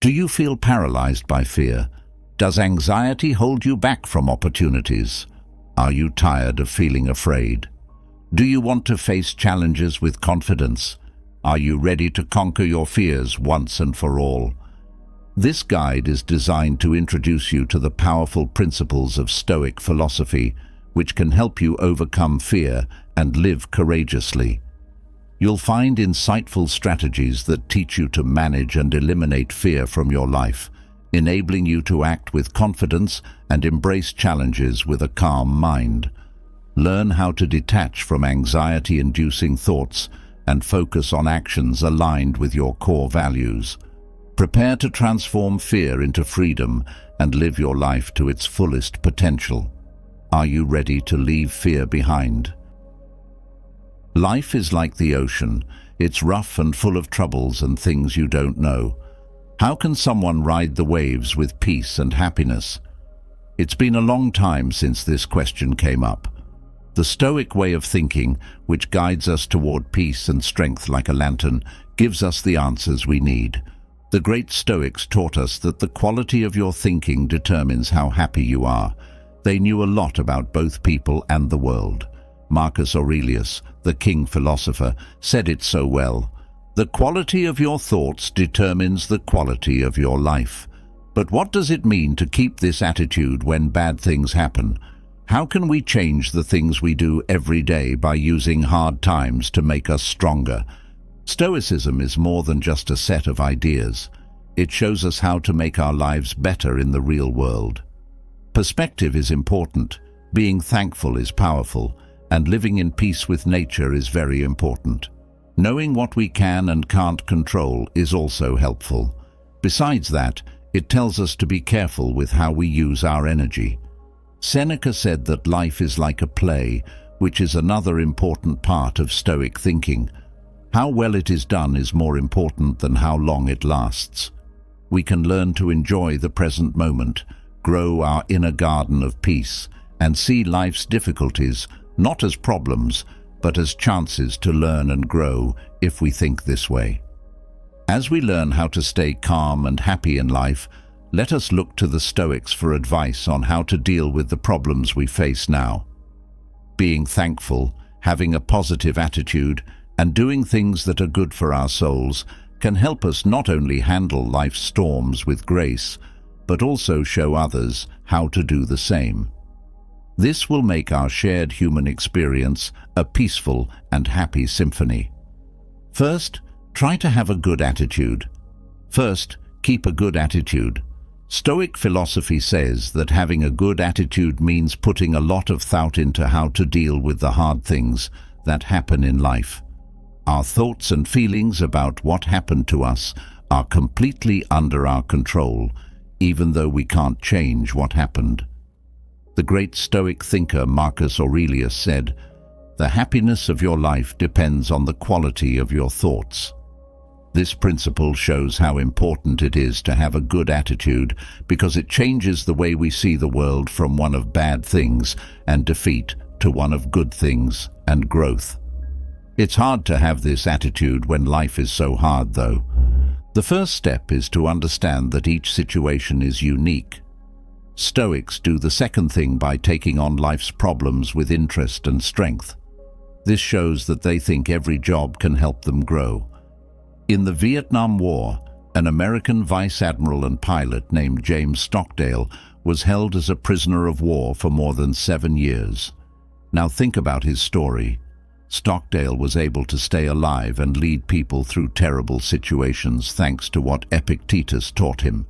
Do you feel paralyzed by fear? Does anxiety hold you back from opportunities? Are you tired of feeling afraid? Do you want to face challenges with confidence? Are you ready to conquer your fears once and for all? This guide is designed to introduce you to the powerful principles of Stoic philosophy, which can help you overcome fear and live courageously. You'll find insightful strategies that teach you to manage and eliminate fear from your life, enabling you to act with confidence and embrace challenges with a calm mind. Learn how to detach from anxiety-inducing thoughts and focus on actions aligned with your core values. Prepare to transform fear into freedom and live your life to its fullest potential. Are you ready to leave fear behind? Life is like the ocean. It's rough and full of troubles and things you don't know. How can someone ride the waves with peace and happiness? It's been a long time since this question came up. The Stoic way of thinking, which guides us toward peace and strength like a lantern, gives us the answers we need. The great Stoics taught us that the quality of your thinking determines how happy you are. They knew a lot about both people and the world. Marcus Aurelius, the king philosopher, said it so well. The quality of your thoughts determines the quality of your life. But what does it mean to keep this attitude when bad things happen? How can we change the things we do every day by using hard times to make us stronger? Stoicism is more than just a set of ideas. It shows us how to make our lives better in the real world. Perspective is important, being thankful is powerful, and living in peace with nature is very important. Knowing what we can and can't control is also helpful. Besides that, it tells us to be careful with how we use our energy. Seneca said that life is like a play, which is another important part of Stoic thinking. How well it is done is more important than how long it lasts. We can learn to enjoy the present moment, grow our inner garden of peace, and see life's difficulties not as problems, but as chances to learn and grow if we think this way. As we learn how to stay calm and happy in life, let us look to the Stoics for advice on how to deal with the problems we face now. Being thankful, having a positive attitude, and doing things that are good for our souls can help us not only handle life's storms with grace, but also show others how to do the same. This will make our shared human experience a peaceful and happy symphony. First, try to have a good attitude. First, keep a good attitude. Stoic philosophy says that having a good attitude means putting a lot of thought into how to deal with the hard things that happen in life. Our thoughts and feelings about what happened to us are completely under our control, even though we can't change what happened. The great Stoic thinker Marcus Aurelius said, "The happiness of your life depends on the quality of your thoughts." This principle shows how important it is to have a good attitude because it changes the way we see the world from one of bad things and defeat to one of good things and growth. It's hard to have this attitude when life is so hard, though. The first step is to understand that each situation is unique. Stoics do the second thing by taking on life's problems with interest and strength. This shows that they think every job can help them grow. In the Vietnam War, an American vice admiral and pilot named James Stockdale was held as a prisoner of war for more than 7 years. Now think about his story. Stockdale was able to stay alive and lead people through terrible situations thanks to what Epictetus taught him.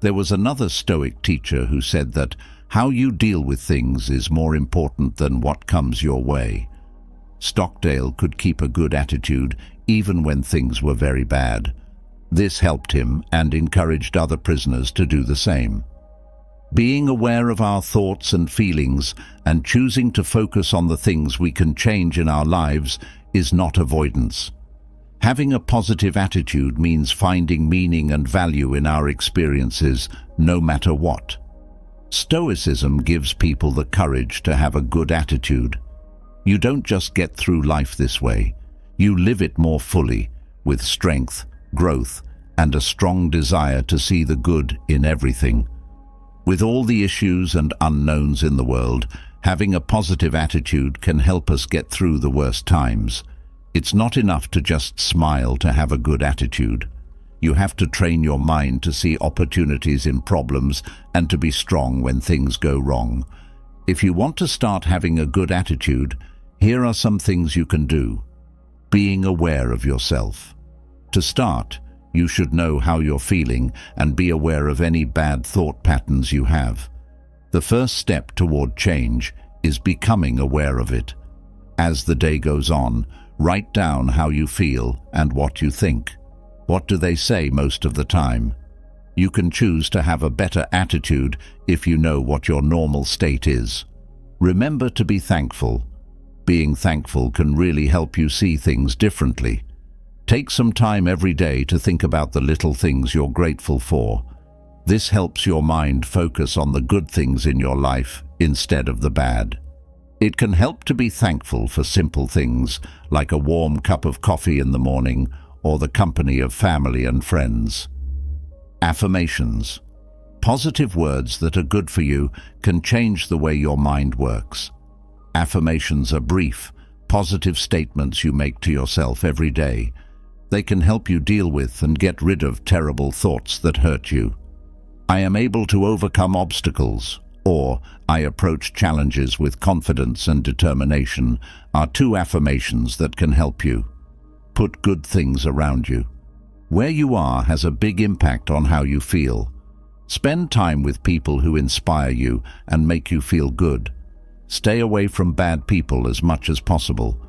There was another Stoic teacher who said that how you deal with things is more important than what comes your way. Stockdale could keep a good attitude even when things were very bad. This helped him and encouraged other prisoners to do the same. Being aware of our thoughts and feelings and choosing to focus on the things we can change in our lives is not avoidance. Having a positive attitude means finding meaning and value in our experiences, no matter what. Stoicism gives people the courage to have a good attitude. You don't just get through life this way. You live it more fully, with strength, growth, and a strong desire to see the good in everything. With all the issues and unknowns in the world, having a positive attitude can help us get through the worst times. It's not enough to just smile to have a good attitude. You have to train your mind to see opportunities in problems and to be strong when things go wrong. If you want to start having a good attitude, here are some things you can do. Being aware of yourself. To start, you should know how you're feeling and be aware of any bad thought patterns you have. The first step toward change is becoming aware of it. As the day goes on, write down how you feel and what you think. What do they say most of the time? You can choose to have a better attitude if you know what your normal state is. Remember to be thankful. Being thankful can really help you see things differently. Take some time every day to think about the little things you're grateful for. This helps your mind focus on the good things in your life instead of the bad. It can help to be thankful for simple things like a warm cup of coffee in the morning or the company of family and friends. Affirmations. Positive words that are good for you can change the way your mind works. Affirmations are brief, positive statements you make to yourself every day. They can help you deal with and get rid of terrible thoughts that hurt you. I am able to overcome obstacles, or I approach challenges with confidence and determination are two affirmations that can help you. Put good things around you. Where you are has a big impact on how you feel. Spend time with people who inspire you and make you feel good. Stay away from bad people as much as possible.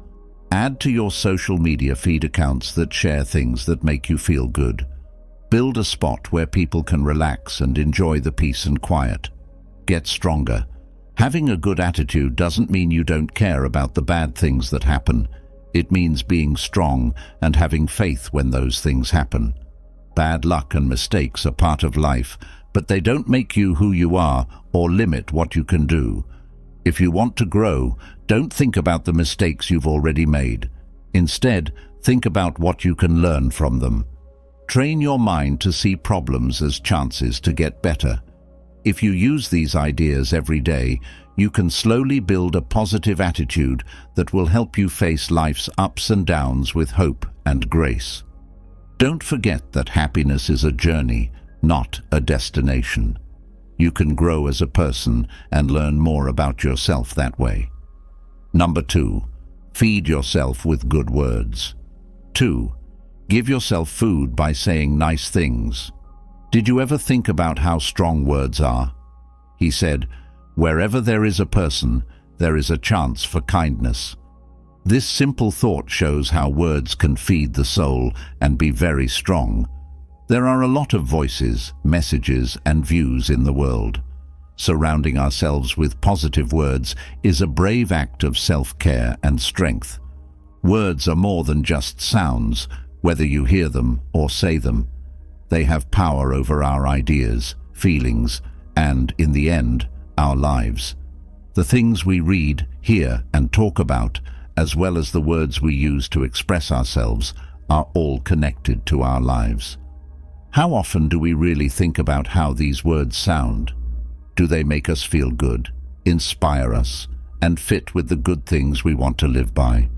Add to your social media feed accounts that share things that make you feel good. Build a spot where people can relax and enjoy the peace and quiet. Get stronger. Having a good attitude doesn't mean you don't care about the bad things that happen. It means being strong and having faith when those things happen. Bad luck and mistakes are part of life, but they don't make you who you are or limit what you can do. If you want to grow, don't think about the mistakes you've already made. Instead, think about what you can learn from them. Train your mind to see problems as chances to get better. If you use these ideas every day, you can slowly build a positive attitude that will help you face life's ups and downs with hope and grace. Don't forget that happiness is a journey, not a destination. You can grow as a person and learn more about yourself that way. Number 2, feed yourself with good words. 2, give yourself food by saying nice things. Did you ever think about how strong words are? He said, "Wherever there is a person, there is a chance for kindness." This simple thought shows how words can feed the soul and be very strong. There are a lot of voices, messages, and views in the world. Surrounding ourselves with positive words is a brave act of self-care and strength. Words are more than just sounds, whether you hear them or say them. They have power over our ideas, feelings, and, in the end, our lives. The things we read, hear, and talk about, as well as the words we use to express ourselves, are all connected to our lives. How often do we really think about how these words sound? Do they make us feel good, inspire us, and fit with the good things we want to live by?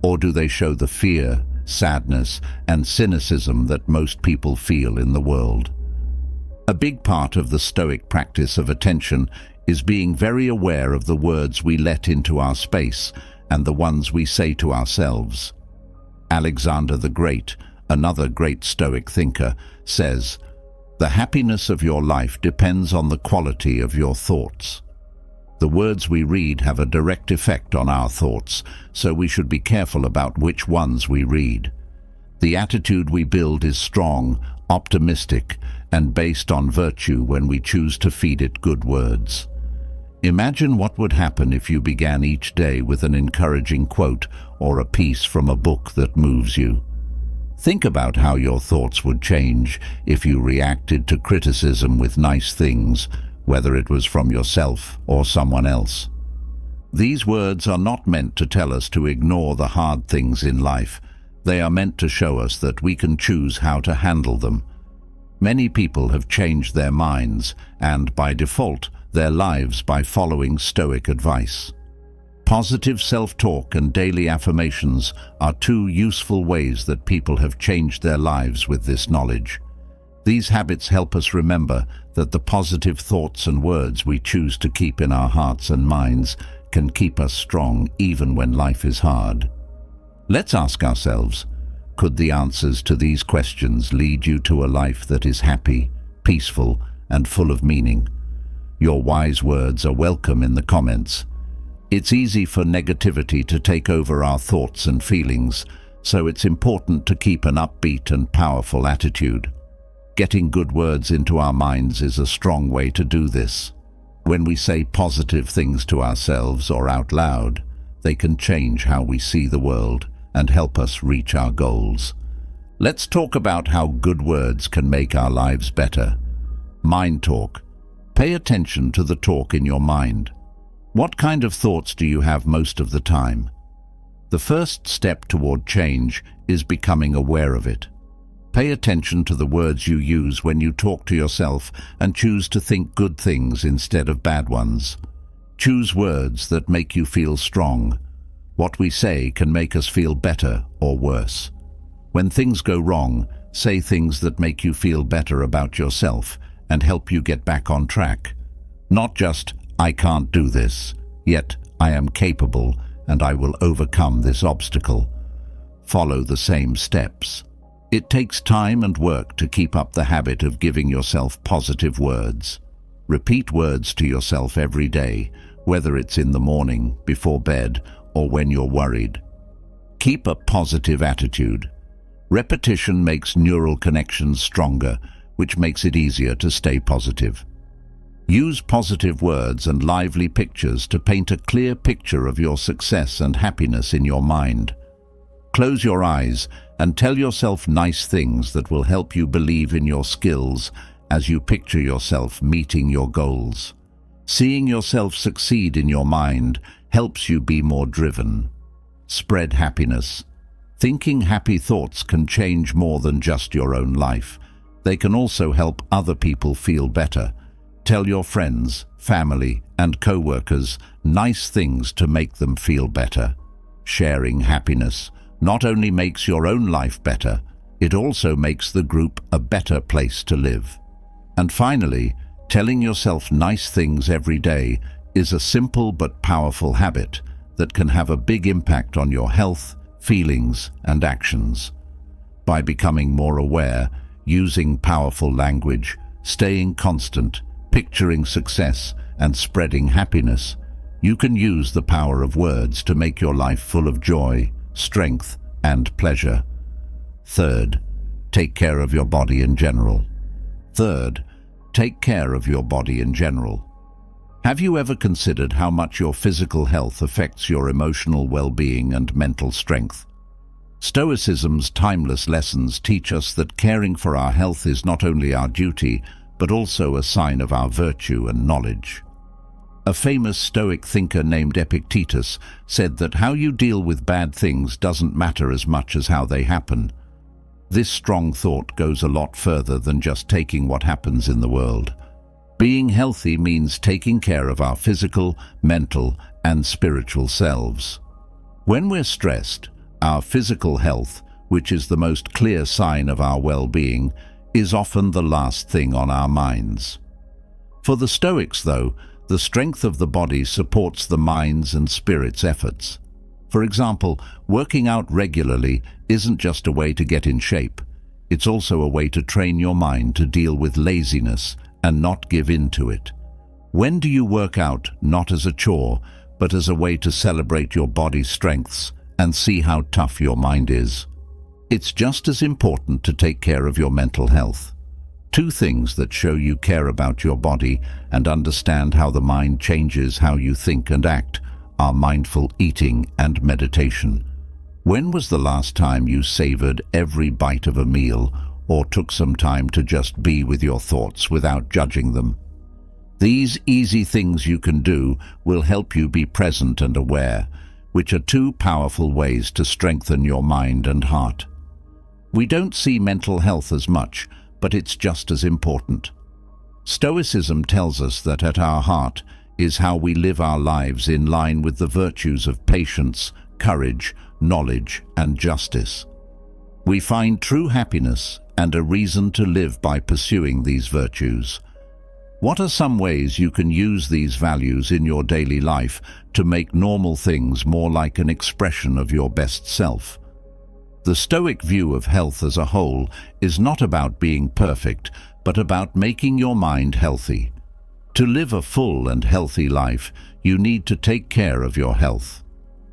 Or do they show the fear, sadness, and cynicism that most people feel in the world? A big part of the Stoic practice of attention is being very aware of the words we let into our space and the ones we say to ourselves. Alexander the Great, another great Stoic thinker, says, "The happiness of your life depends on the quality of your thoughts." The words we read have a direct effect on our thoughts, so we should be careful about which ones we read. The attitude we build is strong, optimistic, and based on virtue when we choose to feed it good words. Imagine what would happen if you began each day with an encouraging quote or a piece from a book that moves you. Think about how your thoughts would change if you reacted to criticism with nice things, whether it was from yourself or someone else. These words are not meant to tell us to ignore the hard things in life. They are meant to show us that we can choose how to handle them. Many people have changed their minds and, by default, their lives by following Stoic advice. Positive self-talk and daily affirmations are two useful ways that people have changed their lives with this knowledge. These habits help us remember that the positive thoughts and words we choose to keep in our hearts and minds can keep us strong even when life is hard. Let's ask ourselves, could the answers to these questions lead you to a life that is happy, peaceful, and full of meaning? Your wise words are welcome in the comments. It's easy for negativity to take over our thoughts and feelings, so it's important to keep an upbeat and powerful attitude. Getting good words into our minds is a strong way to do this. When we say positive things to ourselves or out loud, they can change how we see the world and help us reach our goals. Let's talk about how good words can make our lives better. Mind talk. Pay attention to the talk in your mind. What kind of thoughts do you have most of the time? The first step toward change is becoming aware of it. Pay attention to the words you use when you talk to yourself and choose to think good things instead of bad ones. Choose words that make you feel strong. What we say can make us feel better or worse. When things go wrong, say things that make you feel better about yourself and help you get back on track. Not just, "I can't do this," yet "I am capable and I will overcome this obstacle." Follow the same steps. It takes time and work to keep up the habit of giving yourself positive words. Repeat words to yourself every day, whether it's in the morning, before bed, or when you're worried. Keep a positive attitude. Repetition makes neural connections stronger, which makes it easier to stay positive. Use positive words and lively pictures to paint a clear picture of your success and happiness in your mind. Close your eyes and tell yourself nice things that will help you believe in your skills as you picture yourself meeting your goals. Seeing yourself succeed in your mind helps you be more driven. Spread happiness. Thinking happy thoughts can change more than just your own life. They can also help other people feel better. Tell your friends, family, and co-workers nice things to make them feel better. Sharing happiness not only makes your own life better, it also makes the group a better place to live. And finally, telling yourself nice things every day is a simple but powerful habit that can have a big impact on your health, feelings, and actions. By becoming more aware, using powerful language, staying constant, picturing success, and spreading happiness, you can use the power of words to make your life full of joy, strength, and pleasure. Third, take care of your body in general. Take care of your body in general. Have you ever considered how much your physical health affects your emotional well-being and mental strength? Stoicism's timeless lessons teach us that caring for our health is not only our duty, but also a sign of our virtue and knowledge. A famous Stoic thinker named Epictetus said that how you deal with bad things doesn't matter as much as how they happen. This strong thought goes a lot further than just taking what happens in the world. Being healthy means taking care of our physical, mental, and spiritual selves. When we're stressed, our physical health, which is the most clear sign of our well-being, is often the last thing on our minds. For the Stoics, though, the strength of the body supports the mind's and spirit's efforts. For example, working out regularly isn't just a way to get in shape. It's also a way to train your mind to deal with laziness and not give in to it. When do you work out not as a chore, but as a way to celebrate your body's strengths and see how tough your mind is? It's just as important to take care of your mental health. Two things that show you care about your body and understand how the mind changes how you think and act are mindful eating and meditation. When was the last time you savored every bite of a meal or took some time to just be with your thoughts without judging them? These easy things you can do will help you be present and aware, which are two powerful ways to strengthen your mind and heart. We don't see mental health as much, but it's just as important. Stoicism tells us that at our heart is how we live our lives in line with the virtues of patience, courage, knowledge, and justice. We find true happiness and a reason to live by pursuing these virtues. What are some ways you can use these values in your daily life to make normal things more like an expression of your best self? The Stoic view of health as a whole is not about being perfect, but about making your mind healthy. To live a full and healthy life, you need to take care of your health.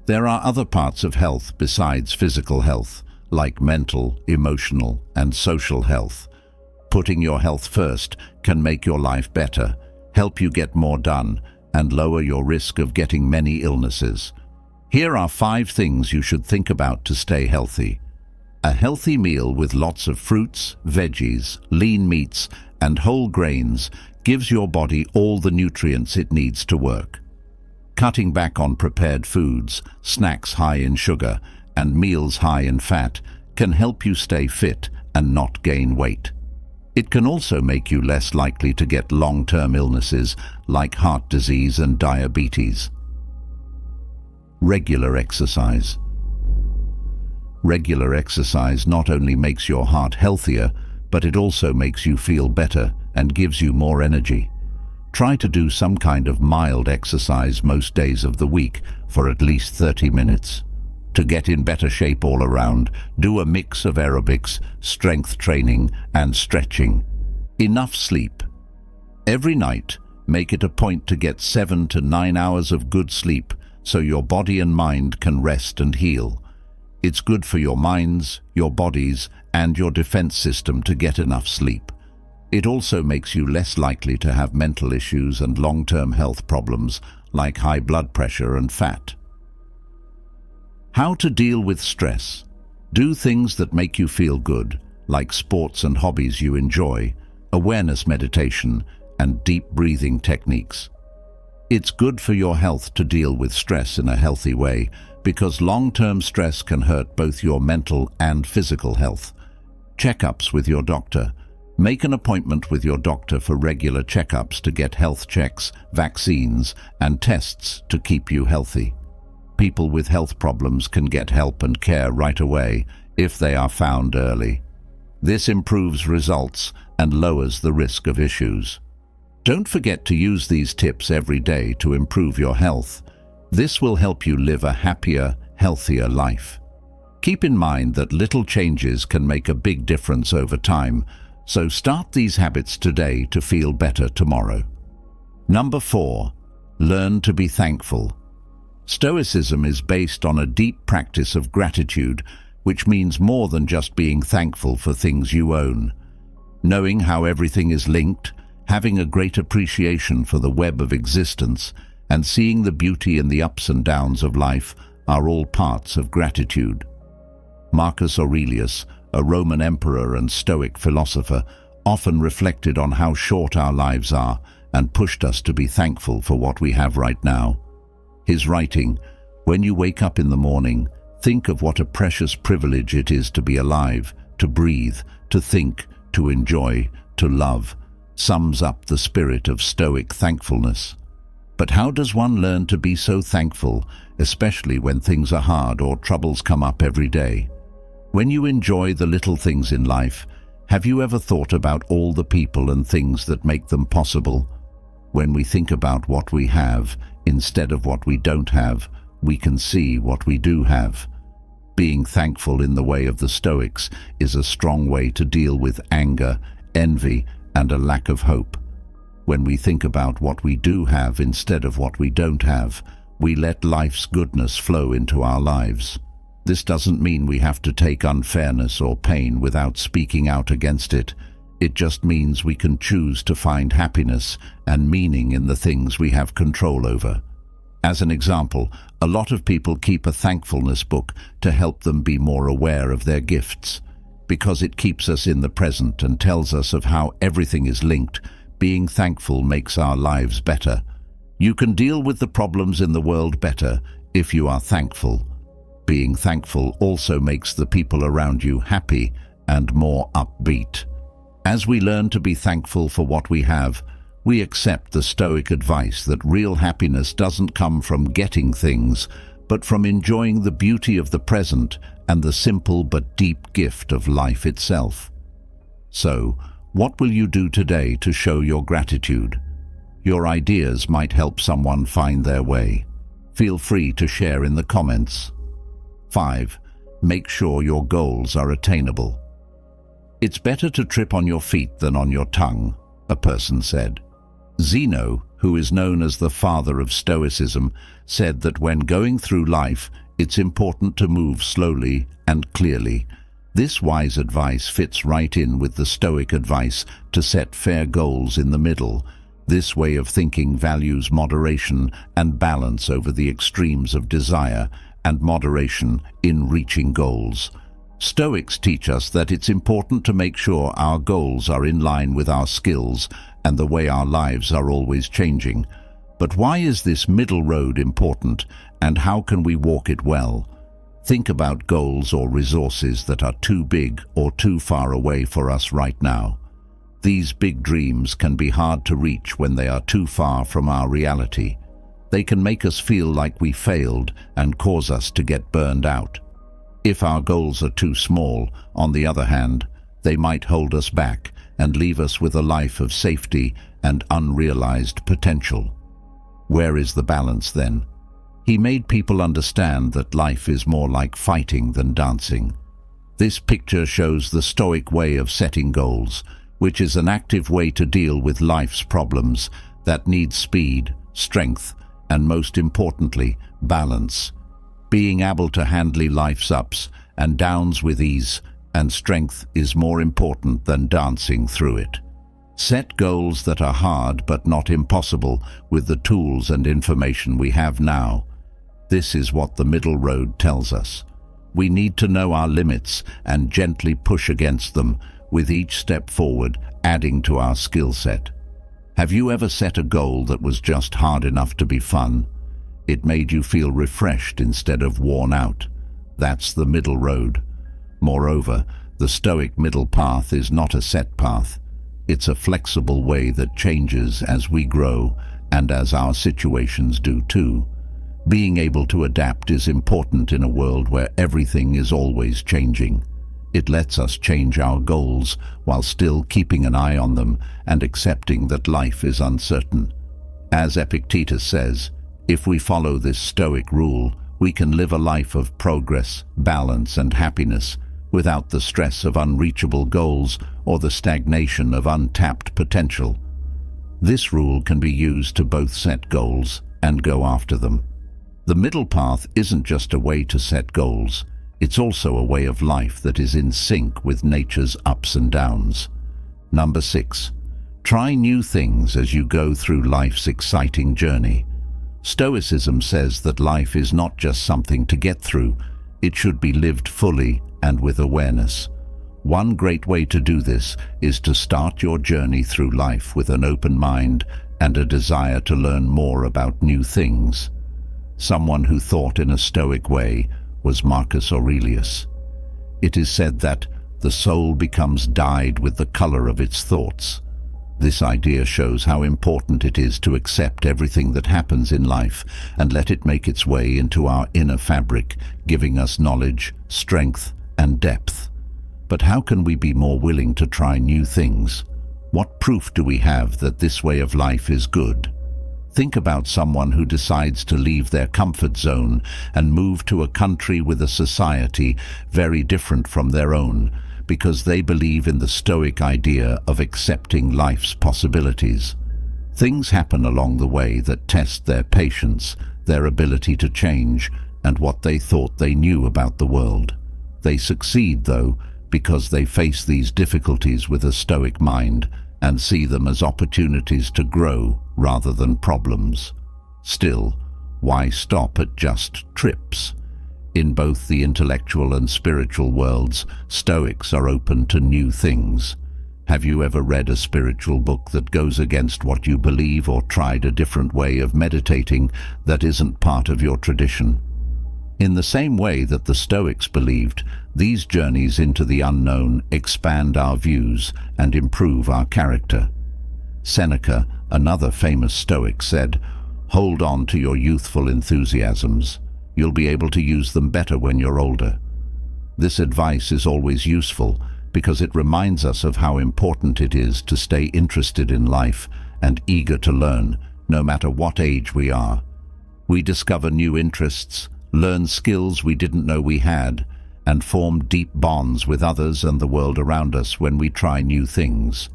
There are other parts of health besides physical health, like mental, emotional, and social health. Putting your health first can make your life better, help you get more done, and lower your risk of getting many illnesses. Here are 5 things you should think about to stay healthy. A healthy meal with lots of fruits, veggies, lean meats, and whole grains gives your body all the nutrients it needs to work. Cutting back on prepared foods, snacks high in sugar, and meals high in fat can help you stay fit and not gain weight. It can also make you less likely to get long-term illnesses like heart disease and diabetes. Regular exercise. Regular exercise not only makes your heart healthier, but it also makes you feel better and gives you more energy. Try to do some kind of mild exercise most days of the week for at least 30 minutes. To get in better shape all around, do a mix of aerobics, strength training, and stretching. Enough sleep. Every night, make it a point to get 7 to 9 hours of good sleep so your body and mind can rest and heal. It's good for your minds, your bodies, and your defense system to get enough sleep. It also makes you less likely to have mental issues and long-term health problems like high blood pressure and fat. How to deal with stress. Do things that make you feel good, like sports and hobbies you enjoy, awareness meditation, and deep breathing techniques. It's good for your health to deal with stress in a healthy way because long-term stress can hurt both your mental and physical health. Checkups with your doctor. Make an appointment with your doctor for regular checkups to get health checks, vaccines, and tests to keep you healthy. People with health problems can get help and care right away if they are found early. This improves results and lowers the risk of issues. Don't forget to use these tips every day to improve your health. This will help you live a happier, healthier life. Keep in mind that little changes can make a big difference over time, so start these habits today to feel better tomorrow. Number 4. Learn to be thankful. Stoicism is based on a deep practice of gratitude, which means more than just being thankful for things you own. Knowing how everything is linked, having a great appreciation for the web of existence, and seeing the beauty in the ups and downs of life are all parts of gratitude. Marcus Aurelius, a Roman emperor and Stoic philosopher, often reflected on how short our lives are and pushed us to be thankful for what we have right now. His writing, "When you wake up in the morning, think of what a precious privilege it is to be alive, to breathe, to think, to enjoy, to love," sums up the spirit of Stoic thankfulness. But how does one learn to be so thankful, especially when things are hard or troubles come up every day? When you enjoy the little things in life, have you ever thought about all the people and things that make them possible? When we think about what we have, instead of what we don't have, we can see what we do have. Being thankful in the way of the Stoics is a strong way to deal with anger, envy, and a lack of hope. When we think about what we do have instead of what we don't have, we let life's goodness flow into our lives. This doesn't mean we have to take unfairness or pain without speaking out against it. It just means we can choose to find happiness and meaning in the things we have control over. As an example, a lot of people keep a thankfulness book to help them be more aware of their gifts. Because it keeps us in the present and tells us of how everything is linked, being thankful makes our lives better. You can deal with the problems in the world better if you are thankful. Being thankful also makes the people around you happy and more upbeat. As we learn to be thankful for what we have, we accept the Stoic advice that real happiness doesn't come from getting things, but from enjoying the beauty of the present and the simple but deep gift of life itself. So, what will you do today to show your gratitude? Your ideas might help someone find their way. Feel free to share in the comments. 5. Make sure your goals are attainable. It's better to trip on your feet than on your tongue, a person said. Zeno, who is known as the father of Stoicism, said that when going through life, it's important to move slowly and clearly. This wise advice fits right in with the Stoic advice to set fair goals in the middle. This way of thinking values moderation and balance over the extremes of desire and moderation in reaching goals. Stoics teach us that it's important to make sure our goals are in line with our skills and the way our lives are always changing. But why is this middle road important, and how can we walk it well? Think about goals or resources that are too big or too far away for us right now. These big dreams can be hard to reach when they are too far from our reality. They can make us feel like we failed and cause us to get burned out. If our goals are too small, on the other hand, they might hold us back and leave us with a life of safety and unrealized potential. Where is the balance then? He made people understand that life is more like fighting than dancing. This picture shows the Stoic way of setting goals, which is an active way to deal with life's problems that need speed, strength, and most importantly, balance. Being able to handle life's ups and downs with ease and strength is more important than dancing through it. Set goals that are hard but not impossible with the tools and information we have now. This is what the middle road tells us. We need to know our limits and gently push against them, with each step forward adding to our skill set. Have you ever set a goal that was just hard enough to be fun? It made you feel refreshed instead of worn out. That's the middle road. Moreover, the Stoic middle path is not a set path. It's a flexible way that changes as we grow and as our situations do too. Being able to adapt is important in a world where everything is always changing. It lets us change our goals while still keeping an eye on them and accepting that life is uncertain. As Epictetus says, if we follow this Stoic rule, we can live a life of progress, balance, and happiness without the stress of unreachable goals or the stagnation of untapped potential. This rule can be used to both set goals and go after them. The middle path isn't just a way to set goals, it's also a way of life that is in sync with nature's ups and downs. Number 6. Try new things as you go through life's exciting journey. Stoicism says that life is not just something to get through, it should be lived fully and with awareness. One great way to do this is to start your journey through life with an open mind and a desire to learn more about new things. Someone who thought in a Stoic way was Marcus Aurelius. It is said that the soul becomes dyed with the color of its thoughts. This idea shows how important it is to accept everything that happens in life and let it make its way into our inner fabric, giving us knowledge, strength, and depth. But how can we be more willing to try new things? What proof do we have that this way of life is good? Think about someone who decides to leave their comfort zone and move to a country with a society very different from their own, because they believe in the Stoic idea of accepting life's possibilities. Things happen along the way that test their patience, their ability to change, and what they thought they knew about the world. They succeed, though, because they face these difficulties with a Stoic mind and see them as opportunities to grow rather than problems. Still, why stop at just trips? In both the intellectual and spiritual worlds, Stoics are open to new things. Have you ever read a spiritual book that goes against what you believe or tried a different way of meditating that isn't part of your tradition? In the same way that the Stoics believed, these journeys into the unknown expand our views and improve our character. Seneca, another famous Stoic, said, "Hold on to your youthful enthusiasms. You'll be able to use them better when you're older." This advice is always useful because it reminds us of how important it is to stay interested in life and eager to learn, no matter what age we are. We discover new interests, learn skills we didn't know we had, and form deep bonds with others and the world around us when we try new things.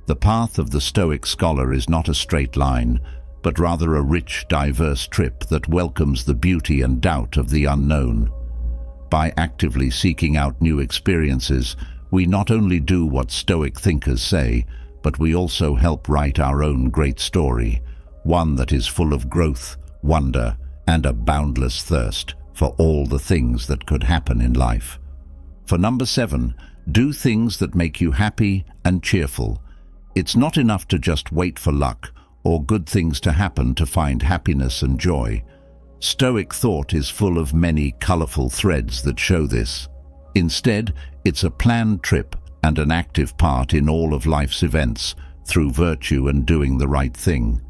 The path of the Stoic scholar is not a straight line, but rather a rich, diverse trip that welcomes the beauty and doubt of the unknown. By actively seeking out new experiences, we not only do what Stoic thinkers say, but we also help write our own great story, one that is full of growth, wonder, and a boundless thirst for all the things that could happen in life. For number 7, do things that make you happy and cheerful. It's not enough to just wait for luck or good things to happen to find happiness and joy. Stoic thought is full of many colorful threads that show this. Instead, it's a planned trip and an active part in all of life's events through virtue and doing the right thing.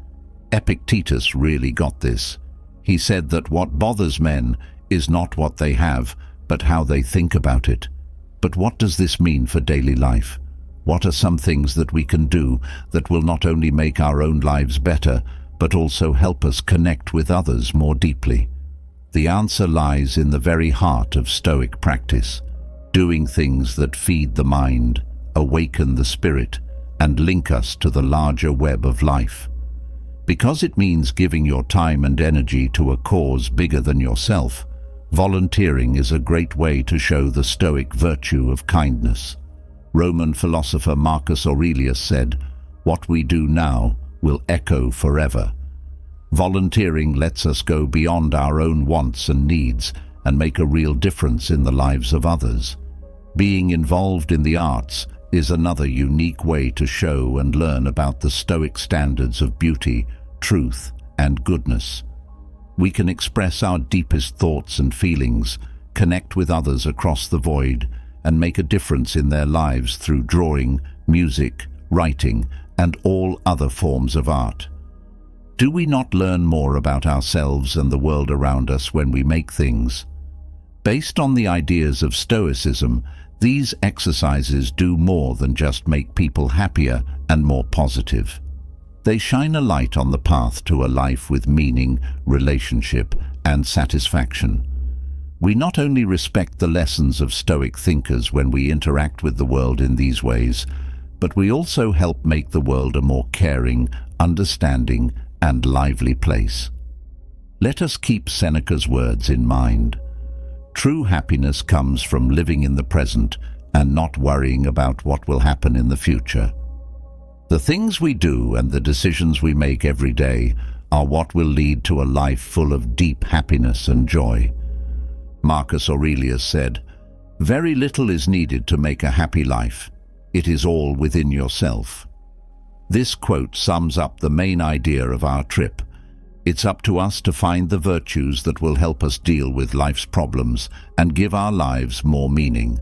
Epictetus really got this. He said that what bothers men is not what they have, but how they think about it. But what does this mean for daily life? What are some things that we can do that will not only make our own lives better, but also help us connect with others more deeply? The answer lies in the very heart of Stoic practice, doing things that feed the mind, awaken the spirit, and link us to the larger web of life. Because it means giving your time and energy to a cause bigger than yourself, volunteering is a great way to show the Stoic virtue of kindness. Roman philosopher Marcus Aurelius said, "What we do now will echo forever." Volunteering lets us go beyond our own wants and needs and make a real difference in the lives of others. Being involved in the arts is another unique way to show and learn about the Stoic standards of beauty, truth, and goodness. We can express our deepest thoughts and feelings, connect with others across the void, and make a difference in their lives through drawing, music, writing, and all other forms of art. Do we not learn more about ourselves and the world around us when we make things? Based on the ideas of Stoicism, these exercises do more than just make people happier and more positive. They shine a light on the path to a life with meaning, relationship, and satisfaction. We not only respect the lessons of Stoic thinkers when we interact with the world in these ways, but we also help make the world a more caring, understanding, and lively place. Let us keep Seneca's words in mind. True happiness comes from living in the present and not worrying about what will happen in the future. The things we do and the decisions we make every day are what will lead to a life full of deep happiness and joy. Marcus Aurelius said, "Very little is needed to make a happy life. It is all within yourself." This quote sums up the main idea of our trip. It's up to us to find the virtues that will help us deal with life's problems and give our lives more meaning.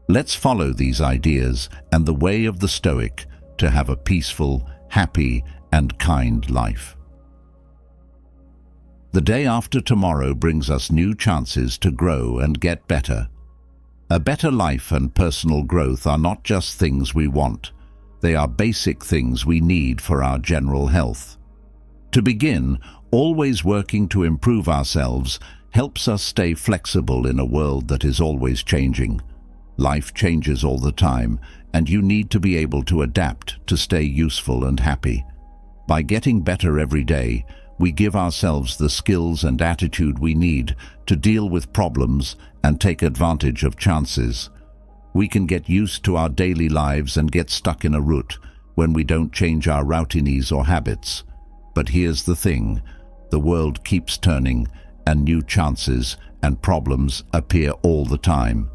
Let's follow these ideas and the way of the Stoic to have a peaceful, happy, and kind life. The day after tomorrow brings us new chances to grow and get better. A better life and personal growth are not just things we want. They are basic things we need for our general health. To begin, always working to improve ourselves helps us stay flexible in a world that is always changing. Life changes all the time, and you need to be able to adapt to stay useful and happy. By getting better every day, we give ourselves the skills and attitude we need to deal with problems and take advantage of chances. We can get used to our daily lives and get stuck in a rut when we don't change our routines or habits. But here's the thing, the world keeps turning and new chances and problems appear all the time.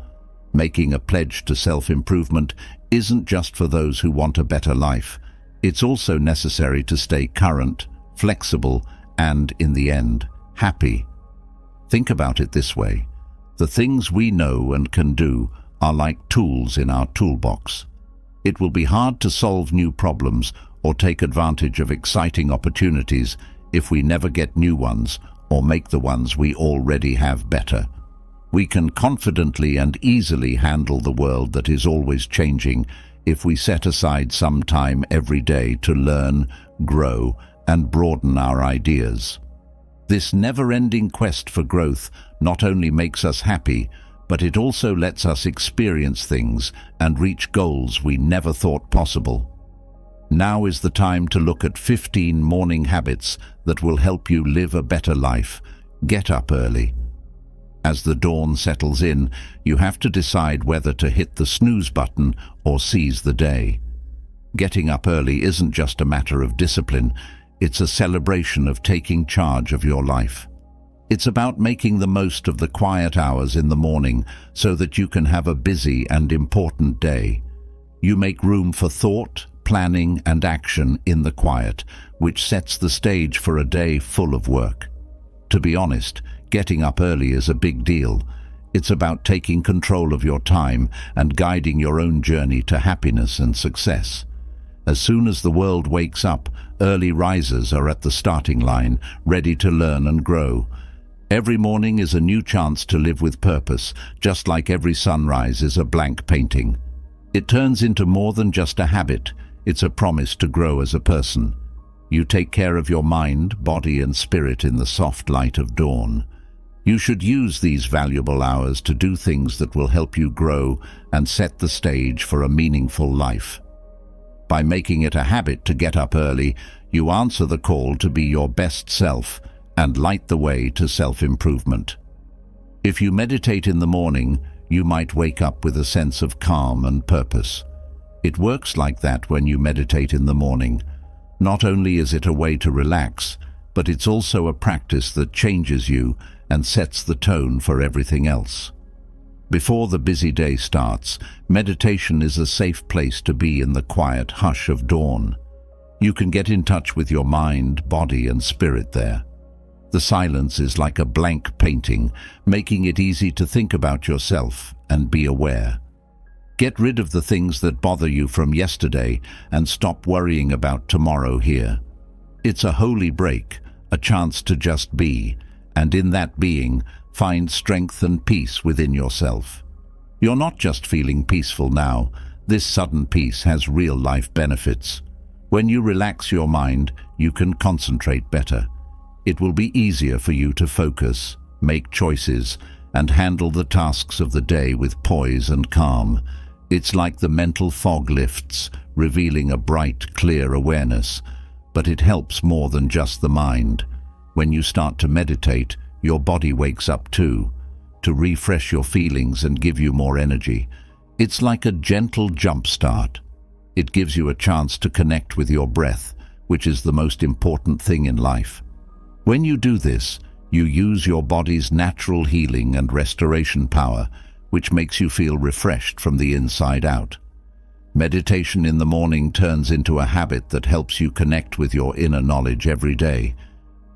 Making a pledge to self-improvement isn't just for those who want a better life. It's also necessary to stay current, flexible, and, in the end, happy. Think about it this way. The things we know and can do are like tools in our toolbox. It will be hard to solve new problems or take advantage of exciting opportunities if we never get new ones or make the ones we already have better. We can confidently and easily handle the world that is always changing if we set aside some time every day to learn, grow, and broaden our ideas. This never-ending quest for growth not only makes us happy, but it also lets us experience things and reach goals we never thought possible. Now is the time to look at 15 morning habits that will help you live a better life. Get up early. As the dawn settles in, you have to decide whether to hit the snooze button or seize the day. Getting up early isn't just a matter of discipline, it's a celebration of taking charge of your life. It's about making the most of the quiet hours in the morning so that you can have a busy and important day. You make room for thought, planning, and action in the quiet, which sets the stage for a day full of work. To be honest, getting up early is a big deal. It's about taking control of your time and guiding your own journey to happiness and success. As soon as the world wakes up, early risers are at the starting line, ready to learn and grow. Every morning is a new chance to live with purpose, just like every sunrise is a blank painting. It turns into more than just a habit. It's a promise to grow as a person. You take care of your mind, body, and spirit in the soft light of dawn. You should use these valuable hours to do things that will help you grow and set the stage for a meaningful life. By making it a habit to get up early, you answer the call to be your best self and light the way to self-improvement. If you meditate in the morning, you might wake up with a sense of calm and purpose. It works like that when you meditate in the morning. Not only is it a way to relax, but it's also a practice that changes you and sets the tone for everything else. Before the busy day starts, meditation is a safe place to be in the quiet hush of dawn. You can get in touch with your mind, body, and spirit there. The silence is like a blank painting, making it easy to think about yourself and be aware. Get rid of the things that bother you from yesterday and stop worrying about tomorrow here. It's a holy break, a chance to just be, and in that being, find strength and peace within yourself. You're not just feeling peaceful now. This sudden peace has real-life benefits. When you relax your mind, you can concentrate better. It will be easier for you to focus, make choices, and handle the tasks of the day with poise and calm. It's like the mental fog lifts, revealing a bright, clear awareness. But it helps more than just the mind. When you start to meditate, your body wakes up too, to refresh your feelings and give you more energy. It's like a gentle jump start. It gives you a chance to connect with your breath, which is the most important thing in life. When you do this, you use your body's natural healing and restoration power, which makes you feel refreshed from the inside out. Meditation in the morning turns into a habit that helps you connect with your inner knowledge every day.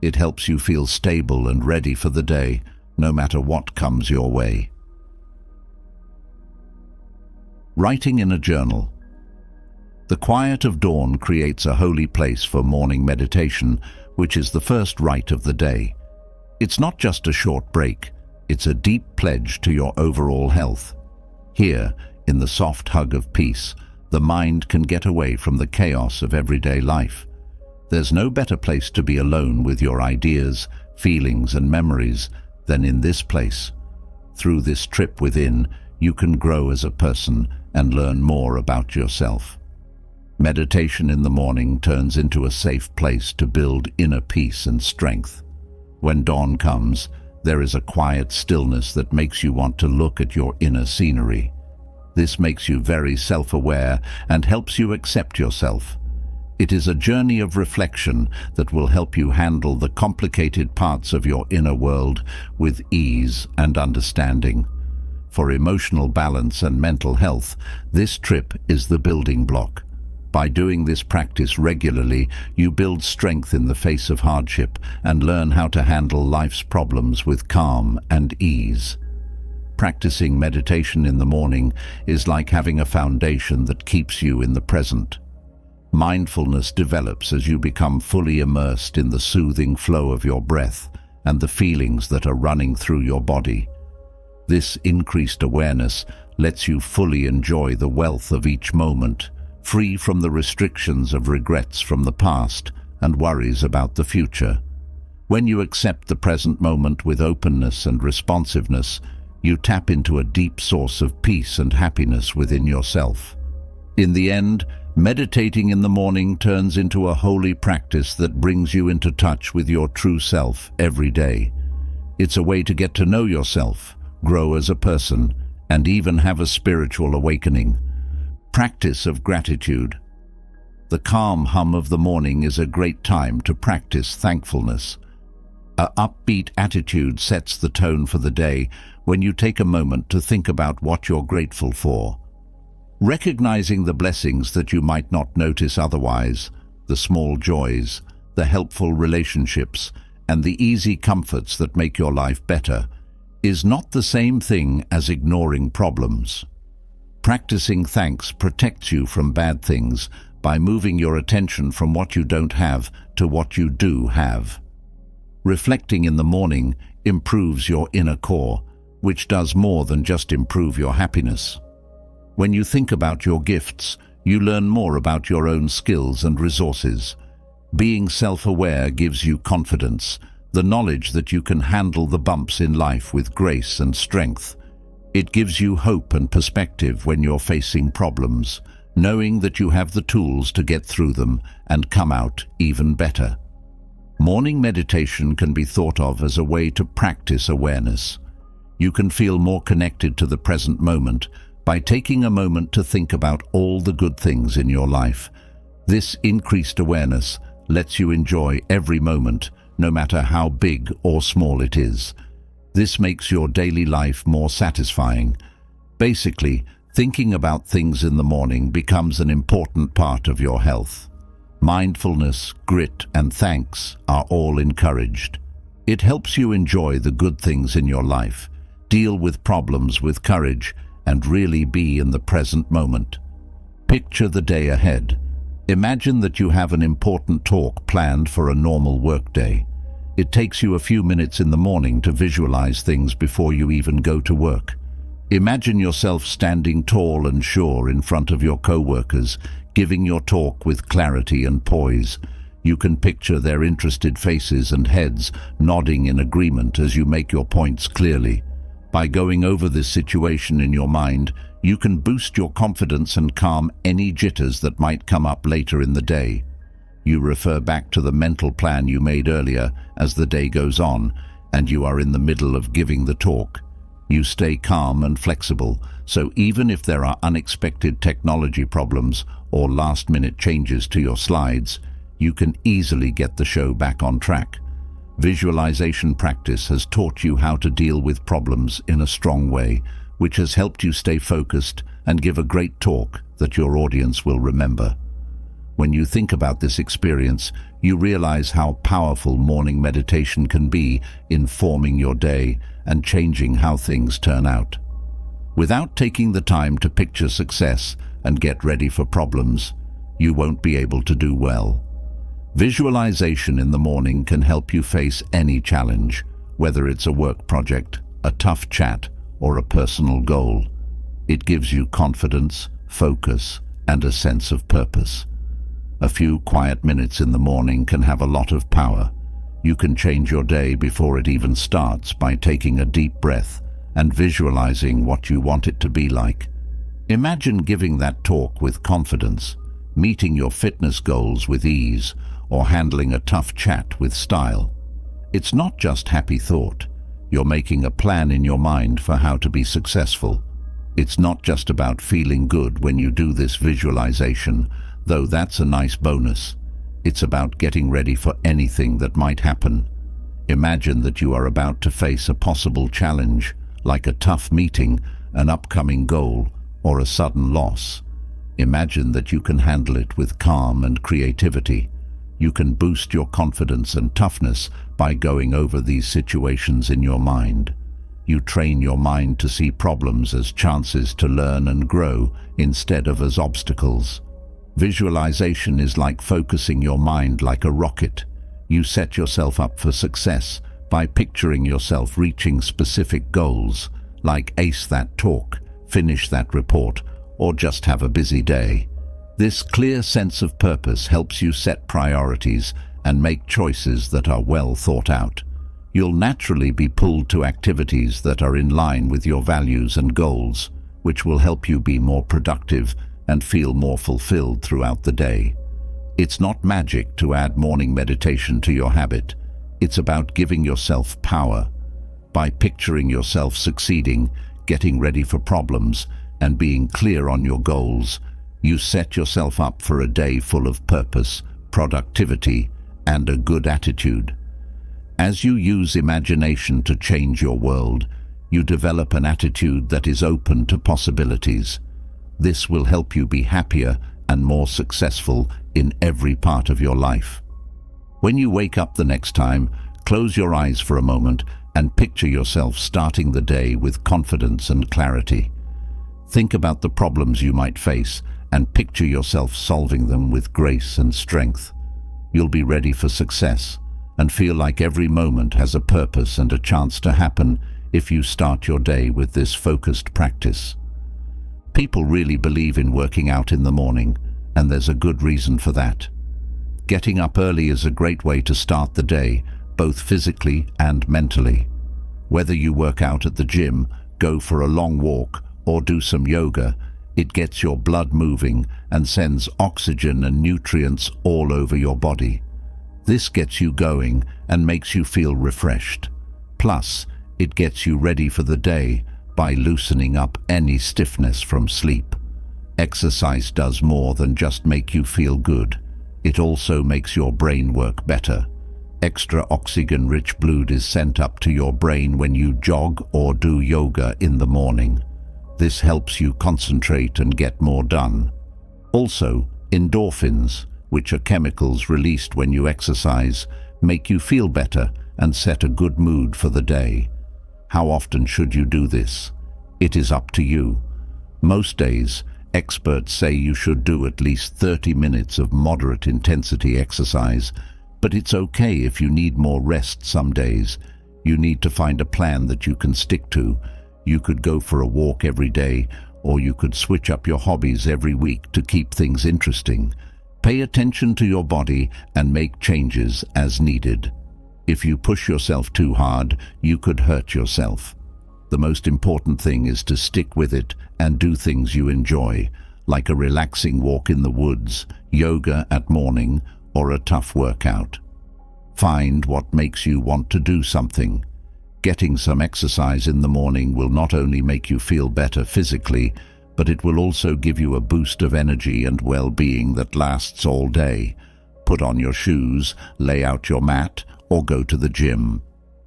It helps you feel stable and ready for the day, no matter what comes your way. Writing in a journal. The quiet of dawn creates a holy place for morning meditation, which is the first rite of the day. It's not just a short break, it's a deep pledge to your overall health. Here, in the soft hug of peace, the mind can get away from the chaos of everyday life. There's no better place to be alone with your ideas, feelings, and memories than in this place. Through this trip within, you can grow as a person and learn more about yourself. Meditation in the morning turns into a safe place to build inner peace and strength. When dawn comes, there is a quiet stillness that makes you want to look at your inner scenery. This makes you very self-aware and helps you accept yourself. It is a journey of reflection that will help you handle the complicated parts of your inner world with ease and understanding. For emotional balance and mental health, this trip is the building block. By doing this practice regularly, you build strength in the face of hardship and learn how to handle life's problems with calm and ease. Practicing meditation in the morning is like having a foundation that keeps you in the present. Mindfulness develops as you become fully immersed in the soothing flow of your breath and the feelings that are running through your body. This increased awareness lets you fully enjoy the wealth of each moment, free from the restrictions of regrets from the past and worries about the future. When you accept the present moment with openness and responsiveness, you tap into a deep source of peace and happiness within yourself. In the end, meditating in the morning turns into a holy practice that brings you into touch with your true self every day. It's a way to get to know yourself, grow as a person, and even have a spiritual awakening. Practice of gratitude. The calm hum of the morning is a great time to practice thankfulness. An upbeat attitude sets the tone for the day when you take a moment to think about what you're grateful for. Recognizing the blessings that you might not notice otherwise, the small joys, the helpful relationships, and the easy comforts that make your life better, is not the same thing as ignoring problems. Practicing thanks protects you from bad things by moving your attention from what you don't have to what you do have. Reflecting in the morning improves your inner core, which does more than just improve your happiness. When you think about your gifts, you learn more about your own skills and resources. Being self-aware gives you confidence, the knowledge that you can handle the bumps in life with grace and strength. It gives you hope and perspective when you're facing problems, knowing that you have the tools to get through them and come out even better. Morning meditation can be thought of as a way to practice awareness. You can feel more connected to the present moment by taking a moment to think about all the good things in your life. This increased awareness lets you enjoy every moment, no matter how big or small it is. This makes your daily life more satisfying. Basically, thinking about things in the morning becomes an important part of your health. Mindfulness, grit, and thanks are all encouraged. It helps you enjoy the good things in your life, deal with problems with courage, and really be in the present moment. Picture the day ahead. Imagine that you have an important talk planned for a normal workday. It takes you a few minutes in the morning to visualize things before you even go to work. Imagine yourself standing tall and sure in front of your co-workers, giving your talk with clarity and poise. You can picture their interested faces and heads nodding in agreement as you make your points clearly. By going over this situation in your mind, you can boost your confidence and calm any jitters that might come up later in the day. You refer back to the mental plan you made earlier as the day goes on, and you are in the middle of giving the talk. You stay calm and flexible, so even if there are unexpected technology problems or last-minute changes to your slides, you can easily get the show back on track. Visualization practice has taught you how to deal with problems in a strong way, which has helped you stay focused and give a great talk that your audience will remember. When you think about this experience, you realize how powerful morning meditation can be in forming your day and changing how things turn out. Without taking the time to picture success and get ready for problems, you won't be able to do well. Visualization in the morning can help you face any challenge, whether it's a work project, a tough chat, or a personal goal. It gives you confidence, focus, and a sense of purpose. A few quiet minutes in the morning can have a lot of power. You can change your day before it even starts by taking a deep breath and visualizing what you want it to be like. Imagine giving that talk with confidence, meeting your fitness goals with ease, or handling a tough chat with style. It's not just happy thought. You're making a plan in your mind for how to be successful. It's not just about feeling good when you do this visualization, though that's a nice bonus. It's about getting ready for anything that might happen. Imagine that you are about to face a possible challenge, like a tough meeting, an upcoming goal, or a sudden loss. Imagine that you can handle it with calm and creativity. You can boost your confidence and toughness by going over these situations in your mind. You train your mind to see problems as chances to learn and grow instead of as obstacles. Visualization is like focusing your mind like a rocket. You set yourself up for success by picturing yourself reaching specific goals, like ace that talk, finish that report, or just have a busy day. This clear sense of purpose helps you set priorities and make choices that are well thought out. You'll naturally be pulled to activities that are in line with your values and goals, which will help you be more productive and feel more fulfilled throughout the day. It's not magic to add morning meditation to your habit. It's about giving yourself power. By picturing yourself succeeding, getting ready for problems, and being clear on your goals, you set yourself up for a day full of purpose, productivity, and a good attitude. As you use imagination to change your world, you develop an attitude that is open to possibilities. This will help you be happier and more successful in every part of your life. When you wake up the next time, close your eyes for a moment and picture yourself starting the day with confidence and clarity. Think about the problems you might face and picture yourself solving them with grace and strength. You'll be ready for success and feel like every moment has a purpose and a chance to happen if you start your day with this focused practice. People really believe in working out in the morning, and there's a good reason for that. Getting up early is a great way to start the day, both physically and mentally. Whether you work out at the gym, go for a long walk, or do some yoga, it gets your blood moving and sends oxygen and nutrients all over your body. This gets you going and makes you feel refreshed. Plus, it gets you ready for the day by loosening up any stiffness from sleep. Exercise does more than just make you feel good. It also makes your brain work better. Extra oxygen-rich blood is sent up to your brain when you jog or do yoga in the morning. This helps you concentrate and get more done. Also, endorphins, which are chemicals released when you exercise, make you feel better and set a good mood for the day. How often should you do this? It is up to you. Most days, experts say you should do at least 30 minutes of moderate intensity exercise, but it's okay if you need more rest some days. You need to find a plan that you can stick to. You could go for a walk every day, or you could switch up your hobbies every week to keep things interesting. Pay attention to your body and make changes as needed. If you push yourself too hard, you could hurt yourself. The most important thing is to stick with it and do things you enjoy, like a relaxing walk in the woods, yoga at morning, or a tough workout. Find what makes you want to do something. Getting some exercise in the morning will not only make you feel better physically, but it will also give you a boost of energy and well-being that lasts all day. Put on your shoes, lay out your mat, or go to the gym.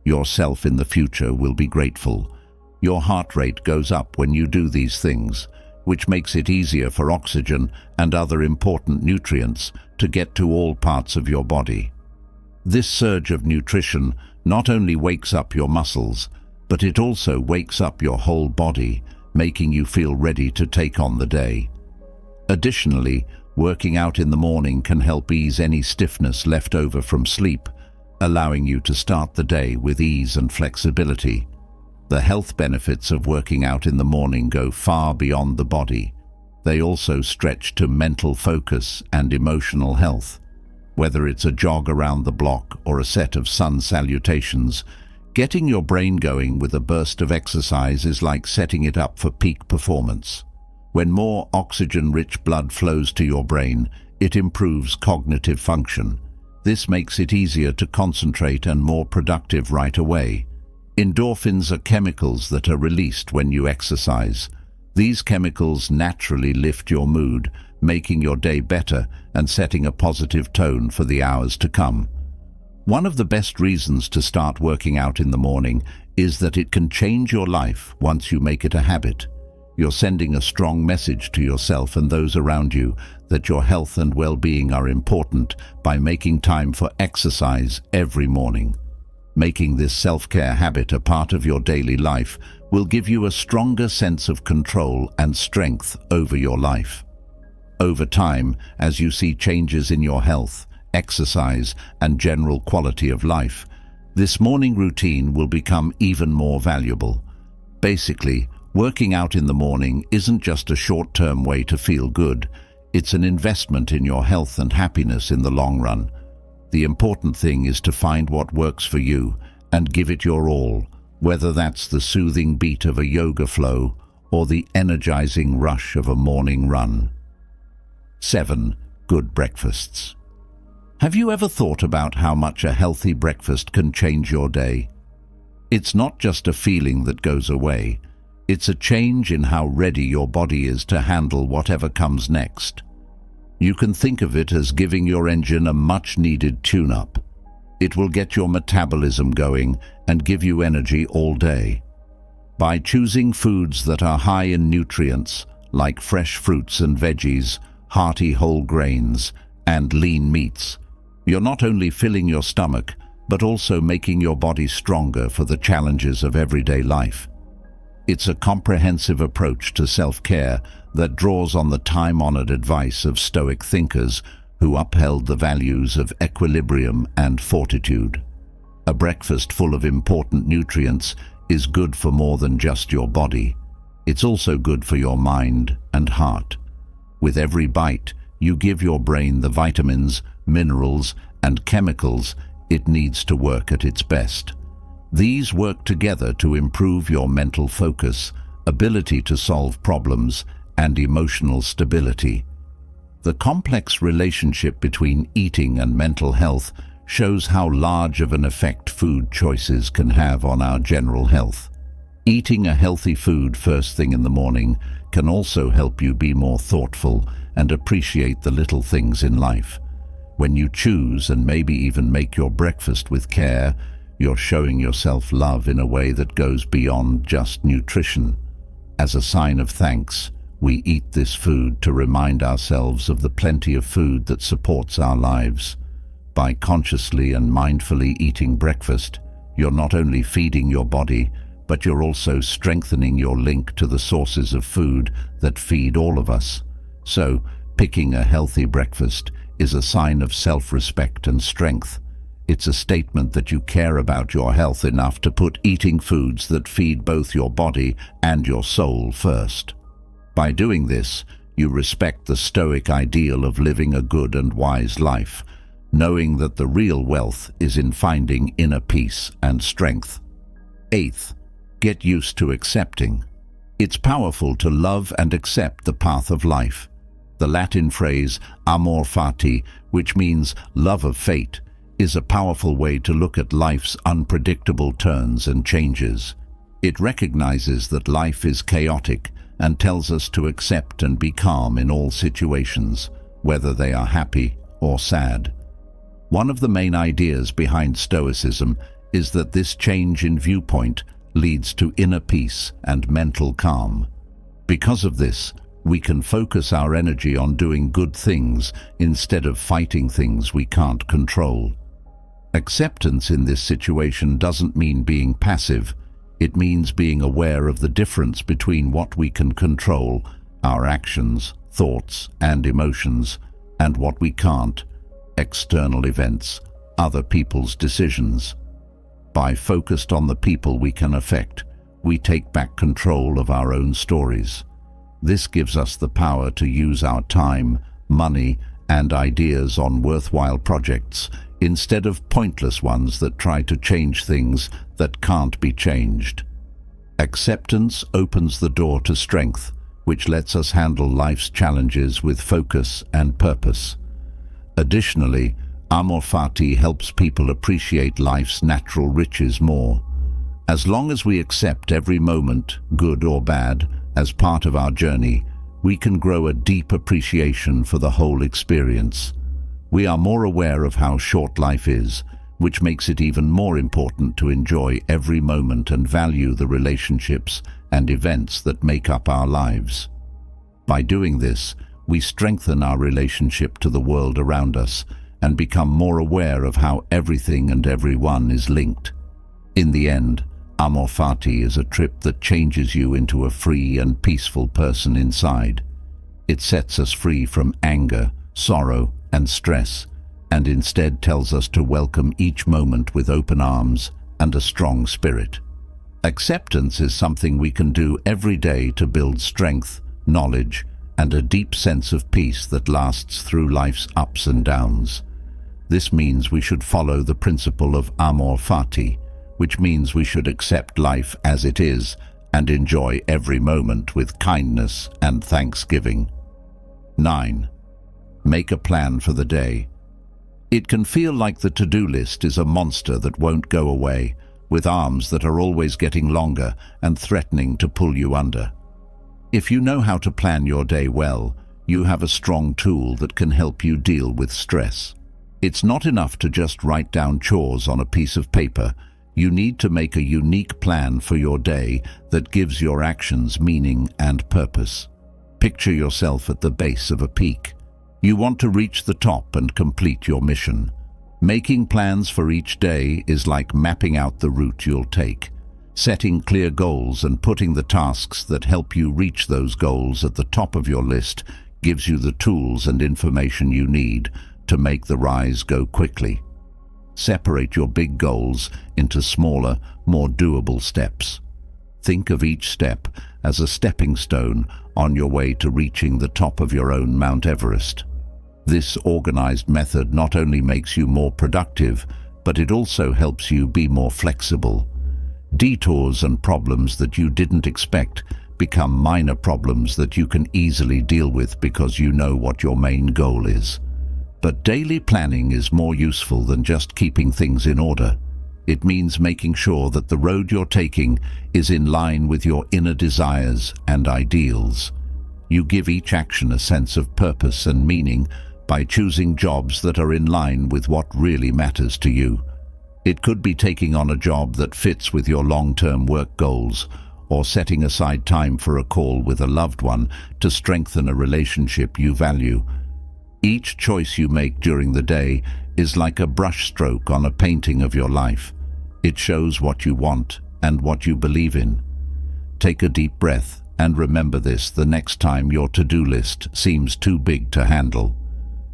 Yourself in the future will be grateful. Your heart rate goes up when you do these things, which makes it easier for oxygen and other important nutrients to get to all parts of your body. This surge of nutrition not only wakes up your muscles, but it also wakes up your whole body, making you feel ready to take on the day. Additionally, working out in the morning can help ease any stiffness left over from sleep, allowing you to start the day with ease and flexibility. The health benefits of working out in the morning go far beyond the body. They also stretch to mental focus and emotional health. Whether it's a jog around the block or a set of sun salutations, getting your brain going with a burst of exercise is like setting it up for peak performance. When more oxygen-rich blood flows to your brain, it improves cognitive function. This makes it easier to concentrate and more productive right away. Endorphins are chemicals that are released when you exercise. These chemicals naturally lift your mood, making your day better and setting a positive tone for the hours to come. One of the best reasons to start working out in the morning is that it can change your life once you make it a habit. You're sending a strong message to yourself and those around you that your health and well-being are important by making time for exercise every morning. Making this self-care habit a part of your daily life will give you a stronger sense of control and strength over your life. Over time, as you see changes in your health, exercise, and general quality of life, this morning routine will become even more valuable. Basically, working out in the morning isn't just a short-term way to feel good, it's an investment in your health and happiness in the long run. The important thing is to find what works for you and give it your all, whether that's the soothing beat of a yoga flow or the energizing rush of a morning run. 7. Good breakfasts. Have you ever thought about how much a healthy breakfast can change your day? It's not just a feeling that goes away. It's a change in how ready your body is to handle whatever comes next. You can think of it as giving your engine a much-needed tune-up. It will get your metabolism going and give you energy all day. By choosing foods that are high in nutrients, like fresh fruits and veggies, hearty whole grains, and lean meats, you're not only filling your stomach, but also making your body stronger for the challenges of everyday life. It's a comprehensive approach to self-care that draws on the time-honored advice of Stoic thinkers who upheld the values of equilibrium and fortitude. A breakfast full of important nutrients is good for more than just your body. It's also good for your mind and heart. With every bite, you give your brain the vitamins, minerals, and chemicals it needs to work at its best. These work together to improve your mental focus, ability to solve problems, and emotional stability. The complex relationship between eating and mental health shows how large of an effect food choices can have on our general health. Eating a healthy food first thing in the morning can also help you be more thoughtful and appreciate the little things in life. When you choose and maybe even make your breakfast with care, you're showing yourself love in a way that goes beyond just nutrition. As a sign of thanks, we eat this food to remind ourselves of the plenty of food that supports our lives. By consciously and mindfully eating breakfast, you're not only feeding your body, but you're also strengthening your link to the sources of food that feed all of us. So, picking a healthy breakfast is a sign of self-respect and strength. It's a statement that you care about your health enough to put eating foods that feed both your body and your soul first. By doing this, you respect the Stoic ideal of living a good and wise life, knowing that the real wealth is in finding inner peace and strength. 8. Get used to accepting. It's powerful to love and accept the path of life. The Latin phrase amor fati, which means love of fate, is a powerful way to look at life's unpredictable turns and changes. It recognizes that life is chaotic and tells us to accept and be calm in all situations, whether they are happy or sad. One of the main ideas behind Stoicism is that this change in viewpoint leads to inner peace and mental calm. Because of this, we can focus our energy on doing good things instead of fighting things we can't control. Acceptance in this situation doesn't mean being passive. It means being aware of the difference between what we can control, our actions, thoughts, and emotions, and what we can't, external events, other people's decisions. By focused on the people we can affect, we take back control of our own stories. This gives us the power to use our time, money, and ideas on worthwhile projects instead of pointless ones that try to change things that can't be changed. Acceptance opens the door to strength, which lets us handle life's challenges with focus and purpose. Additionally, amor fati helps people appreciate life's natural riches more. As long as we accept every moment, good or bad, as part of our journey, we can grow a deep appreciation for the whole experience. We are more aware of how short life is, which makes it even more important to enjoy every moment and value the relationships and events that make up our lives. By doing this, we strengthen our relationship to the world around us and become more aware of how everything and everyone is linked. In the end, Amor Fati is a trip that changes you into a free and peaceful person inside. It sets us free from anger, sorrow, and stress, and instead tells us to welcome each moment with open arms and a strong spirit. Acceptance is something we can do every day to build strength, knowledge, and a deep sense of peace that lasts through life's ups and downs. This means we should follow the principle of Amor Fati, which means we should accept life as it is and enjoy every moment with kindness and thanksgiving. 9. Make a plan for the day. It can feel like the to-do list is a monster that won't go away, with arms that are always getting longer and threatening to pull you under. If you know how to plan your day well, you have a strong tool that can help you deal with stress. It's not enough to just write down chores on a piece of paper. You need to make a unique plan for your day that gives your actions meaning and purpose. Picture yourself at the base of a peak. You want to reach the top and complete your mission. Making plans for each day is like mapping out the route you'll take. Setting clear goals and putting the tasks that help you reach those goals at the top of your list gives you the tools and information you need to make the rise go quickly. Separate your big goals into smaller, more doable steps. Think of each step as a stepping stone on your way to reaching the top of your own Mount Everest. This organized method not only makes you more productive, but it also helps you be more flexible. Detours and problems that you didn't expect become minor problems that you can easily deal with because you know what your main goal is. But daily planning is more useful than just keeping things in order. It means making sure that the road you're taking is in line with your inner desires and ideals. You give each action a sense of purpose and meaning by choosing jobs that are in line with what really matters to you. It could be taking on a job that fits with your long-term work goals, or setting aside time for a call with a loved one to strengthen a relationship you value. Each choice you make during the day is like a brushstroke on a painting of your life. It shows what you want and what you believe in. Take a deep breath and remember this the next time your to-do list seems too big to handle.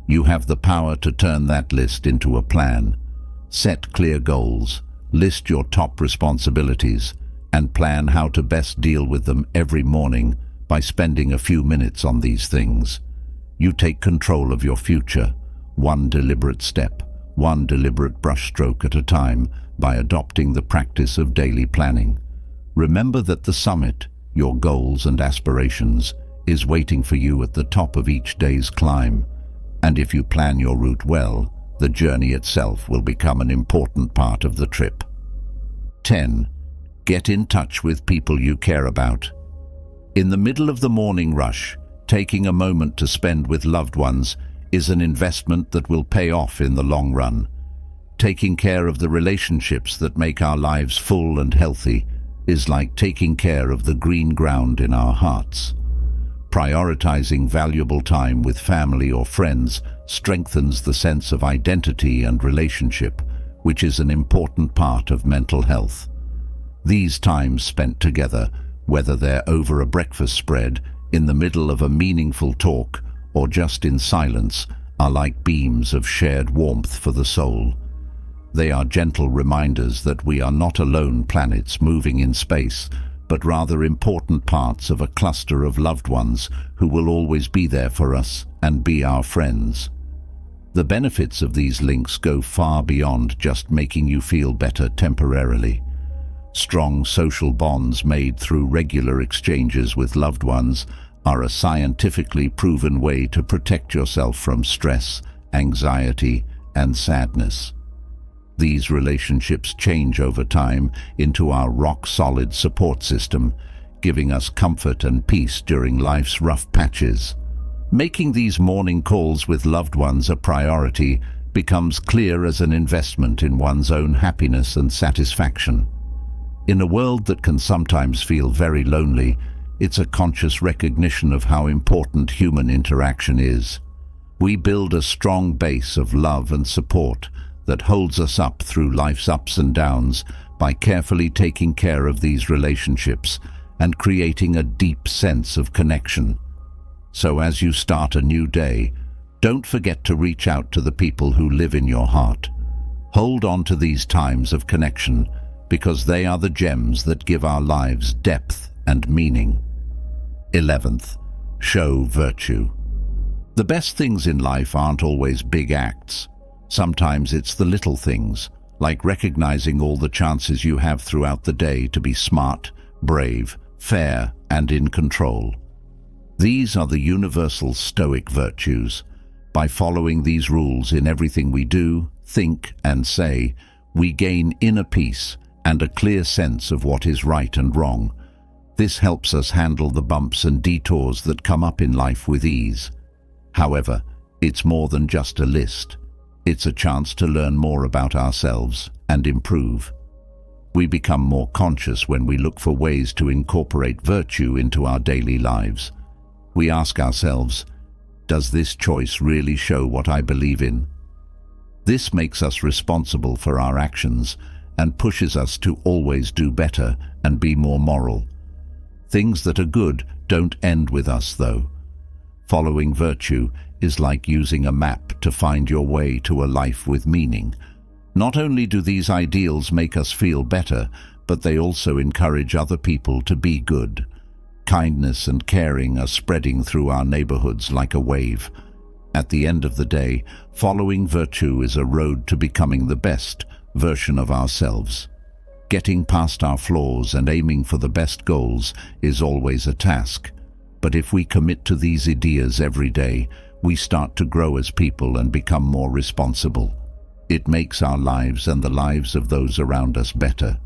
You have the power to turn that list into a plan. Set clear goals, list your top responsibilities, and plan how to best deal with them every morning by spending a few minutes on these things. You take control of your future, one deliberate step, one deliberate brushstroke at a time, by adopting the practice of daily planning. Remember that the summit, your goals and aspirations, is waiting for you at the top of each day's climb. And if you plan your route well, the journey itself will become an important part of the trip. 10. Get in touch with people you care about. In the middle of the morning rush, taking a moment to spend with loved ones is an investment that will pay off in the long run. Taking care of the relationships that make our lives full and healthy is like taking care of the green ground in our hearts. Prioritizing valuable time with family or friends strengthens the sense of identity and relationship, which is an important part of mental health. These times spent together, whether they're over a breakfast spread, in the middle of a meaningful talk, or just in silence, are like beams of shared warmth for the soul. They are gentle reminders that we are not alone planets moving in space, but rather important parts of a cluster of loved ones who will always be there for us and be our friends. The benefits of these links go far beyond just making you feel better temporarily. Strong social bonds made through regular exchanges with loved ones are a scientifically proven way to protect yourself from stress, anxiety, and sadness. These relationships change over time into our rock-solid support system, giving us comfort and peace during life's rough patches. Making these morning calls with loved ones a priority becomes clear as an investment in one's own happiness and satisfaction. In a world that can sometimes feel very lonely, it's a conscious recognition of how important human interaction is. We build a strong base of love and support that holds us up through life's ups and downs by carefully taking care of these relationships and creating a deep sense of connection. So as you start a new day, don't forget to reach out to the people who live in your heart. Hold on to these times of connection because they are the gems that give our lives depth and meaning. 11th, show virtue. The best things in life aren't always big acts. Sometimes it's the little things, like recognizing all the chances you have throughout the day to be smart, brave, fair, and in control. These are the universal Stoic virtues. By following these rules in everything we do, think, and say, we gain inner peace and a clear sense of what is right and wrong. This helps us handle the bumps and detours that come up in life with ease. However, it's more than just a list. It's a chance to learn more about ourselves and improve. We become more conscious when we look for ways to incorporate virtue into our daily lives. We ask ourselves, does this choice really show what I believe in? This makes us responsible for our actions and pushes us to always do better and be more moral. Things that are good don't end with us, though. Following virtue is like using a map to find your way to a life with meaning. Not only do these ideals make us feel better, but they also encourage other people to be good. Kindness and caring are spreading through our neighborhoods like a wave. At the end of the day, following virtue is a road to becoming the best version of ourselves. Getting past our flaws and aiming for the best goals is always a task. But if we commit to these ideas every day, we start to grow as people and become more responsible. It makes our lives and the lives of those around us better.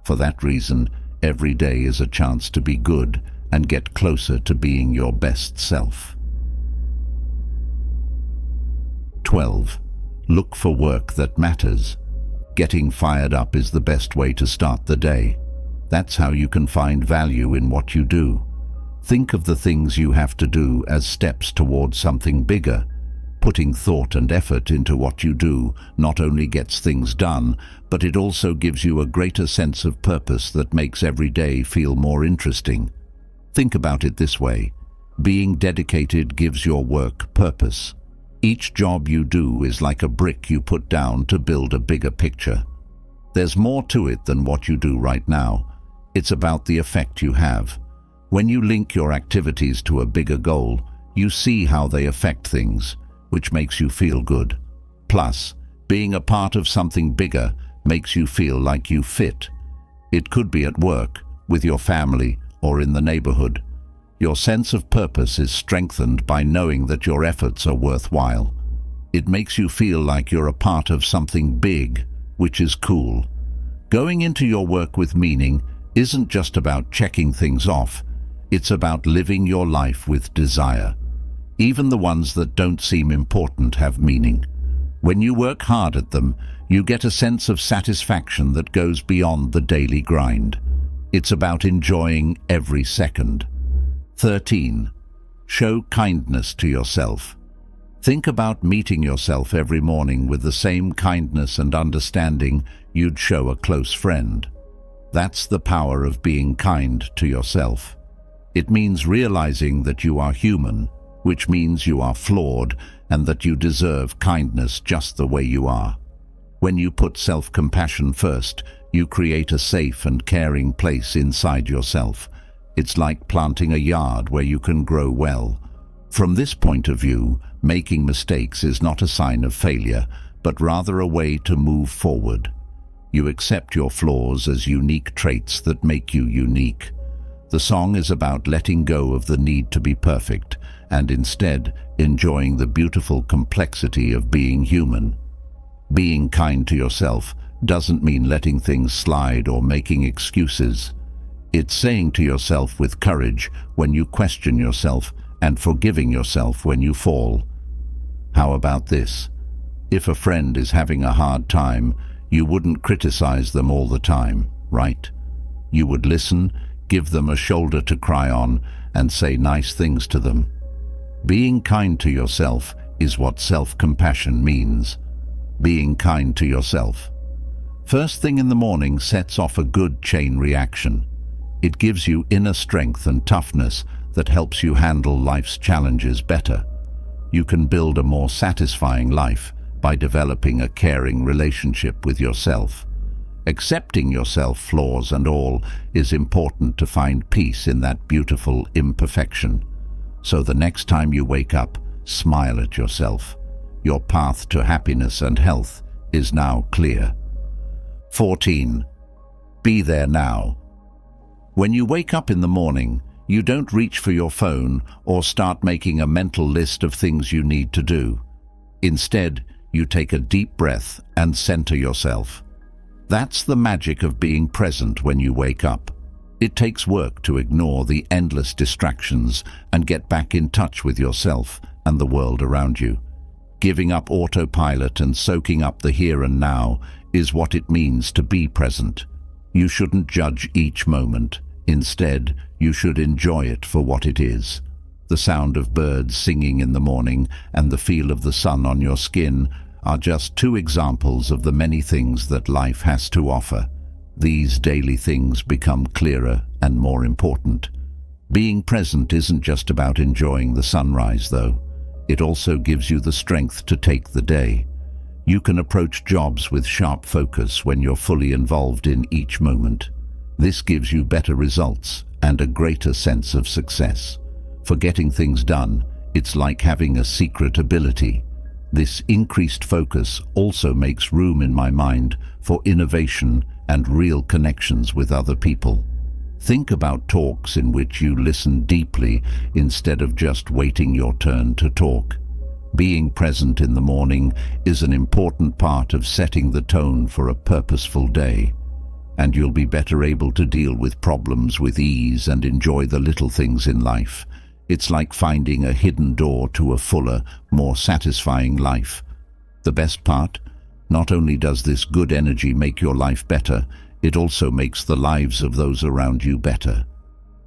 For that reason, every day is a chance to be good and get closer to being your best self. 12. Look for work that matters. Getting fired up is the best way to start the day. That's how you can find value in what you do. Think of the things you have to do as steps towards something bigger. Putting thought and effort into what you do not only gets things done, but it also gives you a greater sense of purpose that makes every day feel more interesting. Think about it this way. Being dedicated gives your work purpose. Each job you do is like a brick you put down to build a bigger picture. There's more to it than what you do right now. It's about the effect you have. When you link your activities to a bigger goal, you see how they affect things, which makes you feel good. Plus, being a part of something bigger makes you feel like you fit. It could be at work, with your family, or in the neighborhood. Your sense of purpose is strengthened by knowing that your efforts are worthwhile. It makes you feel like you're a part of something big, which is cool. Going into your work with meaning isn't just about checking things off. It's about living your life with desire. Even the ones that don't seem important have meaning. When you work hard at them, you get a sense of satisfaction that goes beyond the daily grind. It's about enjoying every second. 13. Show kindness to yourself. Think about meeting yourself every morning with the same kindness and understanding you'd show a close friend. That's the power of being kind to yourself. It means realizing that you are human, which means you are flawed and that you deserve kindness just the way you are. When you put self-compassion first, you create a safe and caring place inside yourself. It's like planting a yard where you can grow well. From this point of view, making mistakes is not a sign of failure, but rather a way to move forward. You accept your flaws as unique traits that make you unique. The song is about letting go of the need to be perfect and instead enjoying the beautiful complexity of being human. Being kind to yourself doesn't mean letting things slide or making excuses. It's saying to yourself with courage when you question yourself and forgiving yourself when you fall. How about this? If a friend is having a hard time, you wouldn't criticize them all the time, right? You would listen, give them a shoulder to cry on, and say nice things to them. Being kind to yourself is what self-compassion means. Being kind to yourself. First thing in the morning sets off a good chain reaction. It gives you inner strength and toughness that helps you handle life's challenges better. You can build a more satisfying life by developing a caring relationship with yourself. Accepting yourself, flaws and all, is important to find peace in that beautiful imperfection. So the next time you wake up, smile at yourself. Your path to happiness and health is now clear. 14. Be there now. When you wake up in the morning, you don't reach for your phone or start making a mental list of things you need to do. Instead, you take a deep breath and center yourself. That's the magic of being present when you wake up. It takes work to ignore the endless distractions and get back in touch with yourself and the world around you. Giving up autopilot and soaking up the here and now is what it means to be present. You shouldn't judge each moment. Instead, you should enjoy it for what it is. The sound of birds singing in the morning and the feel of the sun on your skin are just two examples of the many things that life has to offer. These daily things become clearer and more important. Being present isn't just about enjoying the sunrise, though. It also gives you the strength to take the day. You can approach jobs with sharp focus when you're fully involved in each moment. This gives you better results and a greater sense of success. For getting things done, it's like having a secret ability. This increased focus also makes room in my mind for innovation and real connections with other people. Think about talks in which you listen deeply instead of just waiting your turn to talk. Being present in the morning is an important part of setting the tone for a purposeful day, and you'll be better able to deal with problems with ease and enjoy the little things in life. It's like finding a hidden door to a fuller, more satisfying life. The best part? Not only does this good energy make your life better, it also makes the lives of those around you better.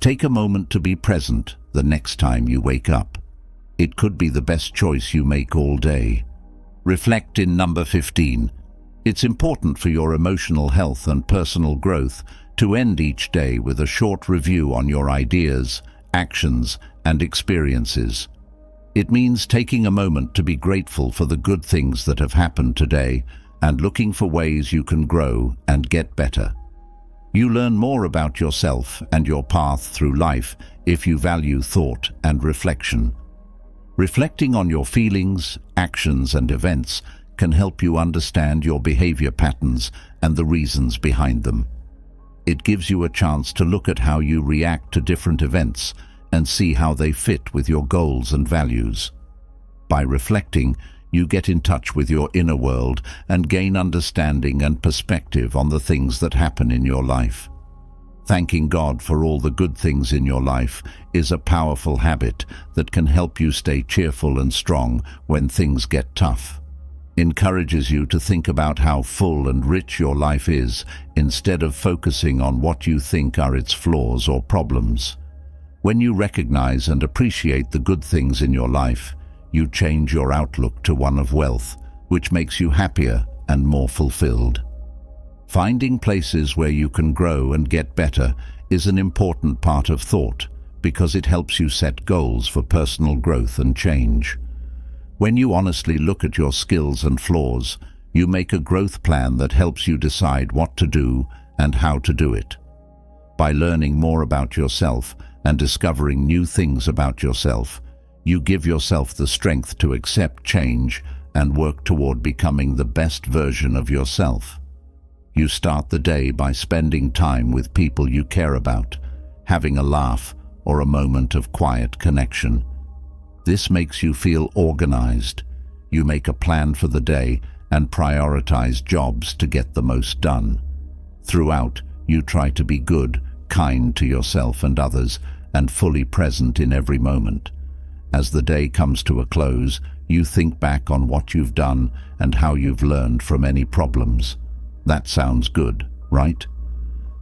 Take a moment to be present the next time you wake up. It could be the best choice you make all day. Reflect in number 15. It's important for your emotional health and personal growth to end each day with a short review on your ideas, actions, and experiences. It means taking a moment to be grateful for the good things that have happened today and looking for ways you can grow and get better. You learn more about yourself and your path through life if you value thought and reflection. Reflecting on your feelings, actions, and events can help you understand your behavior patterns and the reasons behind them. It gives you a chance to look at how you react to different events and see how they fit with your goals and values. By reflecting, you get in touch with your inner world and gain understanding and perspective on the things that happen in your life. Thanking God for all the good things in your life is a powerful habit that can help you stay cheerful and strong when things get tough. Encourages you to think about how full and rich your life is instead of focusing on what you think are its flaws or problems. When you recognize and appreciate the good things in your life, you change your outlook to one of wealth, which makes you happier and more fulfilled. Finding places where you can grow and get better is an important part of thought because it helps you set goals for personal growth and change. When you honestly look at your skills and flaws, you make a growth plan that helps you decide what to do and how to do it. By learning more about yourself and discovering new things about yourself, you give yourself the strength to accept change and work toward becoming the best version of yourself. You start the day by spending time with people you care about, having a laugh or a moment of quiet connection. This makes you feel organized. You make a plan for the day and prioritize jobs to get the most done. Throughout, you try to be good, kind to yourself and others, and fully present in every moment. As the day comes to a close, you think back on what you've done and how you've learned from any problems. That sounds good, right?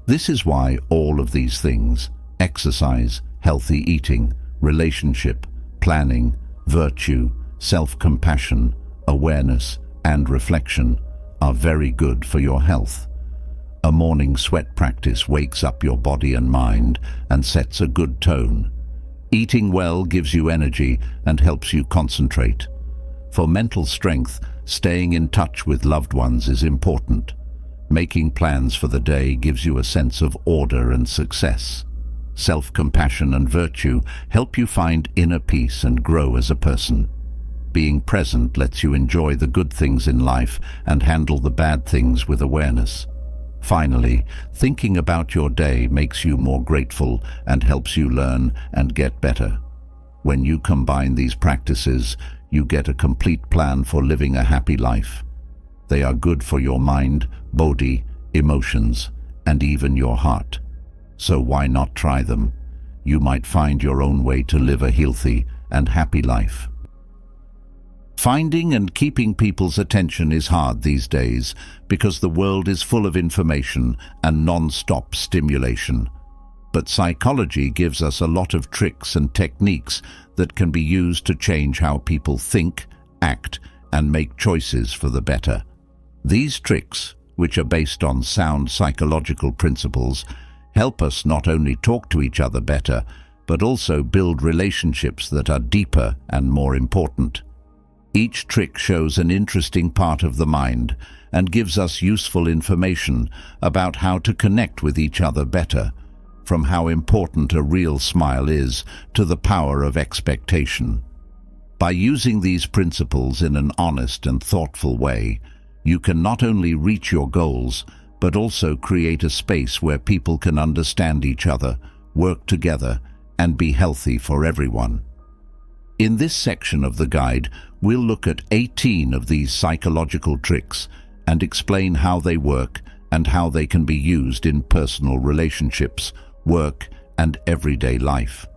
This is why all of these things, exercise, healthy eating, relationship, planning, virtue, self-compassion, awareness, and reflection, are very good for your health. A morning sweat practice wakes up your body and mind and sets a good tone. Eating well gives you energy and helps you concentrate. For mental strength, staying in touch with loved ones is important. Making plans for the day gives you a sense of order and success. Self-compassion and virtue help you find inner peace and grow as a person. Being present lets you enjoy the good things in life and handle the bad things with awareness. Finally, thinking about your day makes you more grateful and helps you learn and get better. When you combine these practices, you get a complete plan for living a happy life. They are good for your mind, body, emotions, and even your heart. So why not try them? You might find your own way to live a healthy and happy life. Finding and keeping people's attention is hard these days because the world is full of information and non-stop stimulation. But psychology gives us a lot of tricks and techniques that can be used to change how people think, act, and make choices for the better. These tricks, which are based on sound psychological principles, help us not only talk to each other better, but also build relationships that are deeper and more important. Each trick shows an interesting part of the mind and gives us useful information about how to connect with each other better, from how important a real smile is to the power of expectation. By using these principles in an honest and thoughtful way, you can not only reach your goals, but also create a space where people can understand each other, work together, and be healthy for everyone. In this section of the guide, we'll look at 18 of these psychological tricks and explain how they work and how they can be used in personal relationships, work, and everyday life.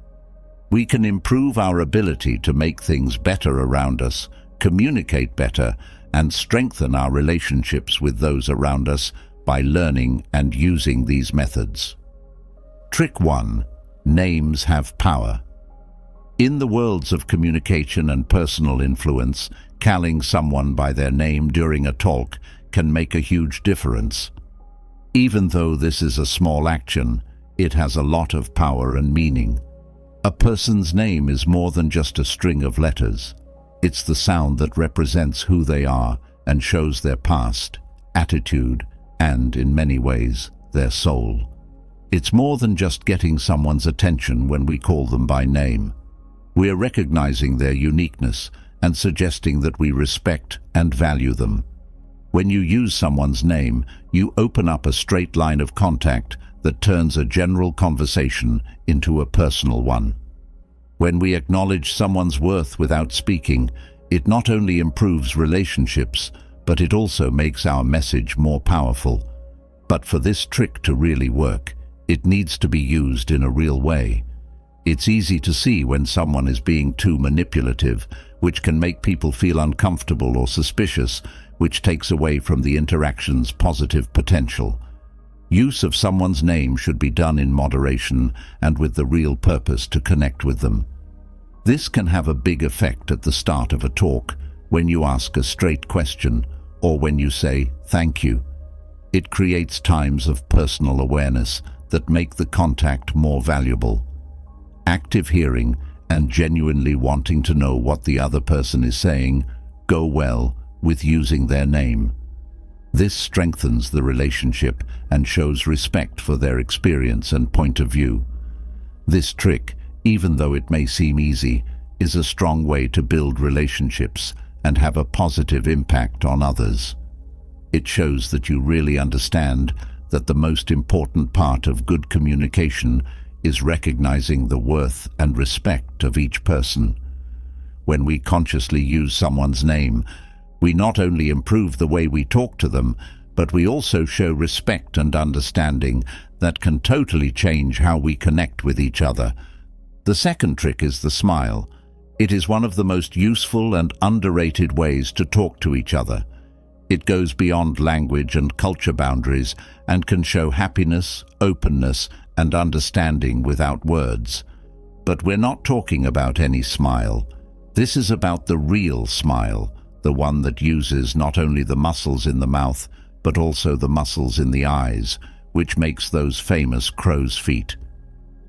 We can improve our ability to make things better around us, communicate better, and strengthen our relationships with those around us by learning and using these methods. Trick 1. Names have power. In the worlds of communication and personal influence, calling someone by their name during a talk can make a huge difference. Even though this is a small action, it has a lot of power and meaning. A person's name is more than just a string of letters. It's the sound that represents who they are and shows their past, attitude, and, in many ways, their soul. It's more than just getting someone's attention when we call them by name. We're recognizing their uniqueness and suggesting that we respect and value them. When you use someone's name, you open up a straight line of contact that turns a general conversation into a personal one. When we acknowledge someone's worth without speaking, it not only improves relationships, but it also makes our message more powerful. But for this trick to really work, it needs to be used in a real way. It's easy to see when someone is being too manipulative, which can make people feel uncomfortable or suspicious, which takes away from the interaction's positive potential. Use of someone's name should be done in moderation and with the real purpose to connect with them. This can have a big effect at the start of a talk, when you ask a straight question, or when you say, "Thank you." It creates times of personal awareness that make the contact more valuable. Active hearing and genuinely wanting to know what the other person is saying go well with using their name. This strengthens the relationship and shows respect for their experience and point of view. This trick, even though it may seem easy, is a strong way to build relationships and have a positive impact on others. It shows that you really understand that the most important part of good communication is recognizing the worth and respect of each person. When we consciously use someone's name, we not only improve the way we talk to them, but we also show respect and understanding that can totally change how we connect with each other. The second trick is the smile. It is one of the most useful and underrated ways to talk to each other. It goes beyond language and culture boundaries and can show happiness, openness, and understanding without words. But we're not talking about any smile. This is about the real smile, the one that uses not only the muscles in the mouth, but also the muscles in the eyes, which makes those famous crow's feet.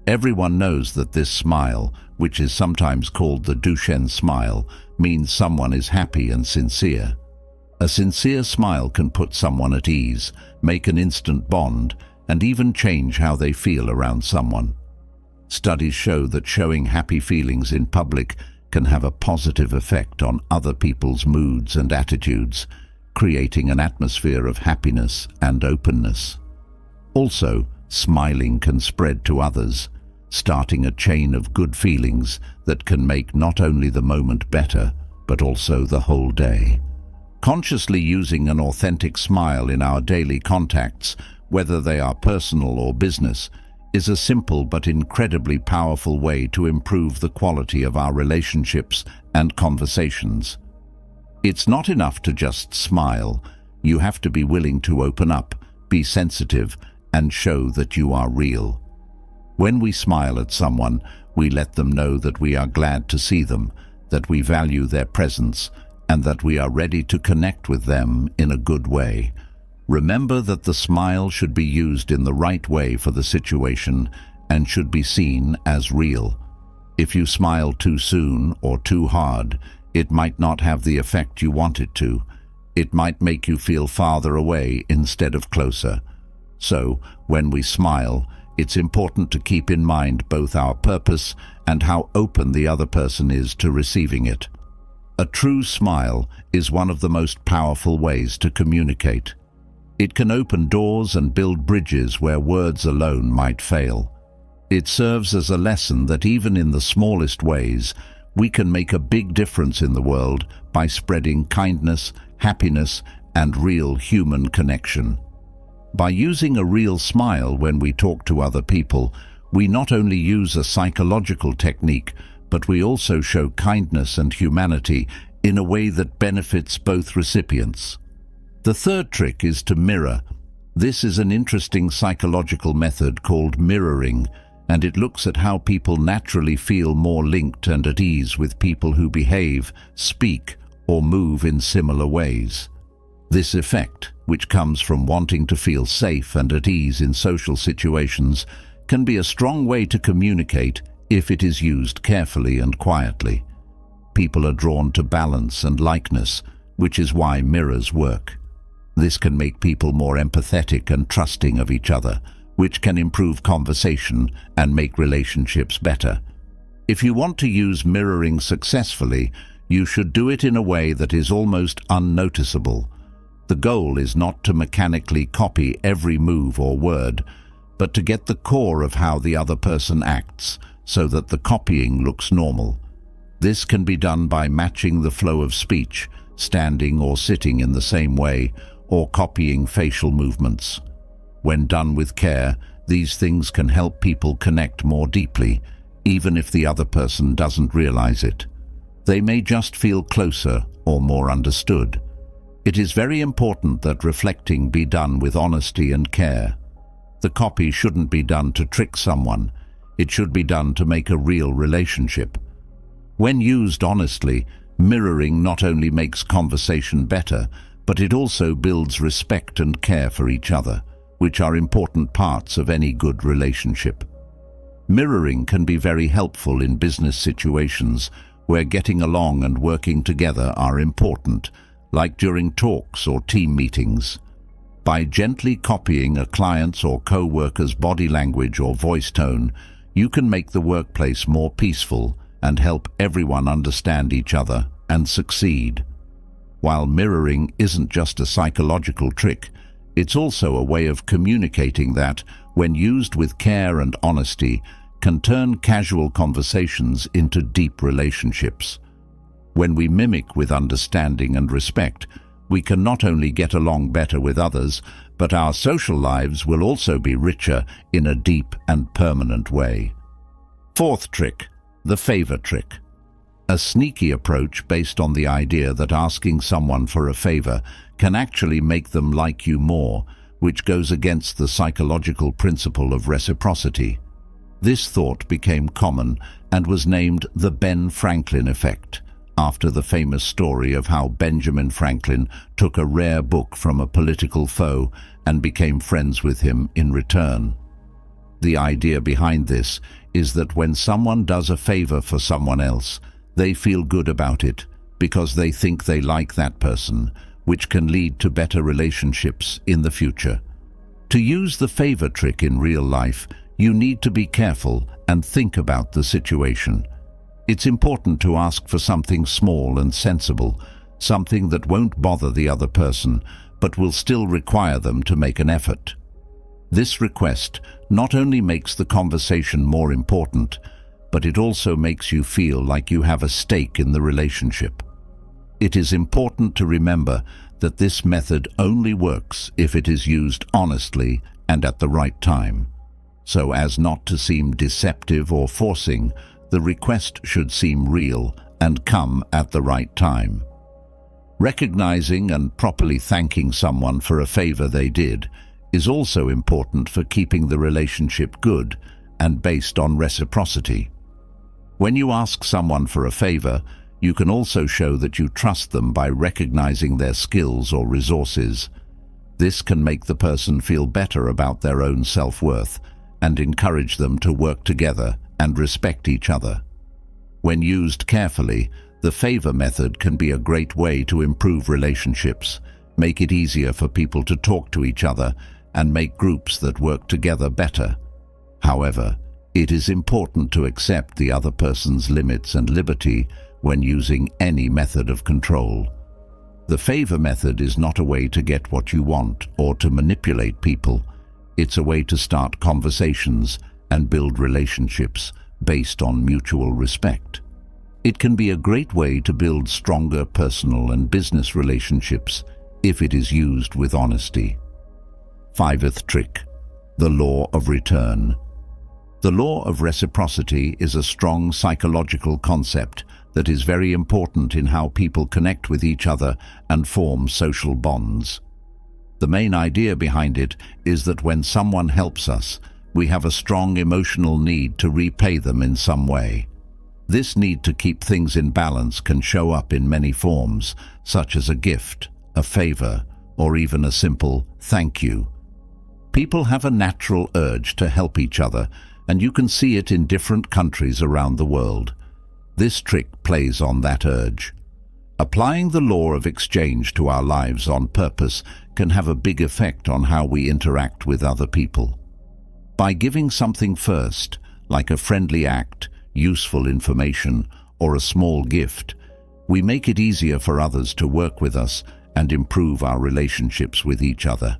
Everyone knows that this smile, which is sometimes called the Duchenne smile, means someone is happy and sincere. A sincere smile can put someone at ease, make an instant bond, and even change how they feel around someone. Studies show that showing happy feelings in public can have a positive effect on other people's moods and attitudes, creating an atmosphere of happiness and openness. Also, smiling can spread to others, starting a chain of good feelings that can make not only the moment better, but also the whole day. Consciously using an authentic smile in our daily contacts, whether they are personal or business, is a simple but incredibly powerful way to improve the quality of our relationships and conversations. It's not enough to just smile. You have to be willing to open up, be sensitive, and show that you are real. When we smile at someone, we let them know that we are glad to see them, that we value their presence, and that we are ready to connect with them in a good way. Remember that the smile should be used in the right way for the situation and should be seen as real. If you smile too soon or too hard, it might not have the effect you want it to. It might make you feel farther away instead of closer. So, when we smile, it's important to keep in mind both our purpose and how open the other person is to receiving it. A true smile is one of the most powerful ways to communicate. It can open doors and build bridges where words alone might fail. It serves as a lesson that even in the smallest ways, we can make a big difference in the world by spreading kindness, happiness, and real human connection. By using a real smile when we talk to other people, we not only use a psychological technique, but we also show kindness and humanity in a way that benefits both recipients. The third trick is to mirror. This is an interesting psychological method called mirroring, and it looks at how people naturally feel more linked and at ease with people who behave, speak, or move in similar ways. This effect, which comes from wanting to feel safe and at ease in social situations, can be a strong way to communicate if it is used carefully and quietly. People are drawn to balance and likeness, which is why mirrors work. This can make people more empathetic and trusting of each other, which can improve conversation and make relationships better. If you want to use mirroring successfully, you should do it in a way that is almost unnoticeable. The goal is not to mechanically copy every move or word, but to get the core of how the other person acts, so that the copying looks normal. This can be done by matching the flow of speech, standing or sitting in the same way, or copying facial movements. When done with care, these things can help people connect more deeply, even if the other person doesn't realize it. They may just feel closer or more understood. It is very important that reflecting be done with honesty and care. The copy shouldn't be done to trick someone. It should be done to make a real relationship. When used honestly, mirroring not only makes conversation better, but it also builds respect and care for each other, which are important parts of any good relationship. Mirroring can be very helpful in business situations where getting along and working together are important, like during talks or team meetings. By gently copying a client's or co-worker's body language or voice tone, you can make the workplace more peaceful and help everyone understand each other and succeed. While mirroring isn't just a psychological trick, it's also a way of communicating that, when used with care and honesty, can turn casual conversations into deep relationships. When we mimic with understanding and respect, we can not only get along better with others, but our social lives will also be richer in a deep and permanent way. Fourth trick, the favor trick. A sneaky approach based on the idea that asking someone for a favor can actually make them like you more, which goes against the psychological principle of reciprocity. This thought became common and was named the Ben Franklin effect, after the famous story of how Benjamin Franklin took a rare book from a political foe and became friends with him in return. The idea behind this is that when someone does a favor for someone else, they feel good about it because they think they like that person, which can lead to better relationships in the future. To use the favor trick in real life, you need to be careful and think about the situation. It's important to ask for something small and sensible, something that won't bother the other person, but will still require them to make an effort. This request not only makes the conversation more important, but it also makes you feel like you have a stake in the relationship. It is important to remember that this method only works if it is used honestly and at the right time. So as not to seem deceptive or forcing, the request should seem real and come at the right time. Recognizing and properly thanking someone for a favor they did is also important for keeping the relationship good and based on reciprocity. When you ask someone for a favor, you can also show that you trust them by recognizing their skills or resources. This can make the person feel better about their own self-worth and encourage them to work together and respect each other. When used carefully, the favor method can be a great way to improve relationships, make it easier for people to talk to each other, and make groups that work together better. However, it is important to accept the other person's limits and liberty when using any method of control. The favor method is not a way to get what you want or to manipulate people. It's a way to start conversations and build relationships based on mutual respect. It can be a great way to build stronger personal and business relationships if it is used with honesty. Fifth trick, the law of return. The law of reciprocity is a strong psychological concept that is very important in how people connect with each other and form social bonds. The main idea behind it is that when someone helps us, we have a strong emotional need to repay them in some way. This need to keep things in balance can show up in many forms, such as a gift, a favor, or even a simple thank you. People have a natural urge to help each other, and you can see it in different countries around the world. This trick plays on that urge. Applying the law of exchange to our lives on purpose can have a big effect on how we interact with other people. By giving something first, like a friendly act, useful information, or a small gift, we make it easier for others to work with us and improve our relationships with each other.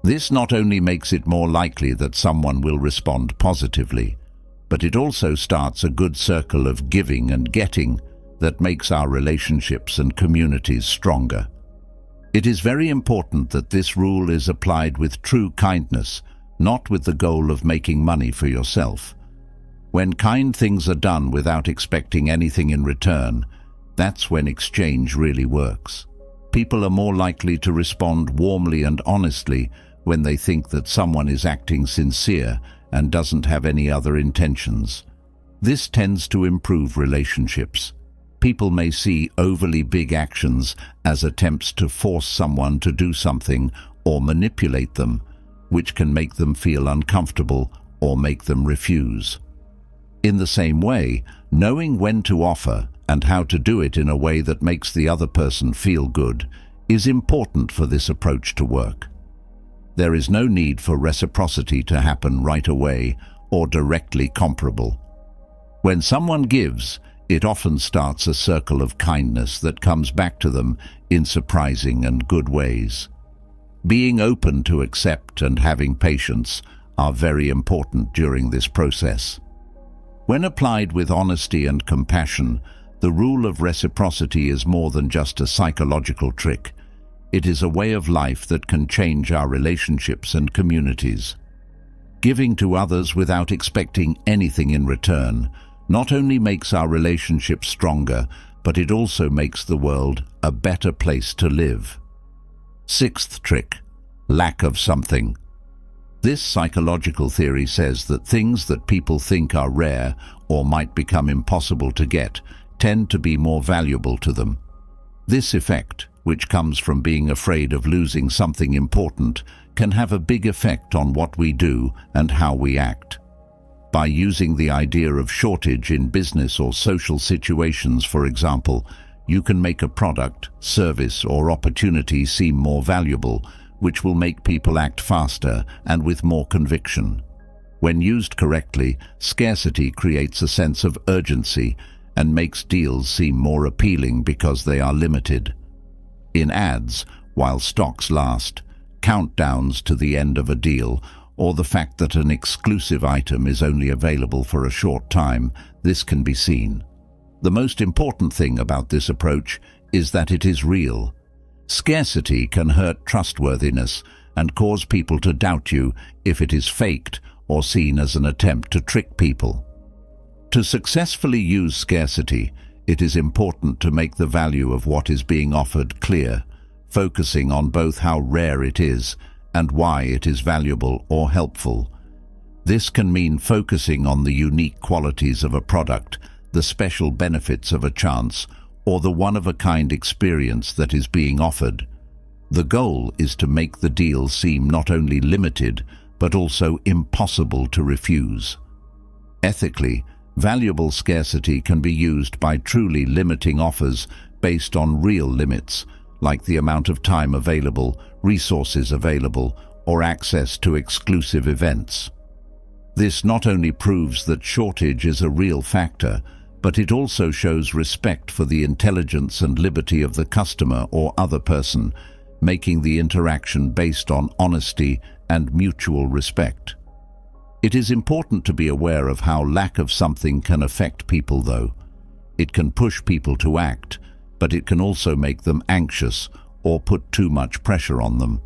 This not only makes it more likely that someone will respond positively, but it also starts a good circle of giving and getting that makes our relationships and communities stronger. It is very important that this rule is applied with true kindness, not with the goal of making money for yourself. When kind things are done without expecting anything in return, that's when exchange really works. People are more likely to respond warmly and honestly when they think that someone is acting sincere and doesn't have any other intentions. This tends to improve relationships. People may see overly big actions as attempts to force someone to do something or manipulate them, which can make them feel uncomfortable or make them refuse. In the same way, knowing when to offer and how to do it in a way that makes the other person feel good is important for this approach to work. There is no need for reciprocity to happen right away or directly comparable. When someone gives, it often starts a circle of kindness that comes back to them in surprising and good ways. Being open to accept and having patience are very important during this process. When applied with honesty and compassion, the rule of reciprocity is more than just a psychological trick. It is a way of life that can change our relationships and communities. Giving to others without expecting anything in return, not only makes our relationships stronger, but it also makes the world a better place to live. Sixth trick: lack of something. This psychological theory says that things that people think are rare or might become impossible to get tend to be more valuable to them. This effect, which comes from being afraid of losing something important, can have a big effect on what we do and how we act. By using the idea of shortage in business or social situations, for example, you can make a product, service, or opportunity seem more valuable, which will make people act faster and with more conviction. When used correctly, scarcity creates a sense of urgency and makes deals seem more appealing because they are limited. In ads, while stocks last, countdowns to the end of a deal, or the fact that an exclusive item is only available for a short time, this can be seen. The most important thing about this approach is that it is real. Scarcity can hurt trustworthiness and cause people to doubt you if it is faked or seen as an attempt to trick people. To successfully use scarcity, it is important to make the value of what is being offered clear, focusing on both how rare it is and why it is valuable or helpful. This can mean focusing on the unique qualities of a product, the special benefits of a chance, or the one-of-a-kind experience that is being offered. The goal is to make the deal seem not only limited, but also impossible to refuse. Ethically, valuable scarcity can be used by truly limiting offers based on real limits, like the amount of time available, resources available, or access to exclusive events. This not only proves that shortage is a real factor, but it also shows respect for the intelligence and liberty of the customer or other person, making the interaction based on honesty and mutual respect. It is important to be aware of how lack of something can affect people, though. It can push people to act, but it can also make them anxious or put too much pressure on them.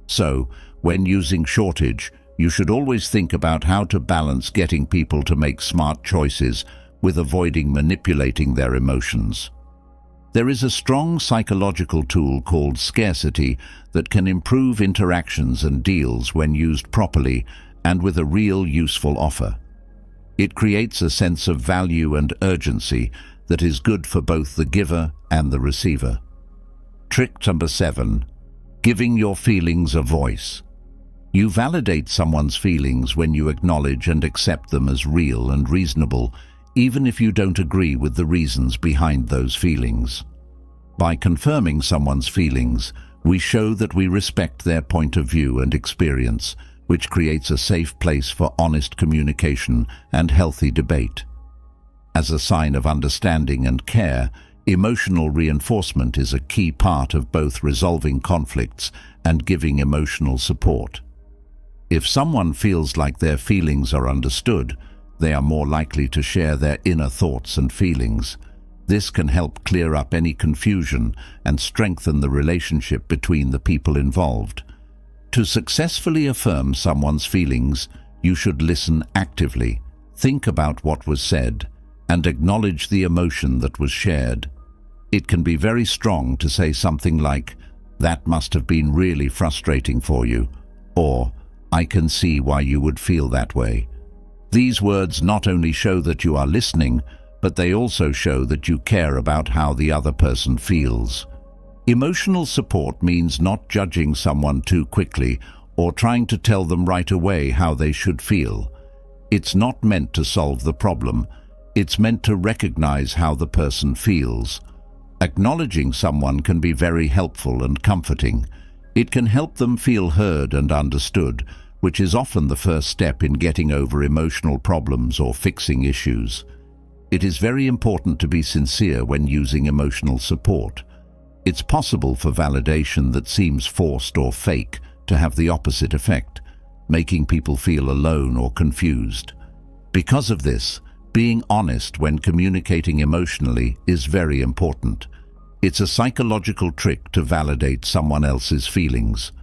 So, when using shortage, you should always think about how to balance getting people to make smart choices with avoiding manipulating their emotions. There is a strong psychological tool called scarcity that can improve interactions and deals when used properly and with a real useful offer. It creates a sense of value and urgency that is good for both the giver and the receiver. Trick number 7: giving your feelings a voice. You validate someone's feelings when you acknowledge and accept them as real and reasonable, even if you don't agree with the reasons behind those feelings. By confirming someone's feelings, we show that we respect their point of view and experience, which creates a safe place for honest communication and healthy debate. As a sign of understanding and care, emotional reinforcement is a key part of both resolving conflicts and giving emotional support. If someone feels like their feelings are understood, they are more likely to share their inner thoughts and feelings. This can help clear up any confusion and strengthen the relationship between the people involved. To successfully affirm someone's feelings, you should listen actively, think about what was said, and acknowledge the emotion that was shared. It can be very strong to say something like, "That must have been really frustrating for you," or "I can see why you would feel that way." These words not only show that you are listening, but they also show that you care about how the other person feels. Emotional support means not judging someone too quickly or trying to tell them right away how they should feel. It's not meant to solve the problem. It's meant to recognize how the person feels. Acknowledging someone can be very helpful and comforting. It can help them feel heard and understood, which is often the first step in getting over emotional problems or fixing issues. It is very important to be sincere when using emotional support. It's possible for validation that seems forced or fake to have the opposite effect, making people feel alone or confused. Because of this, being honest when communicating emotionally is very important. It's a psychological trick to validate someone else's feelings.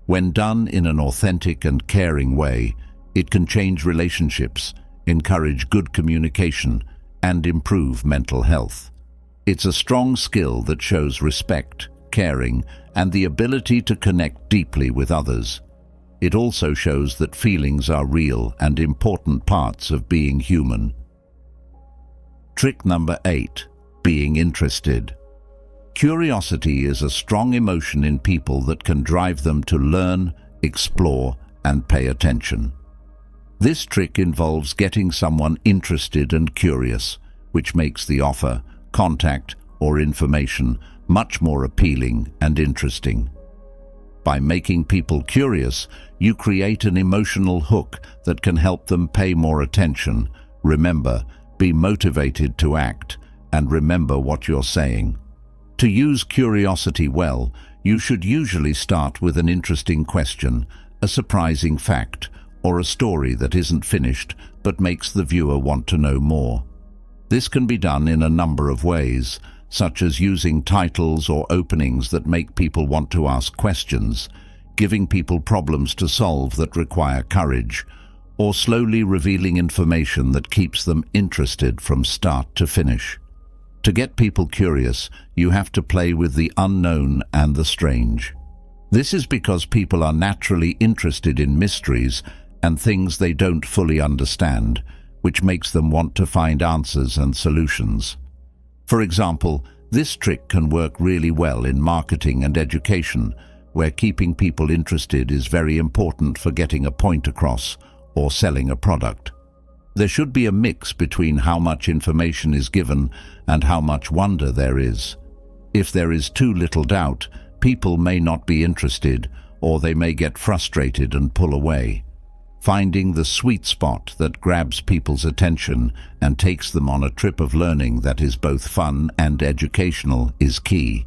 When done in an authentic and caring way, it can change relationships, encourage good communication, and improve mental health. It's a strong skill that shows respect, caring, and the ability to connect deeply with others. It also shows that feelings are real and important parts of being human. Trick number 8. Being interested. Curiosity is a strong emotion in people that can drive them to learn, explore, and pay attention. This trick involves getting someone interested and curious, which makes the offer, contact, or information much more appealing and interesting. By making people curious, you create an emotional hook that can help them pay more attention, remember, be motivated to act, and remember what you're saying. To use curiosity well, you should usually start with an interesting question, a surprising fact, or a story that isn't finished but makes the viewer want to know more. This can be done in a number of ways, such as using titles or openings that make people want to ask questions, giving people problems to solve that require courage, or slowly revealing information that keeps them interested from start to finish. To get people curious, you have to play with the unknown and the strange. This is because people are naturally interested in mysteries and things they don't fully understand, which makes them want to find answers and solutions. For example, this trick can work really well in marketing and education, where keeping people interested is very important for getting a point across or selling a product. There should be a mix between how much information is given and how much wonder there is. If there is too little doubt, people may not be interested, or they may get frustrated and pull away. Finding the sweet spot that grabs people's attention and takes them on a trip of learning that is both fun and educational is key.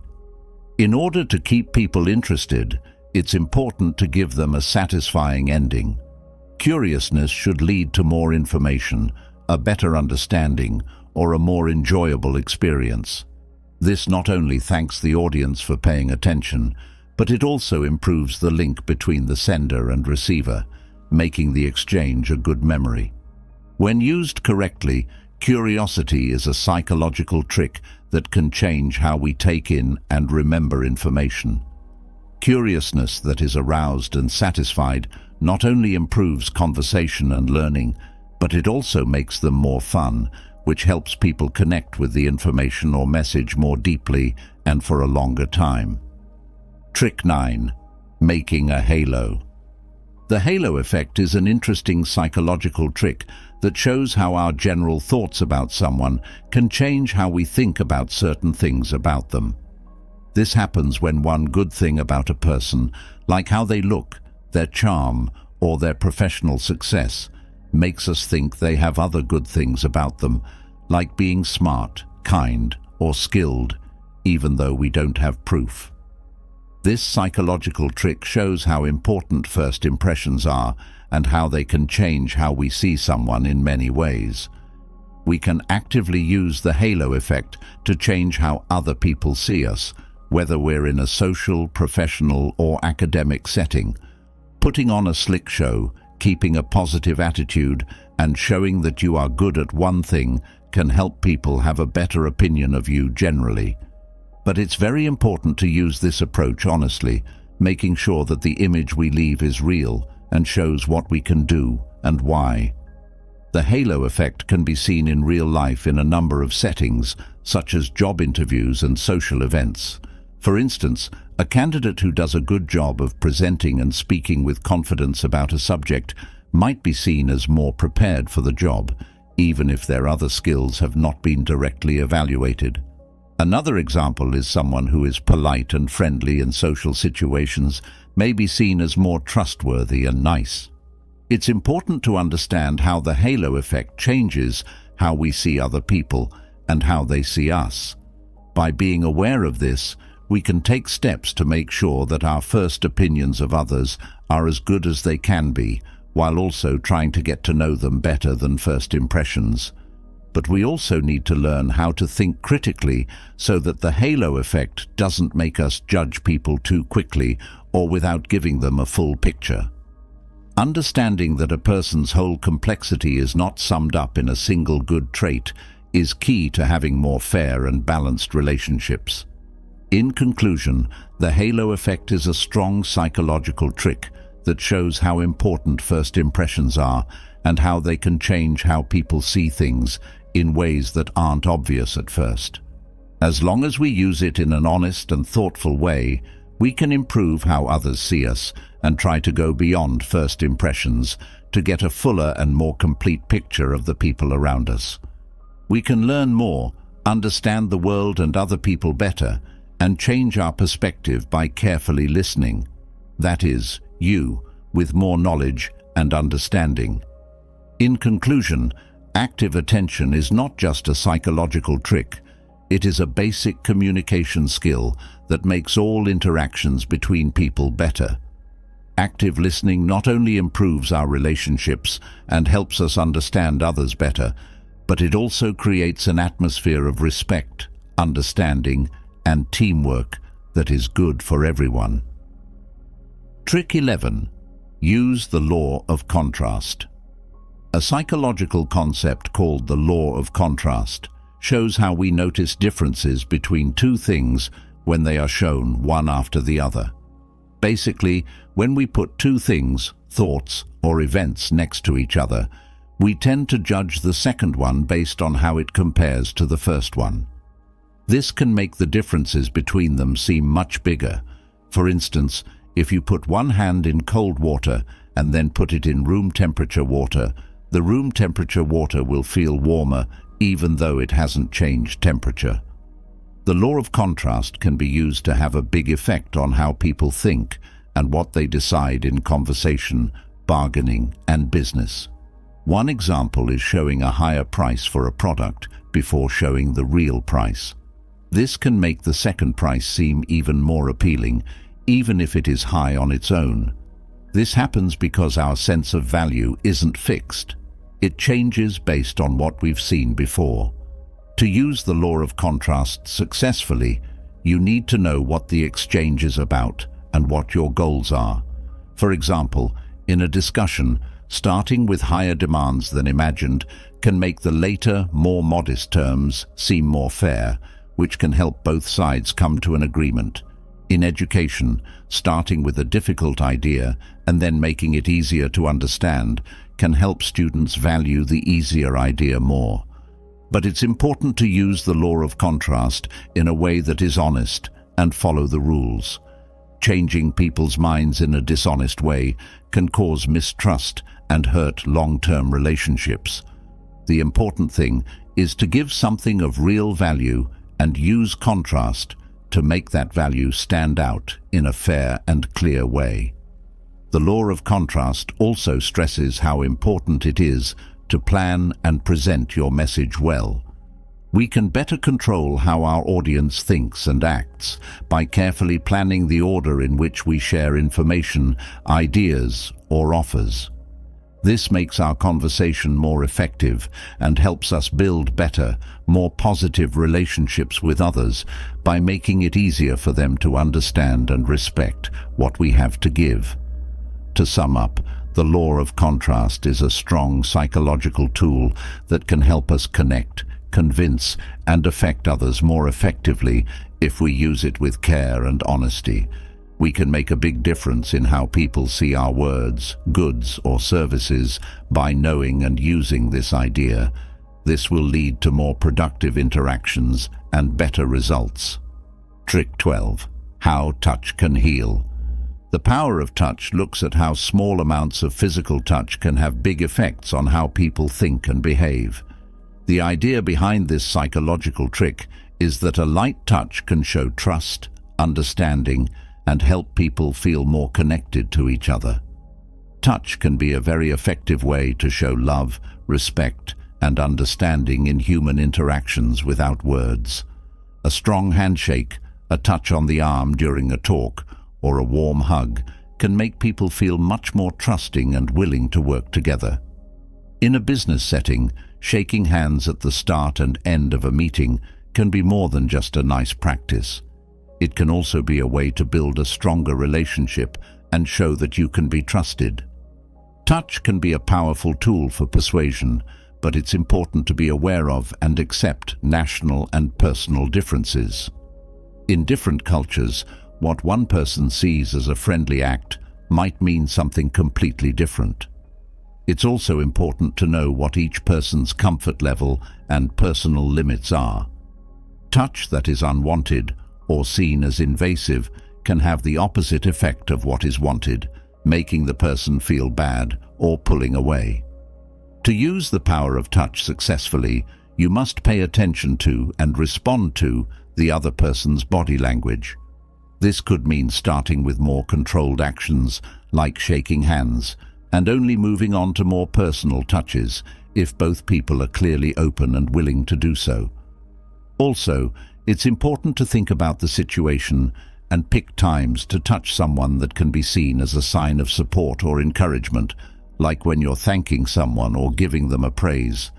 In order to keep people interested, it's important to give them a satisfying ending. Curiousness should lead to more information, a better understanding, or a more enjoyable experience. This not only thanks the audience for paying attention, but it also improves the link between the sender and receiver, making the exchange a good memory. When used correctly, curiosity is a psychological trick that can change how we take in and remember information. Curiousness that is aroused and satisfied not only improves conversation and learning, but it also makes them more fun, which helps people connect with the information or message more deeply and for a longer time. Trick 9. Making a halo. The halo effect is an interesting psychological trick that shows how our general thoughts about someone can change how we think about certain things about them. This happens when one good thing about a person, like how they look, their charm, or their professional success, makes us think they have other good things about them, like being smart, kind, or skilled, even though we don't have proof. This psychological trick shows how important first impressions are and how they can change how we see someone in many ways. We can actively use the halo effect to change how other people see us, whether we're in a social, professional, or academic setting. Putting on a slick show, keeping a positive attitude, and showing that you are good at one thing can help people have a better opinion of you generally. But it's very important to use this approach honestly, making sure that the image we leave is real and shows what we can do and why. The halo effect can be seen in real life in a number of settings, such as job interviews and social events. For instance, a candidate who does a good job of presenting and speaking with confidence about a subject might be seen as more prepared for the job, even if their other skills have not been directly evaluated. Another example is someone who is polite and friendly in social situations may be seen as more trustworthy and nice. It's important to understand how the halo effect changes how we see other people and how they see us. By being aware of this, we can take steps to make sure that our first opinions of others are as good as they can be, while also trying to get to know them better than first impressions. But we also need to learn how to think critically so that the halo effect doesn't make us judge people too quickly or without giving them a full picture. Understanding that a person's whole complexity is not summed up in a single good trait is key to having more fair and balanced relationships. In conclusion, the halo effect is a strong psychological trick that shows how important first impressions are and how they can change how people see things in ways that aren't obvious at first. As long as we use it in an honest and thoughtful way, we can improve how others see us and try to go beyond first impressions to get a fuller and more complete picture of the people around us. We can learn more, understand the world and other people better, and change our perspective by carefully listening. That is, you, with more knowledge and understanding. In conclusion, active attention is not just a psychological trick. It is a basic communication skill that makes all interactions between people better. Active listening not only improves our relationships and helps us understand others better, but it also creates an atmosphere of respect, understanding, and teamwork that is good for everyone. Trick 11. Use the law of contrast. A psychological concept called the law of contrast shows how we notice differences between two things when they are shown one after the other. Basically, when we put two things, thoughts, or events next to each other, we tend to judge the second one based on how it compares to the first one. This can make the differences between them seem much bigger. For instance, if you put one hand in cold water and then put it in room temperature water, the room temperature water will feel warmer even though it hasn't changed temperature. The law of contrast can be used to have a big effect on how people think and what they decide in conversation, bargaining, and business. One example is showing a higher price for a product before showing the real price. This can make the second price seem even more appealing, even if it is high on its own. This happens because our sense of value isn't fixed. It changes based on what we've seen before. To use the law of contrast successfully, you need to know what the exchange is about and what your goals are. For example, in a discussion, starting with higher demands than imagined can make the later, more modest terms seem more fair, which can help both sides come to an agreement. In education, starting with a difficult idea and then making it easier to understand can help students value the easier idea more. But it's important to use the law of contrast in a way that is honest and follow the rules. Changing people's minds in a dishonest way can cause mistrust and hurt long-term relationships. The important thing is to give something of real value and use contrast to make that value stand out in a fair and clear way. The law of contrast also stresses how important it is to plan and present your message well. We can better control how our audience thinks and acts by carefully planning the order in which we share information, ideas, or offers. This makes our conversation more effective and helps us build better, more positive relationships with others by making it easier for them to understand and respect what we have to give. To sum up, the law of contrast is a strong psychological tool that can help us connect, convince, and affect others more effectively if we use it with care and honesty. We can make a big difference in how people see our words, goods, or services by knowing and using this idea. This will lead to more productive interactions and better results. Trick 12. How touch can heal. The power of touch looks at how small amounts of physical touch can have big effects on how people think and behave. The idea behind this psychological trick is that a light touch can show trust, understanding, and help people feel more connected to each other. Touch can be a very effective way to show love, respect, and understanding in human interactions without words. A strong handshake, a touch on the arm during a talk, or a warm hug can make people feel much more trusting and willing to work together. In a business setting, shaking hands at the start and end of a meeting can be more than just a nice practice. It can also be a way to build a stronger relationship and show that you can be trusted. Touch can be a powerful tool for persuasion, but it's important to be aware of and accept national and personal differences. In different cultures, what one person sees as a friendly act might mean something completely different. It's also important to know what each person's comfort level and personal limits are. Touch that is unwanted or seen as invasive can have the opposite effect of what is wanted, making the person feel bad or pulling away. To use the power of touch successfully, you must pay attention to and respond to the other person's body language. This could mean starting with more controlled actions, like shaking hands, and only moving on to more personal touches if both people are clearly open and willing to do so. Also, it's important to think about the situation and pick times to touch someone that can be seen as a sign of support or encouragement, like when you're thanking someone or giving them a praise.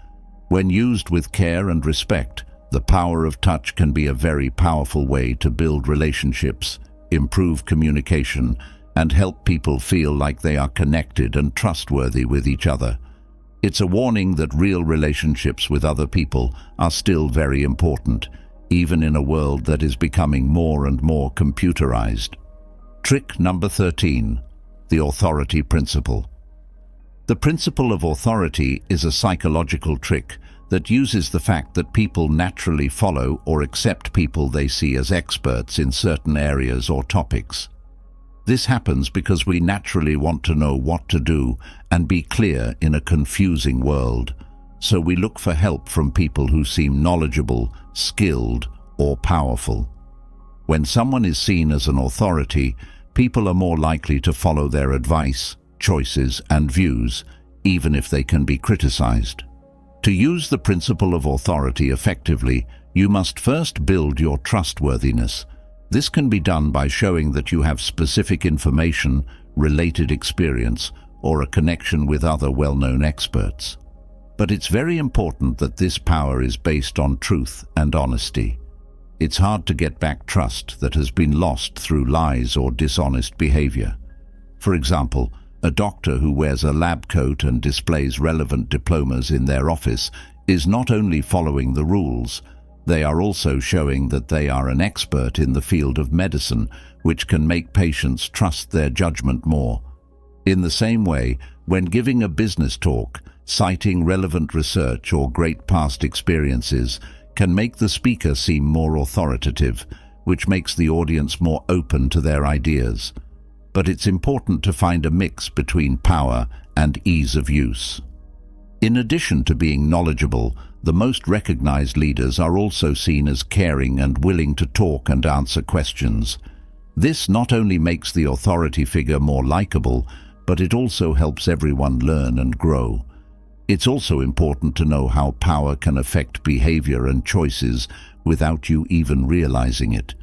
When used with care and respect, the power of touch can be a very powerful way to build relationships, improve communication, and help people feel like they are connected and trustworthy with each other. It's a warning that real relationships with other people are still very important, even in a world that is becoming more and more computerized. Trick number 13, the authority principle. The principle of authority is a psychological trick that uses the fact that people naturally follow or accept people they see as experts in certain areas or topics. This happens because we naturally want to know what to do and be clear in a confusing world, so we look for help from people who seem knowledgeable, skilled, or powerful. When someone is seen as an authority, people are more likely to follow their advice, choices, and views, even if they can be criticized. To use the principle of authority effectively, you must first build your trustworthiness. This can be done by showing that you have specific information, related experience, or a connection with other well-known experts. But it's very important that this power is based on truth and honesty. It's hard to get back trust that has been lost through lies or dishonest behavior. For example, a doctor who wears a lab coat and displays relevant diplomas in their office is not only following the rules, they are also showing that they are an expert in the field of medicine, which can make patients trust their judgment more. In the same way, when giving a business talk, citing relevant research or great past experiences can make the speaker seem more authoritative, which makes the audience more open to their ideas. But it's important to find a mix between power and ease of use. In addition to being knowledgeable, the most recognized leaders are also seen as caring and willing to talk and answer questions. This not only makes the authority figure more likable, but it also helps everyone learn and grow. It's also important to know how power can affect behavior and choices without you even realizing it.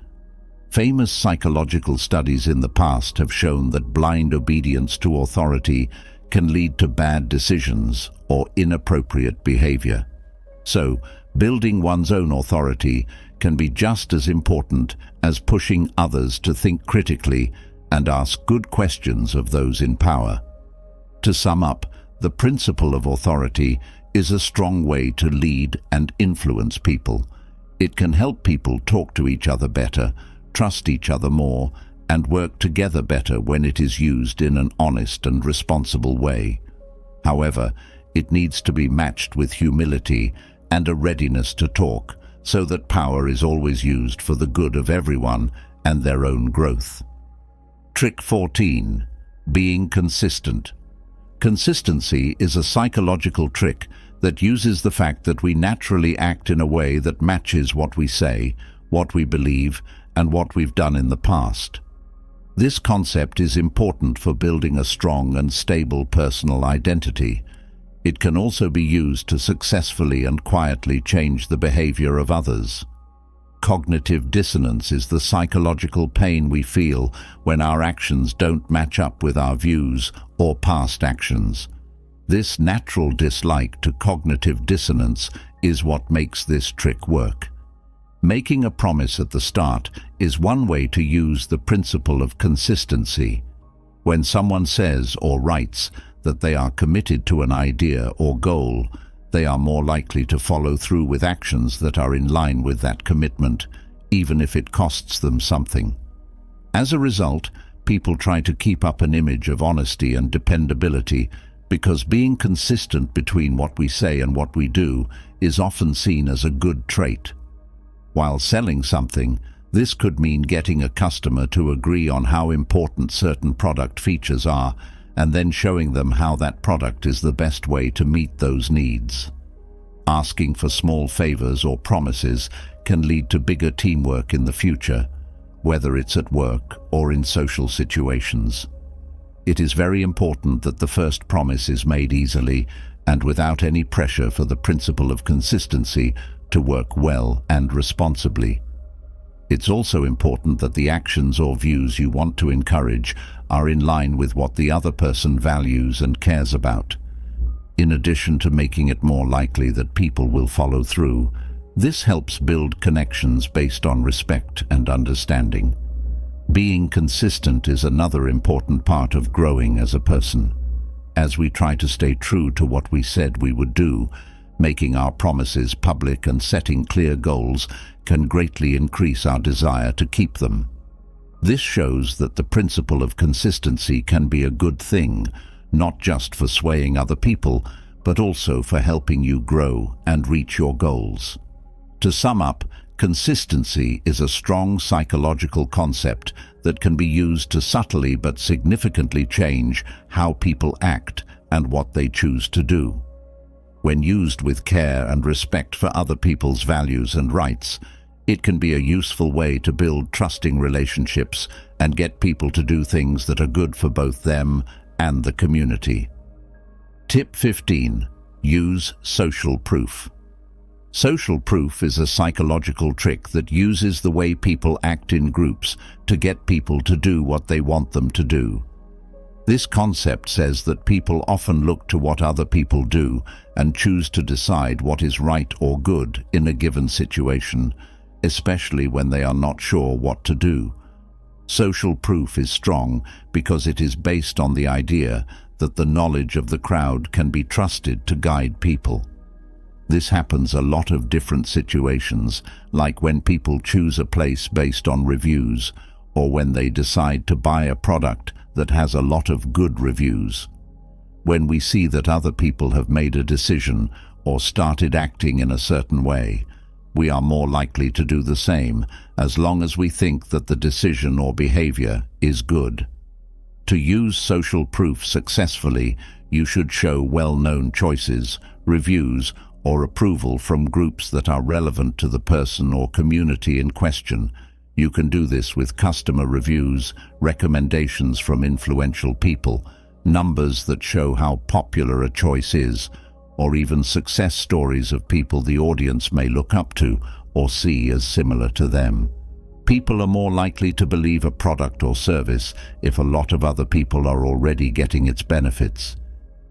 Famous psychological studies in the past have shown that blind obedience to authority can lead to bad decisions or inappropriate behavior. So, building one's own authority can be just as important as pushing others to think critically and ask good questions of those in power. To sum up, the principle of authority is a strong way to lead and influence people. It can help people talk to each other better, trust each other more, and work together better when it is used in an honest and responsible way. However, it needs to be matched with humility and a readiness to talk, so that power is always used for the good of everyone and their own growth. Trick 14. Being consistent. Consistency is a psychological trick that uses the fact that we naturally act in a way that matches what we say, what we believe, and what we've done in the past. This concept is important for building a strong and stable personal identity. It can also be used to successfully and quietly change the behavior of others. Cognitive dissonance is the psychological pain we feel when our actions don't match up with our views or past actions. This natural dislike to cognitive dissonance is what makes this trick work. Making a promise at the start is one way to use the principle of consistency. When someone says or writes that they are committed to an idea or goal, they are more likely to follow through with actions that are in line with that commitment, even if it costs them something. As a result, people try to keep up an image of honesty and dependability because being consistent between what we say and what we do is often seen as a good trait. While selling something, this could mean getting a customer to agree on how important certain product features are and then showing them how that product is the best way to meet those needs. Asking for small favors or promises can lead to bigger teamwork in the future, whether it's at work or in social situations. It is very important that the first promise is made easily and without any pressure for the principle of consistency to work well and responsibly. It's also important that the actions or views you want to encourage are in line with what the other person values and cares about. In addition to making it more likely that people will follow through, this helps build connections based on respect and understanding. Being consistent is another important part of growing as a person. As we try to stay true to what we said we would do, making our promises public and setting clear goals can greatly increase our desire to keep them. This shows that the principle of consistency can be a good thing, not just for swaying other people, but also for helping you grow and reach your goals. To sum up, consistency is a strong psychological concept that can be used to subtly but significantly change how people act and what they choose to do. When used with care and respect for other people's values and rights, it can be a useful way to build trusting relationships and get people to do things that are good for both them and the community. Tip 15. Use social proof. Social proof is a psychological trick that uses the way people act in groups to get people to do what they want them to do. This concept says that people often look to what other people do and choose to decide what is right or good in a given situation, especially when they are not sure what to do. Social proof is strong because it is based on the idea that the knowledge of the crowd can be trusted to guide people. This happens a lot of different situations, like when people choose a place based on reviews, or when they decide to buy a product that has a lot of good reviews. When we see that other people have made a decision or started acting in a certain way, we are more likely to do the same as long as we think that the decision or behavior is good. To use social proof successfully, you should show well-known choices, reviews, or approval from groups that are relevant to the person or community in question. You can do this with customer reviews, recommendations from influential people, numbers that show how popular a choice is, or even success stories of people the audience may look up to or see as similar to them. People are more likely to believe a product or service if a lot of other people are already getting its benefits.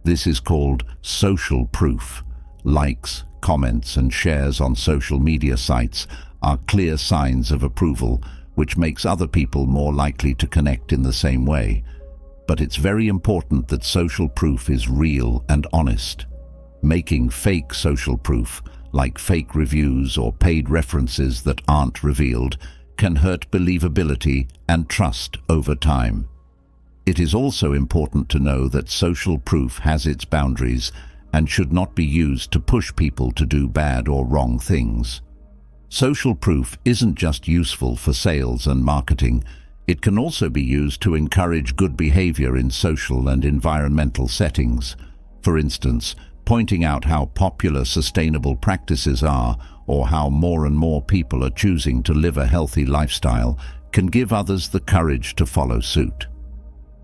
This is called social proof. Likes, comments, and shares on social media sites are clear signs of approval, which makes other people more likely to connect in the same way. But it's very important that social proof is real and honest. Making fake social proof, like fake reviews or paid references that aren't revealed, can hurt believability and trust over time. It is also important to know that social proof has its boundaries and should not be used to push people to do bad or wrong things. Social proof isn't just useful for sales and marketing. It can also be used to encourage good behavior in social and environmental settings. For instance, pointing out how popular sustainable practices are or how more and more people are choosing to live a healthy lifestyle can give others the courage to follow suit.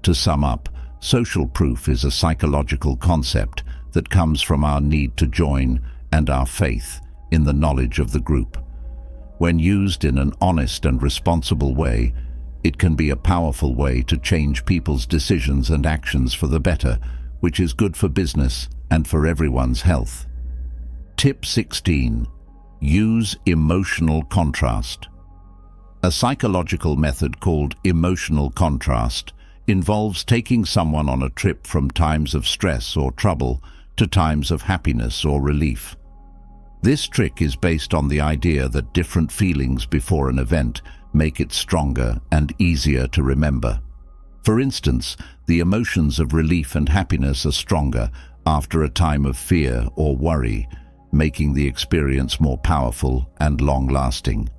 To sum up, social proof is a psychological concept that comes from our need to join and our faith in the knowledge of the group. When used in an honest and responsible way, it can be a powerful way to change people's decisions and actions for the better, which is good for business and for everyone's health. Tip 16. Use emotional contrast. A psychological method called emotional contrast involves taking someone on a trip from times of stress or trouble to times of happiness or relief. This trick is based on the idea that different feelings before an event make it stronger and easier to remember. For instance, the emotions of relief and happiness are stronger after a time of fear or worry, making the experience more powerful and long-lasting.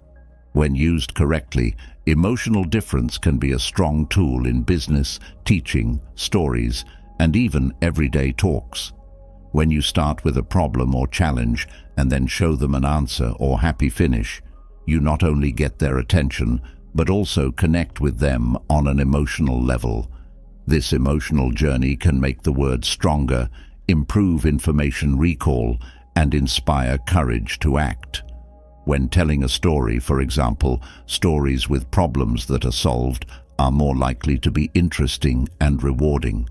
When used correctly, emotional difference can be a strong tool in business, teaching, stories, and even everyday talks. When you start with a problem or challenge and then show them an answer or happy finish, you not only get their attention, but also connect with them on an emotional level. This emotional journey can make the words stronger, improve information recall, and inspire courage to act. When telling a story, for example, stories with problems that are solved are more likely to be interesting and rewarding.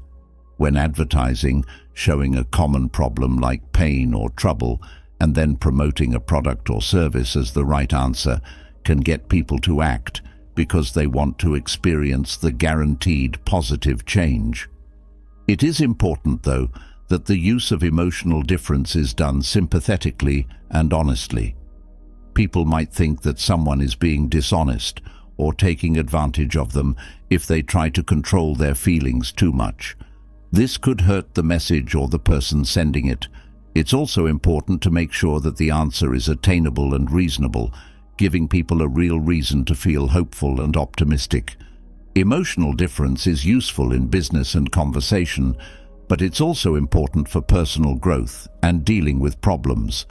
When advertising, showing a common problem like pain or trouble, and then promoting a product or service as the right answer can get people to act because they want to experience the guaranteed positive change. It is important, though, that the use of emotional difference is done sympathetically and honestly. People might think that someone is being dishonest or taking advantage of them if they try to control their feelings too much. This could hurt the message or the person sending it. It's also important to make sure that the answer is attainable and reasonable, giving people a real reason to feel hopeful and optimistic. Emotional difference is useful in business and conversation, but it's also important for personal growth and dealing with problems.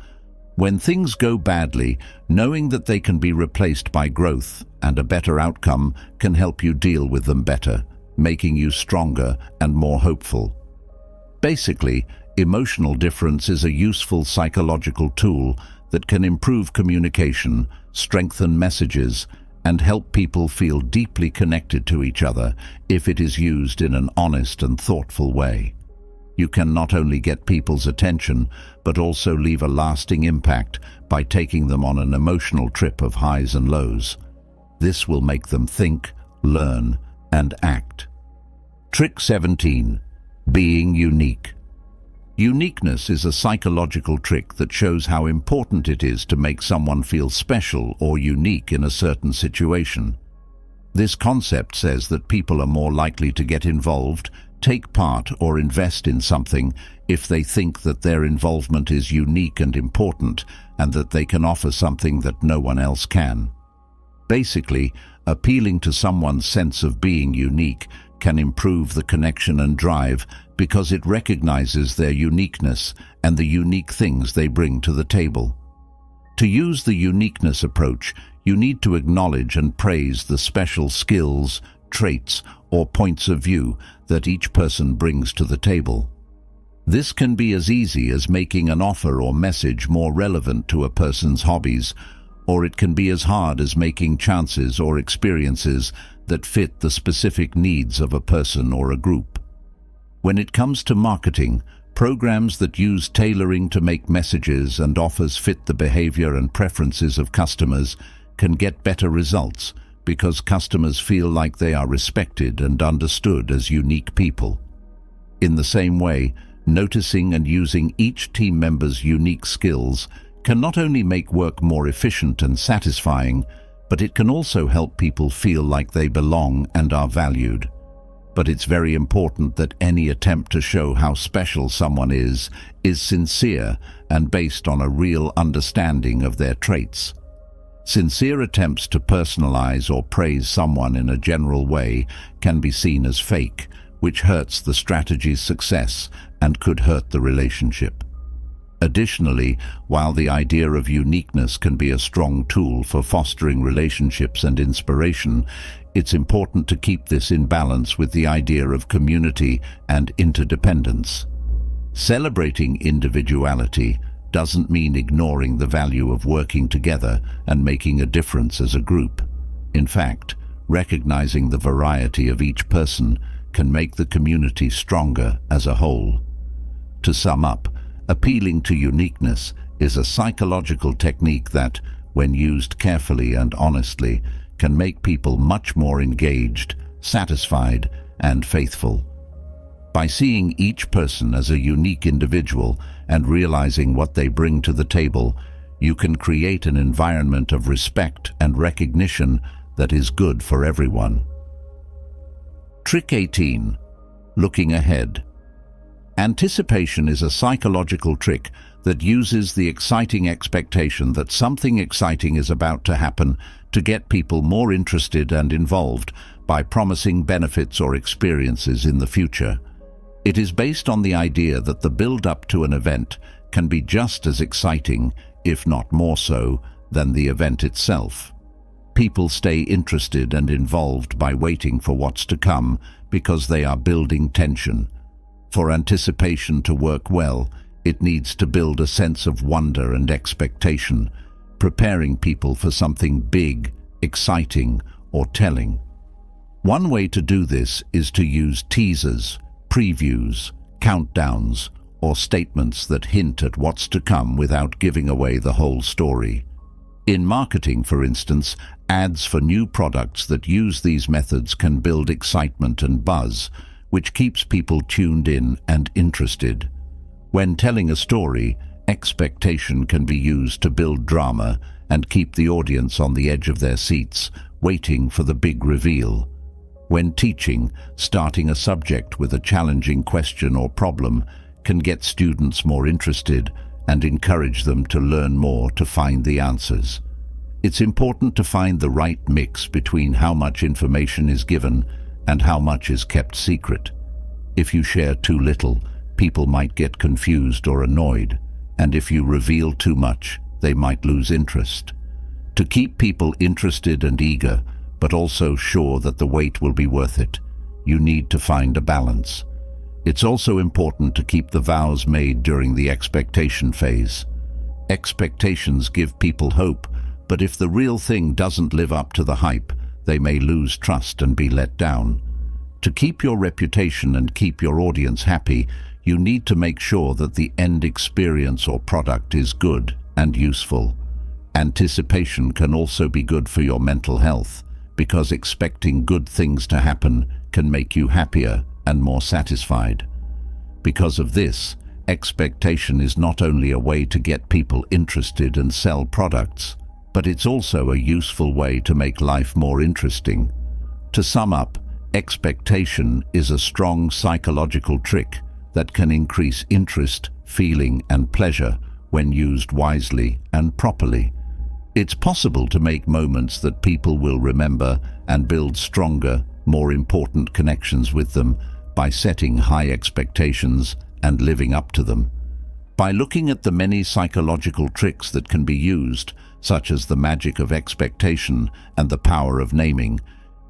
When things go badly, knowing that they can be replaced by growth and a better outcome can help you deal with them better, making you stronger and more hopeful. Basically, emotional difference is a useful psychological tool that can improve communication, strengthen messages, and help people feel deeply connected to each other if it is used in an honest and thoughtful way. You can not only get people's attention, but also leave a lasting impact by taking them on an emotional trip of highs and lows. This will make them think, learn, and act. Trick 17. Being unique. Uniqueness is a psychological trick that shows how important it is to make someone feel special or unique in a certain situation. This concept says that people are more likely to get involved, take part, or invest in something if they think that their involvement is unique and important and that they can offer something that no one else can. Basically, appealing to someone's sense of being unique can improve the connection and drive because it recognizes their uniqueness and the unique things they bring to the table. To use the uniqueness approach, you need to acknowledge and praise the special skills, traits, or points of view that each person brings to the table. This can be as easy as making an offer or message more relevant to a person's hobbies, or it can be as hard as making chances or experiences that fit the specific needs of a person or a group. When it comes to marketing, programs that use tailoring to make messages and offers fit the behavior and preferences of customers can get better results because customers feel like they are respected and understood as unique people. In the same way, noticing and using each team member's unique skills can not only make work more efficient and satisfying, but it can also help people feel like they belong and are valued. But it's very important that any attempt to show how special someone is sincere and based on a real understanding of their traits. Sincere attempts to personalize or praise someone in a general way can be seen as fake, which hurts the strategy's success and could hurt the relationship. Additionally, while the idea of uniqueness can be a strong tool for fostering relationships and inspiration, it's important to keep this in balance with the idea of community and interdependence. Celebrating individuality doesn't mean ignoring the value of working together and making a difference as a group. In fact, recognizing the variety of each person can make the community stronger as a whole. To sum up, appealing to uniqueness is a psychological technique that, when used carefully and honestly, can make people much more engaged, satisfied, and faithful. By seeing each person as a unique individual and realizing what they bring to the table, you can create an environment of respect and recognition that is good for everyone. Trick 18. Looking ahead. Anticipation is a psychological trick that uses the exciting expectation that something exciting is about to happen to get people more interested and involved by promising benefits or experiences in the future. It is based on the idea that the build-up to an event can be just as exciting, if not more so, than the event itself. People stay interested and involved by waiting for what's to come because they are building tension. For anticipation to work well, it needs to build a sense of wonder and expectation, preparing people for something big, exciting, or telling. One way to do this is to use teasers, previews, countdowns, or statements that hint at what's to come without giving away the whole story. In marketing, for instance, ads for new products that use these methods can build excitement and buzz, which keeps people tuned in and interested. When telling a story, expectation can be used to build drama and keep the audience on the edge of their seats, waiting for the big reveal. When teaching, starting a subject with a challenging question or problem can get students more interested and encourage them to learn more to find the answers. It's important to find the right mix between how much information is given and how much is kept secret. If you share too little, people might get confused or annoyed, and if you reveal too much, they might lose interest. To keep people interested and eager, but also sure that the wait will be worth it, you need to find a balance. It's also important to keep the vows made during the expectation phase. Expectations give people hope, but if the real thing doesn't live up to the hype, they may lose trust and be let down. To keep your reputation and keep your audience happy, you need to make sure that the end experience or product is good and useful. Anticipation can also be good for your mental health, because expecting good things to happen can make you happier and more satisfied. Because of this, expectation is not only a way to get people interested and sell products, but it's also a useful way to make life more interesting. To sum up, expectation is a strong psychological trick that can increase interest, feeling, and pleasure when used wisely and properly. It's possible to make moments that people will remember and build stronger, more important connections with them by setting high expectations and living up to them. By looking at the many psychological tricks that can be used, such as the magic of expectation and the power of naming,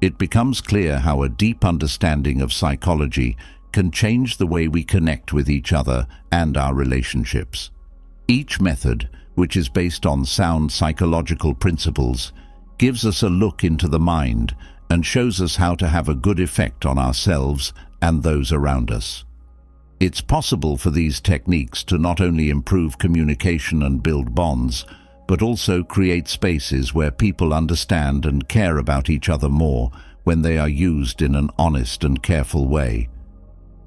it becomes clear how a deep understanding of psychology can change the way we connect with each other and our relationships. Each method, which is based on sound psychological principles, gives us a look into the mind and shows us how to have a good effect on ourselves and those around us. It's possible for these techniques to not only improve communication and build bonds, but also create spaces where people understand and care about each other more when they are used in an honest and careful way.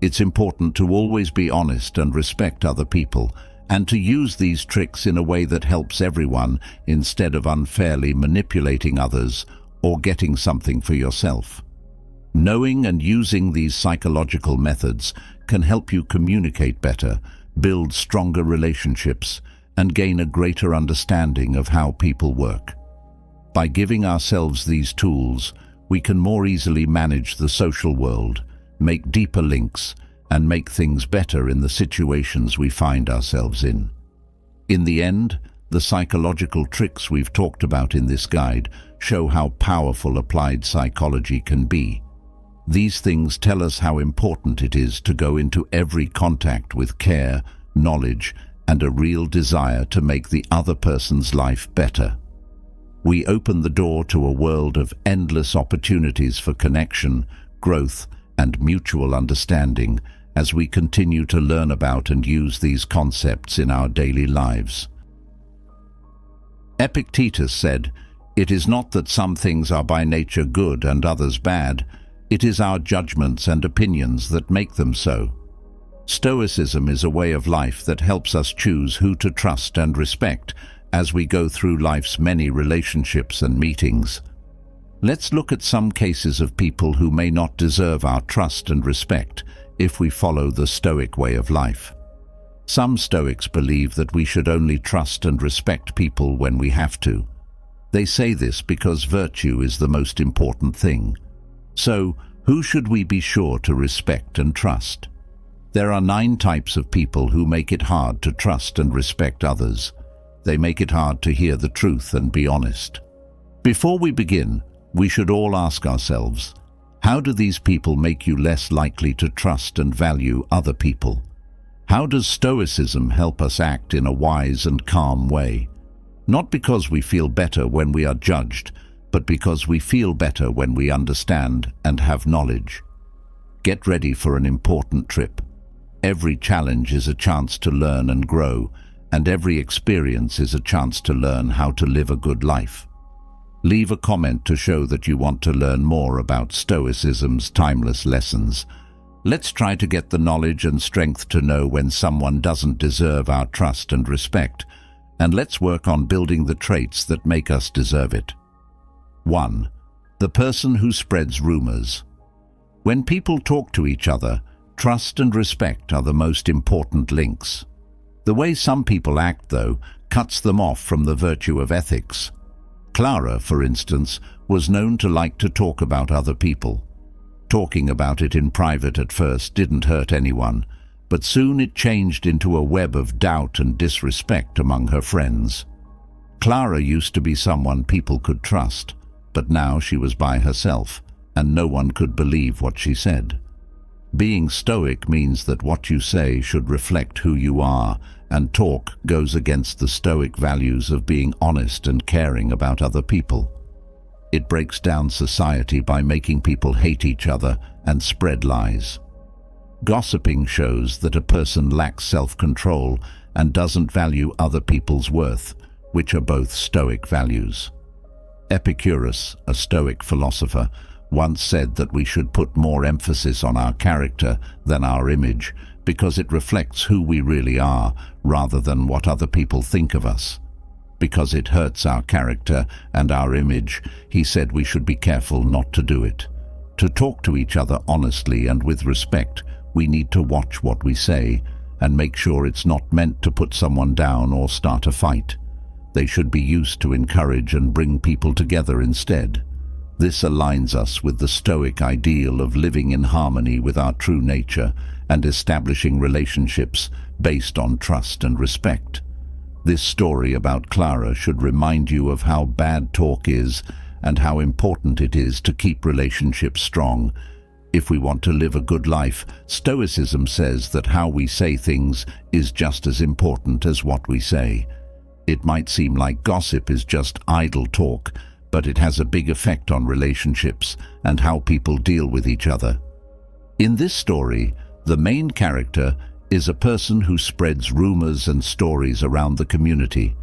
It's important to always be honest and respect other people, and to use these tricks in a way that helps everyone instead of unfairly manipulating others or getting something for yourself. Knowing and using these psychological methods can help you communicate better, build stronger relationships, and gain a greater understanding of how people work. By giving ourselves these tools, we can more easily manage the social world, make deeper links, and make things better in the situations we find ourselves in. In the end, the psychological tricks we've talked about in this guide show how powerful applied psychology can be. These things tell us how important it is to go into every contact with care, knowledge, and a real desire to make the other person's life better. We open the door to a world of endless opportunities for connection, growth, and mutual understanding as we continue to learn about and use these concepts in our daily lives. Epictetus said, "It is not that some things are by nature good and others bad. It is our judgments and opinions that make them so. Stoicism is a way of life that helps us choose who to trust and respect as we go through life's many relationships and meetings. Let's look at some cases of people who may not deserve our trust and respect if we follow the Stoic way of life. Some Stoics believe that we should only trust and respect people when we have to. They say this because virtue is the most important thing. So, who should we be sure to respect and trust? There are 9 types of people who make it hard to trust and respect others. They make it hard to hear the truth and be honest. Before we begin, we should all ask ourselves, how do these people make you less likely to trust and value other people? How does Stoicism help us act in a wise and calm way? Not because we feel better when we are judged, but because we feel better when we understand and have knowledge. Get ready for an important trip. Every challenge is a chance to learn and grow, and every experience is a chance to learn how to live a good life. Leave a comment to show that you want to learn more about Stoicism's timeless lessons. Let's try to get the knowledge and strength to know when someone doesn't deserve our trust and respect, and let's work on building the traits that make us deserve it. 1. The person who spreads rumors. When people talk to each other, trust and respect are the most important links. The way some people act, though, cuts them off from the virtue of ethics. Clara, for instance, was known to like to talk about other people. Talking about it in private at first didn't hurt anyone, but soon it changed into a web of doubt and disrespect among her friends. Clara used to be someone people could trust, but now she was by herself, and no one could believe what she said. Being Stoic means that what you say should reflect who you are, and talk goes against the Stoic values of being honest and caring about other people. It breaks down society by making people hate each other and spread lies. Gossiping shows that a person lacks self-control and doesn't value other people's worth, which are both Stoic values. Epicurus, a Stoic philosopher, once said that we should put more emphasis on our character than our image because it reflects who we really are rather than what other people think of us. Because it hurts our character and our image, he said we should be careful not to do it. To talk to each other honestly and with respect, we need to watch what we say and make sure it's not meant to put someone down or start a fight. They should be used to encourage and bring people together instead. This aligns us with the Stoic ideal of living in harmony with our true nature and establishing relationships based on trust and respect. This story about Clara should remind you of how bad talk is and how important it is to keep relationships strong. If we want to live a good life, Stoicism says that how we say things is just as important as what we say. It might seem like gossip is just idle talk, but it has a big effect on relationships and how people deal with each other. In this story, the main character is a person who spreads rumors and stories around the community.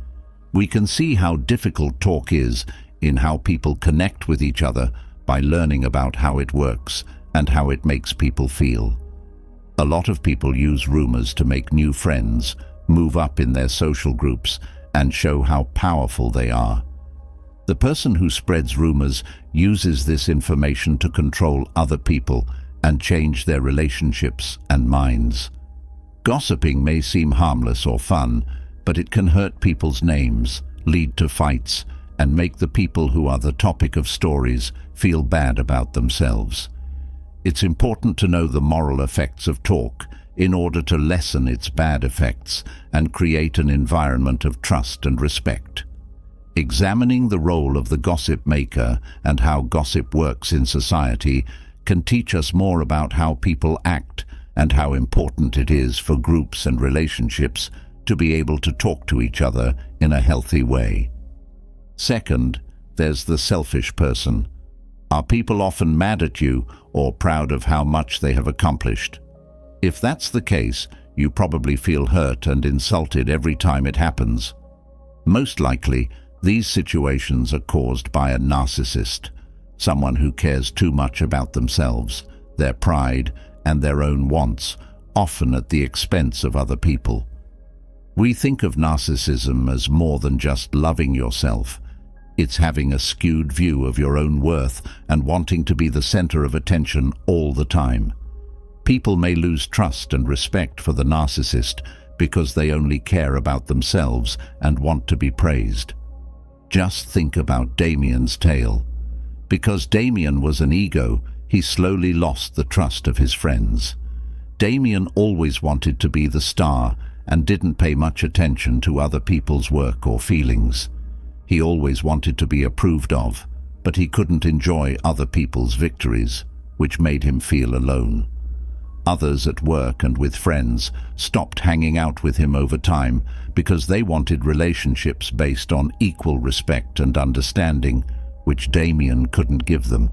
We can see how difficult talk is in how people connect with each other by learning about how it works and how it makes people feel. A lot of people use rumors to make new friends, move up in their social groups, and show how powerful they are. The person who spreads rumors uses this information to control other people and change their relationships and minds. Gossiping may seem harmless or fun, but it can hurt people's names, lead to fights, and make the people who are the topic of stories feel bad about themselves. It's important to know the moral effects of talk in order to lessen its bad effects and create an environment of trust and respect. Examining the role of the gossip maker and how gossip works in society can teach us more about how people act and how important it is for groups and relationships to be able to talk to each other in a healthy way. Second, there's the selfish person. Are people often mad at you or proud of how much they have accomplished? If that's the case, you probably feel hurt and insulted every time it happens. Most likely, these situations are caused by a narcissist. someone who cares too much about themselves, their pride, and their own wants, often at the expense of other people. We think of narcissism as more than just loving yourself. It's having a skewed view of your own worth and wanting to be the center of attention all the time. People may lose trust and respect for the narcissist because they only care about themselves and want to be praised. Just think about Damien's tale. Because Damien was an ego, he slowly lost the trust of his friends. Damien always wanted to be the star and didn't pay much attention to other people's work or feelings. He always wanted to be approved of, but he couldn't enjoy other people's victories, which made him feel alone. Others at work and with friends stopped hanging out with him over time because they wanted relationships based on equal respect and understanding, which Damien couldn't give them.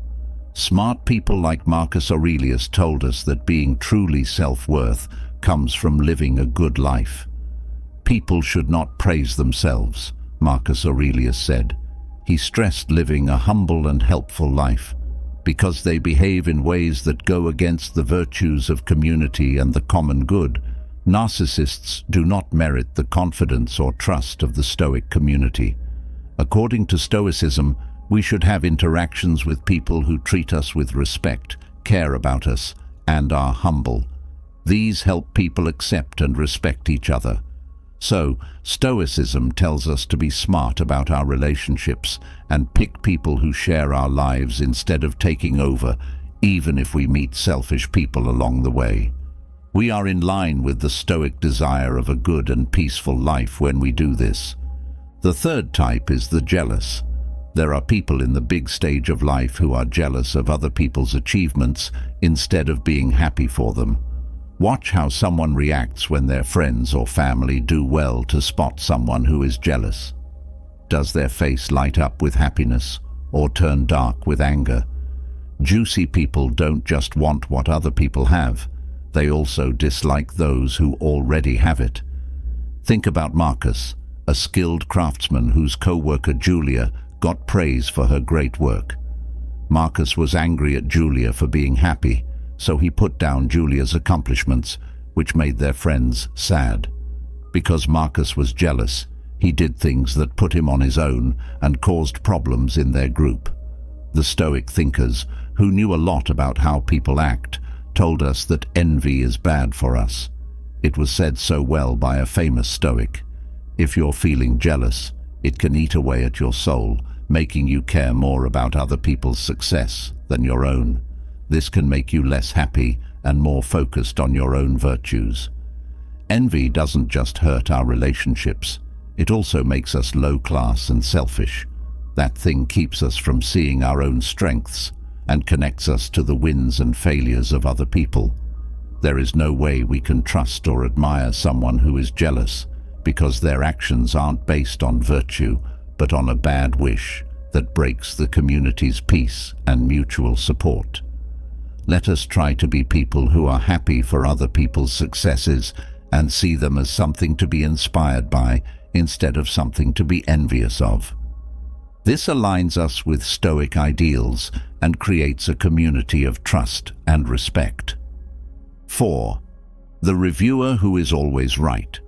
Smart people like Marcus Aurelius told us that being truly self-worth comes from living a good life. People should not praise themselves, Marcus Aurelius said. He stressed living a humble and helpful life. Because they behave in ways that go against the virtues of community and the common good, narcissists do not merit the confidence or trust of the Stoic community. According to Stoicism, we should have interactions with people who treat us with respect, care about us, and are humble. These help people accept and respect each other. So, Stoicism tells us to be smart about our relationships and pick people who share our lives instead of taking over, even if we meet selfish people along the way. We are in line with the Stoic desire of a good and peaceful life when we do this. The third type is the jealous. There are people in the big stage of life who are jealous of other people's achievements instead of being happy for them. Watch how someone reacts when their friends or family do well to spot someone who is jealous. Does their face light up with happiness or turn dark with anger? Juicy people don't just want what other people have, they also dislike those who already have it. Think about Marcus, a skilled craftsman whose co-worker Julia got praise for her great work. Marcus was angry at Julia for being happy, so he put down Julia's accomplishments, which made their friends sad. Because Marcus was jealous, he did things that put him on his own and caused problems in their group. The Stoic thinkers, who knew a lot about how people act, told us that envy is bad for us. It was said so well by a famous Stoic. If you're feeling jealous, it can eat away at your soul, making you care more about other people's success than your own. This can make you less happy and more focused on your own virtues. Envy doesn't just hurt our relationships, it also makes us low-class and selfish. That thing keeps us from seeing our own strengths and connects us to the wins and failures of other people. There is no way we can trust or admire someone who is jealous, because their actions aren't based on virtue, but on a bad wish that breaks the community's peace and mutual support. Let us try to be people who are happy for other people's successes and see them as something to be inspired by instead of something to be envious of. This aligns us with Stoic ideals and creates a community of trust and respect. 4. The reviewer who is always right.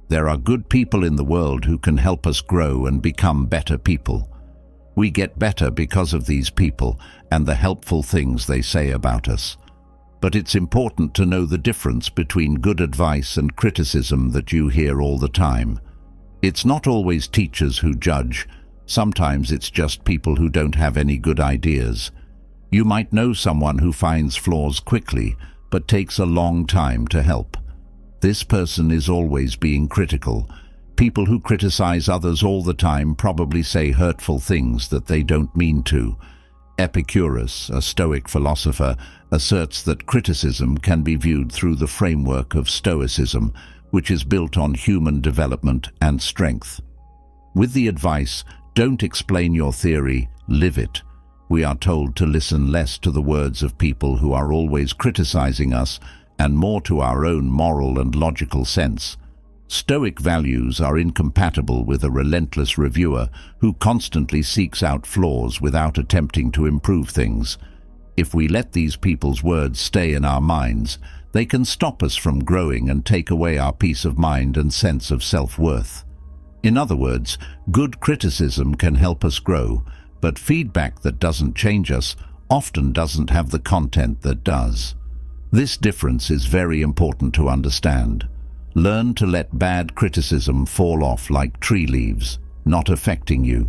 There are good people in the world who can help us grow and become better people. We get better because of these people and the helpful things they say about us. But it's important to know the difference between good advice and criticism that you hear all the time. It's not always teachers who judge. Sometimes it's just people who don't have any good ideas. You might know someone who finds flaws quickly, but takes a long time to help. This person is always being critical. People who criticize others all the time probably say hurtful things that they don't mean to. Epicurus, a Stoic philosopher, asserts that criticism can be viewed through the framework of Stoicism, which is built on human development and strength. With the advice, don't explain your theory, live it. We are told to listen less to the words of people who are always criticizing us and more to our own moral and logical sense. Stoic values are incompatible with a relentless reviewer who constantly seeks out flaws without attempting to improve things. If we let these people's words stay in our minds, they can stop us from growing and take away our peace of mind and sense of self-worth. In other words, good criticism can help us grow, but feedback that doesn't change us often doesn't have the content that does. This difference is very important to understand. Learn to let bad criticism fall off like tree leaves, not affecting you.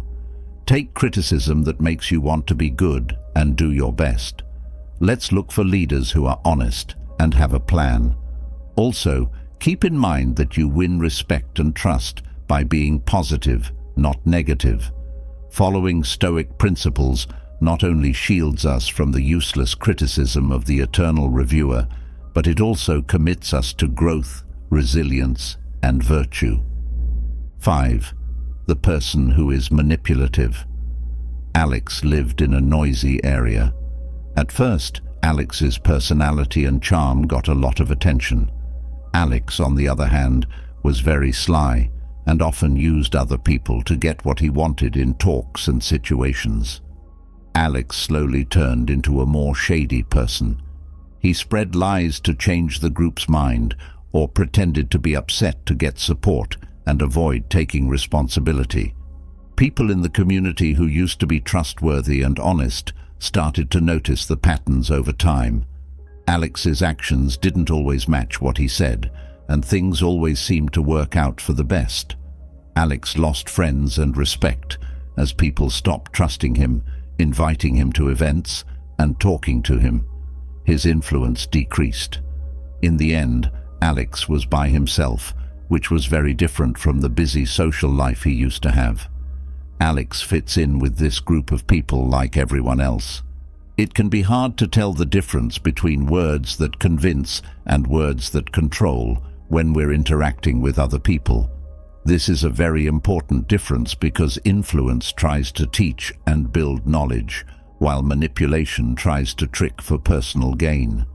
Take criticism that makes you want to be good and do your best. Let's look for leaders who are honest and have a plan. Also, keep in mind that you win respect and trust by being positive, not negative. Following Stoic principles not only shields us from the useless criticism of the eternal reviewer, but it also commits us to growth, resilience, and virtue. 5. The person who is manipulative. Alex lived in a noisy area. At first, Alex's personality and charm got a lot of attention. Alex, on the other hand, was very sly and often used other people to get what he wanted in talks and situations. Alex slowly turned into a more shady person. He spread lies to change the group's mind, or pretended to be upset to get support and avoid taking responsibility. People in the community who used to be trustworthy and honest started to notice the patterns over time. Alex's actions didn't always match what he said, and things always seemed to work out for the best. Alex lost friends and respect as people stopped trusting him, inviting him to events, and talking to him. His influence decreased. In the end, Alex was by himself, which was very different from the busy social life he used to have. Alex fits in with this group of people like everyone else. It can be hard to tell the difference between words that convince and words that control when we're interacting with other people. This is a very important difference because influence tries to teach and build knowledge, while manipulation tries to trick for personal gain.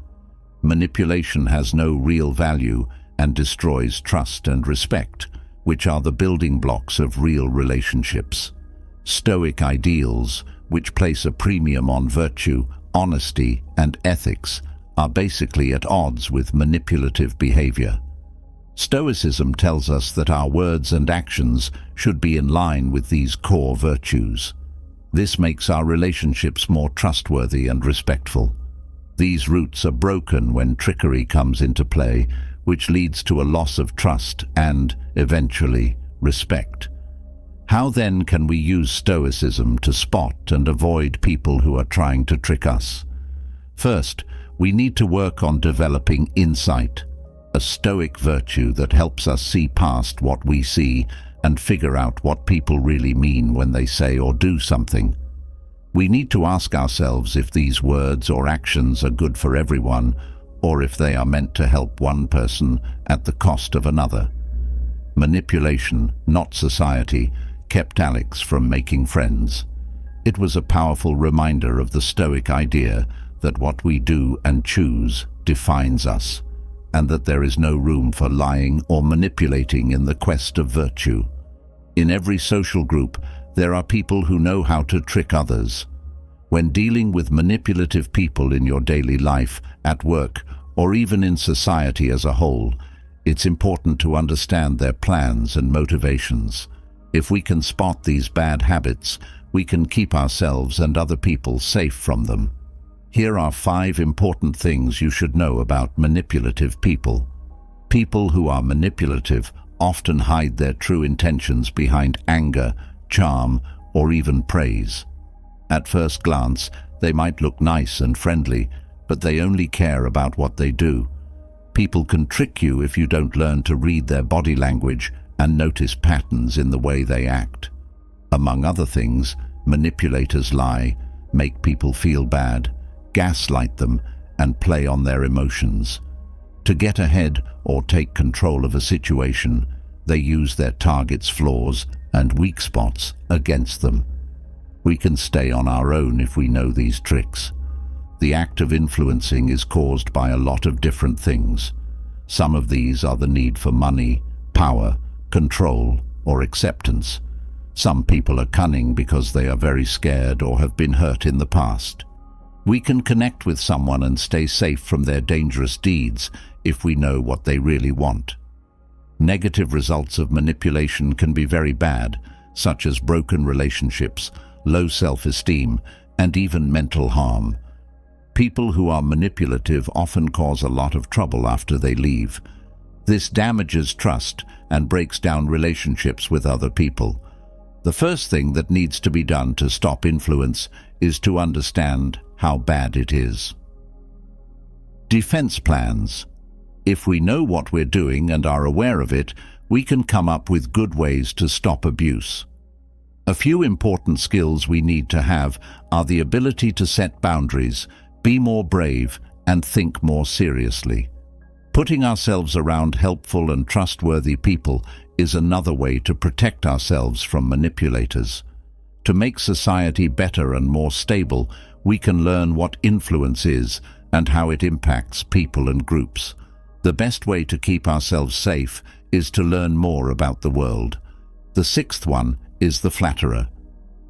Manipulation has no real value and destroys trust and respect, which are the building blocks of real relationships. Stoic ideals, which place a premium on virtue, honesty, and ethics, are basically at odds with manipulative behavior. Stoicism tells us that our words and actions should be in line with these core virtues. This makes our relationships more trustworthy and respectful. These roots are broken when trickery comes into play, which leads to a loss of trust and, eventually, respect. How then can we use Stoicism to spot and avoid people who are trying to trick us? First, we need to work on developing insight, a Stoic virtue that helps us see past what we see and figure out what people really mean when they say or do something. We need to ask ourselves if these words or actions are good for everyone, or if they are meant to help one person at the cost of another. Manipulation, not society, kept Alex from making friends. It was a powerful reminder of the Stoic idea that what we do and choose defines us, and that there is no room for lying or manipulating in the quest of virtue. In every social group, there are people who know how to trick others. When dealing with manipulative people in your daily life, at work, or even in society as a whole, it's important to understand their plans and motivations. If we can spot these bad habits, we can keep ourselves and other people safe from them. Here are 5 important things you should know about manipulative people. People who are manipulative often hide their true intentions behind anger, charm, or even praise. At first glance, they might look nice and friendly, but they only care about what they do. People can trick you if you don't learn to read their body language and notice patterns in the way they act. Among other things, manipulators lie, make people feel bad, gaslight them, and play on their emotions. To get ahead or take control of a situation, they use their target's flaws and weak spots against them. We can stay on our own if we know these tricks. The act of influencing is caused by a lot of different things. Some of these are the need for money, power, control, or acceptance. Some people are cunning because they are very scared or have been hurt in the past. We can connect with someone and stay safe from their dangerous deeds if we know what they really want. Negative results of manipulation can be very bad, such as broken relationships, low self-esteem, and even mental harm. People who are manipulative often cause a lot of trouble after they leave. This damages trust and breaks down relationships with other people. The first thing that needs to be done to stop influence is to understand how bad it is. Defense plans. If we know what we're doing and are aware of it, we can come up with good ways to stop abuse. A few important skills we need to have are the ability to set boundaries, be more brave, and think more seriously. Putting ourselves around helpful and trustworthy people is another way to protect ourselves from manipulators. To make society better and more stable, we can learn what influence is and how it impacts people and groups. The best way to keep ourselves safe is to learn more about the world. The sixth one is the flatterer.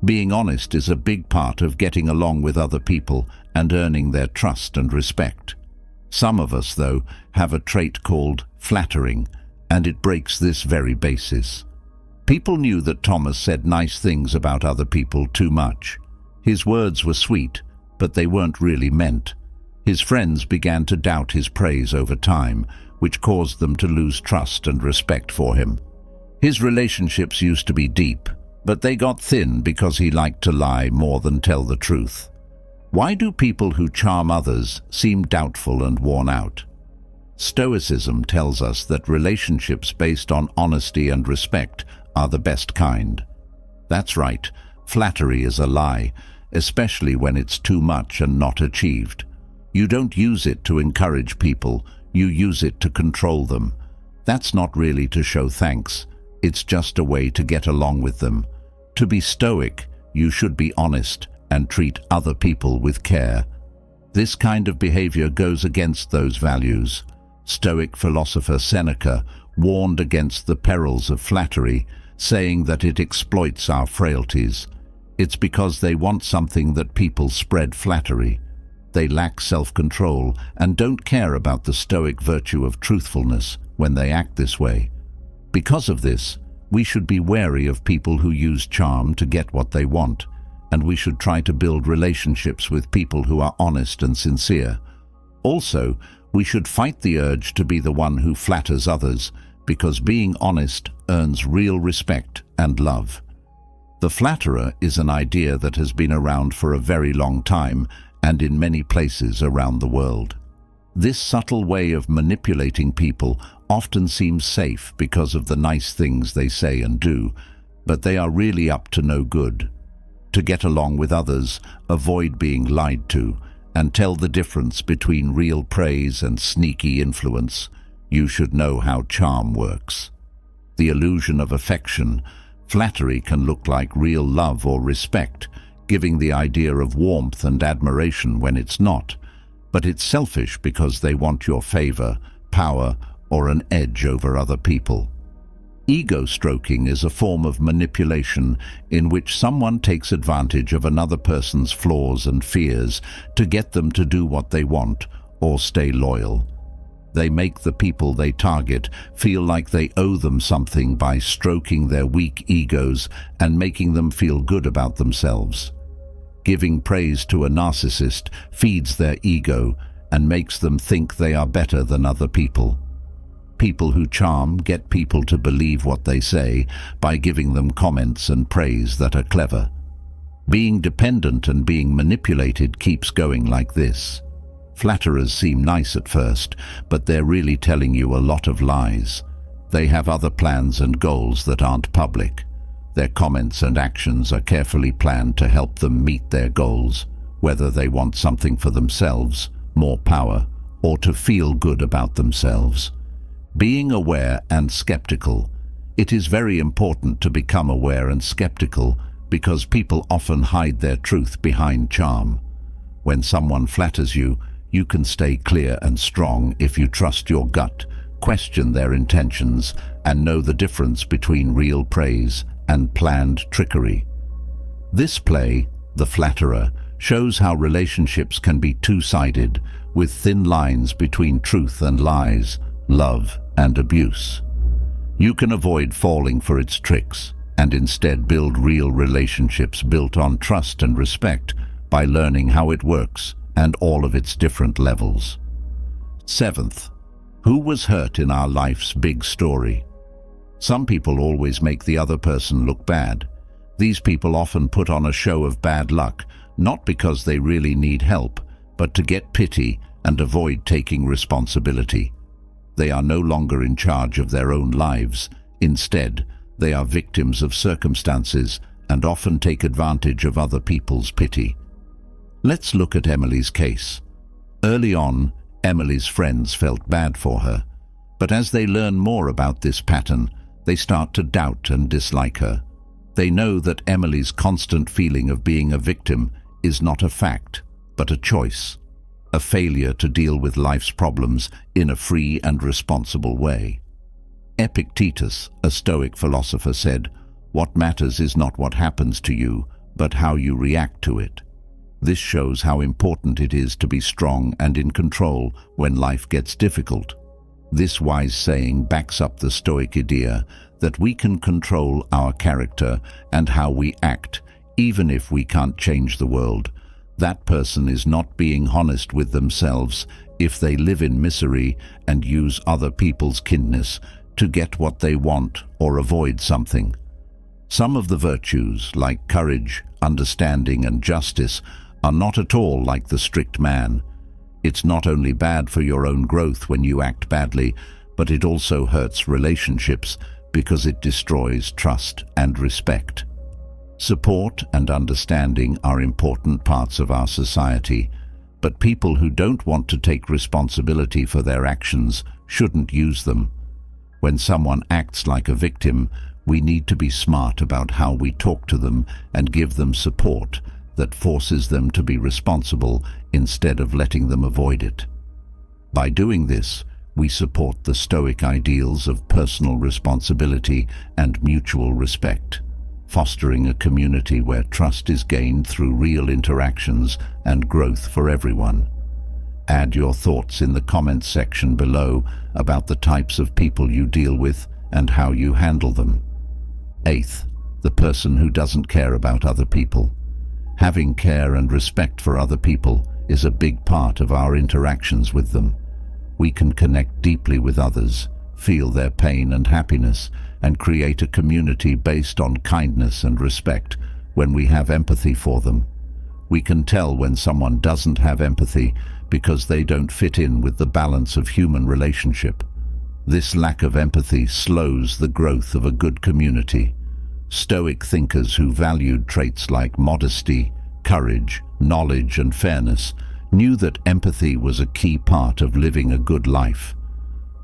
Being honest is a big part of getting along with other people and earning their trust and respect. Some of us, though, have a trait called flattering, and it breaks this very basis. People knew that Thomas said nice things about other people too much. His words were sweet, but they weren't really meant. His friends began to doubt his praise over time, which caused them to lose trust and respect for him. His relationships used to be deep, but they got thin because he liked to lie more than tell the truth. Why do people who charm others seem doubtful and worn out? Stoicism tells us that relationships based on honesty and respect are the best kind. That's right, flattery is a lie, especially when it's too much and not achieved. You don't use it to encourage people, you use it to control them. That's not really to show thanks, it's just a way to get along with them. To be stoic, you should be honest and treat other people with care. This kind of behavior goes against those values. Stoic philosopher Seneca warned against the perils of flattery, saying that it exploits our frailties. It's because they want something that people spread flattery. They lack self-control and don't care about the Stoic virtue of truthfulness when they act this way. Because of this, we should be wary of people who use charm to get what they want, and we should try to build relationships with people who are honest and sincere. Also, we should fight the urge to be the one who flatters others, because being honest earns real respect and love. The flatterer is an idea that has been around for a very long time and in many places around the world. This subtle way of manipulating people often seems safe because of the nice things they say and do, but they are really up to no good. To get along with others, avoid being lied to, and tell the difference between real praise and sneaky influence. You should know how charm works. The illusion of affection. Flattery can look like real love or respect, giving the idea of warmth and admiration when it's not. But it's selfish because they want your favor, power, or an edge over other people. Ego stroking is a form of manipulation in which someone takes advantage of another person's flaws and fears to get them to do what they want or stay loyal. They make the people they target feel like they owe them something by stroking their weak egos and making them feel good about themselves. Giving praise to a narcissist feeds their ego and makes them think they are better than other people. People who charm get people to believe what they say by giving them comments and praise that are clever. Being dependent and being manipulated keeps going like this. Flatterers seem nice at first, but they're really telling you a lot of lies. They have other plans and goals that aren't public. Their comments and actions are carefully planned to help them meet their goals, whether they want something for themselves, more power, or to feel good about themselves. Being aware and skeptical. It is very important to become aware and skeptical because people often hide their truth behind charm. When someone flatters you, you can stay clear and strong if you trust your gut, question their intentions and know the difference between real praise and planned trickery. This play, The Flatterer, shows how relationships can be two-sided, with thin lines between truth and lies, love and abuse. You can avoid falling for its tricks and instead build real relationships built on trust and respect by learning how it works and all of its different levels. Seventh, who was hurt in our life's big story? Some people always make the other person look bad. These people often put on a show of bad luck, not because they really need help, but to get pity and avoid taking responsibility. They are no longer in charge of their own lives. Instead, they are victims of circumstances and often take advantage of other people's pity. Let's look at Emily's case. Early on, Emily's friends felt bad for her, but as they learn more about this pattern, they start to doubt and dislike her. They know that Emily's constant feeling of being a victim is not a fact, but a choice, a failure to deal with life's problems in a free and responsible way. Epictetus, a Stoic philosopher, said, "What matters is not what happens to you, but how you react to it." This shows how important it is to be strong and in control when life gets difficult. This wise saying backs up the Stoic idea that we can control our character and how we act, even if we can't change the world. That person is not being honest with themselves if they live in misery and use other people's kindness to get what they want or avoid something. Some of the virtues, like courage, understanding, and justice, are not at all like the strict man. It's not only bad for your own growth when you act badly, but it also hurts relationships because it destroys trust and respect. Support and understanding are important parts of our society, but people who don't want to take responsibility for their actions shouldn't use them. When someone acts like a victim, we need to be smart about how we talk to them and give them support that forces them to be responsible instead of letting them avoid it. By doing this, we support the Stoic ideals of personal responsibility and mutual respect, fostering a community where trust is gained through real interactions and growth for everyone. Add your thoughts in the comments section below about the types of people you deal with and how you handle them. Eighth, the person who doesn't care about other people. Having care and respect for other people is a big part of our interactions with them. We can connect deeply with others, feel their pain and happiness, and create a community based on kindness and respect when we have empathy for them. We can tell when someone doesn't have empathy because they don't fit in with the balance of human relationship. This lack of empathy slows the growth of a good community. Stoic thinkers who valued traits like modesty, courage, knowledge, and fairness knew that empathy was a key part of living a good life.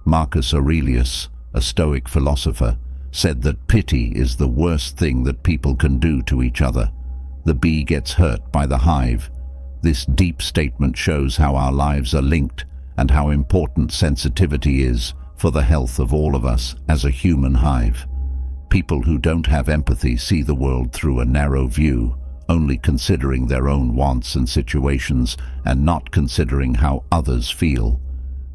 Marcus Aurelius, a Stoic philosopher, said that pity is the worst thing that people can do to each other. The bee gets hurt by the hive. This deep statement shows how our lives are linked and how important sensitivity is for the health of all of us as a human hive. People who don't have empathy see the world through a narrow view, only considering their own wants and situations and not considering how others feel.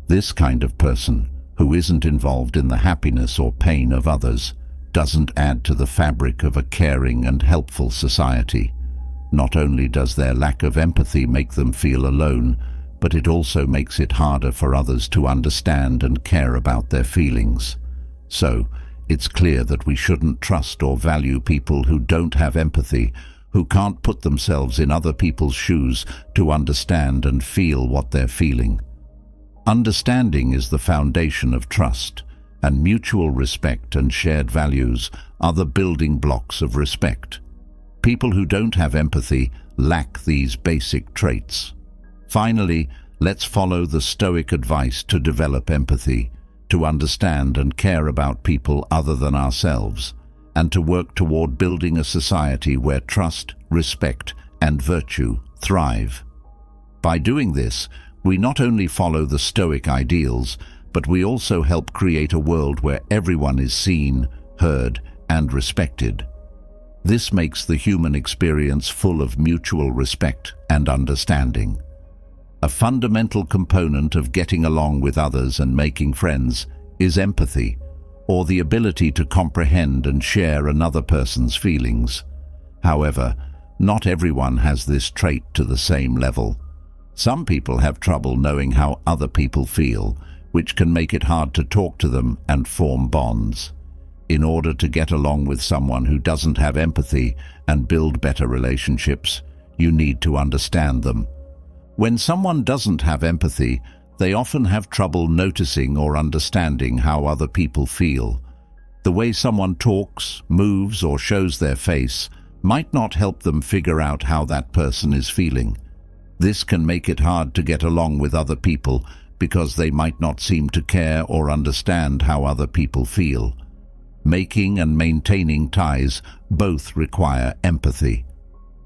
This kind of person, who isn't involved in the happiness or pain of others, doesn't add to the fabric of a caring and helpful society. Not only does their lack of empathy make them feel alone, but it also makes it harder for others to understand and care about their feelings. So, it's clear that we shouldn't trust or value people who don't have empathy, who can't put themselves in other people's shoes to understand and feel what they're feeling. Understanding is the foundation of trust, and mutual respect and shared values are the building blocks of respect. People who don't have empathy lack these basic traits. Finally, let's follow the Stoic advice to develop empathy, to understand and care about people other than ourselves, and to work toward building a society where trust, respect, and virtue thrive. By doing this, we not only follow the Stoic ideals, but we also help create a world where everyone is seen, heard, and respected. This makes the human experience full of mutual respect and understanding. A fundamental component of getting along with others and making friends is empathy, or the ability to comprehend and share another person's feelings. However, not everyone has this trait to the same level. Some people have trouble knowing how other people feel, which can make it hard to talk to them and form bonds. In order to get along with someone who doesn't have empathy and build better relationships, you need to understand them. When someone doesn't have empathy, they often have trouble noticing or understanding how other people feel. The way someone talks, moves, or shows their face might not help them figure out how that person is feeling. This can make it hard to get along with other people because they might not seem to care or understand how other people feel. Making and maintaining ties both require empathy.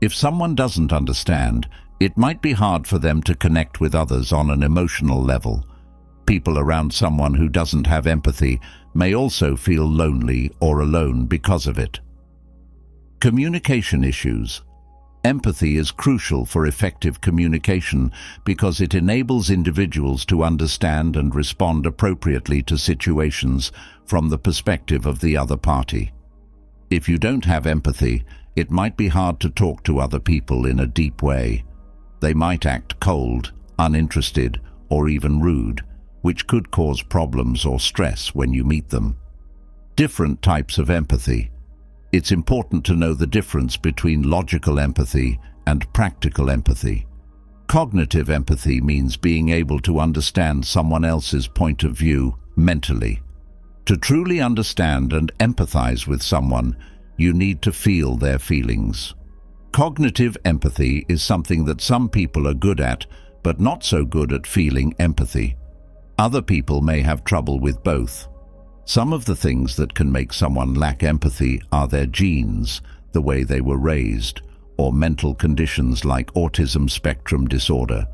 If someone doesn't understand, it might be hard for them to connect with others on an emotional level. People around someone who doesn't have empathy may also feel lonely or alone because of it. Communication issues. Empathy is crucial for effective communication because it enables individuals to understand and respond appropriately to situations from the perspective of the other party. If you don't have empathy, it might be hard to talk to other people in a deep way. They might act cold, uninterested, or even rude, which could cause problems or stress when you meet them. Different types of empathy. It's important to know the difference between logical empathy and practical empathy. Cognitive empathy means being able to understand someone else's point of view mentally. To truly understand and empathize with someone, you need to feel their feelings. Cognitive empathy is something that some people are good at, but not so good at feeling empathy. Other people may have trouble with both. Some of the things that can make someone lack empathy are their genes, the way they were raised, or mental conditions like autism spectrum disorder.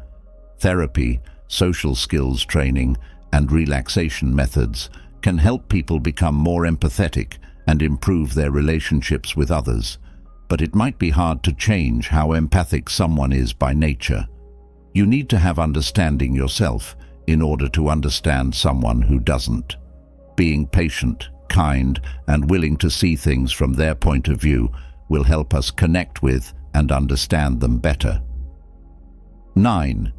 Therapy, social skills training, and relaxation methods can help people become more empathetic and improve their relationships with others, but it might be hard to change how empathic someone is by nature. You need to have understanding yourself in order to understand someone who doesn't. Being patient, kind, and willing to see things from their point of view will help us connect with and understand them better. 9.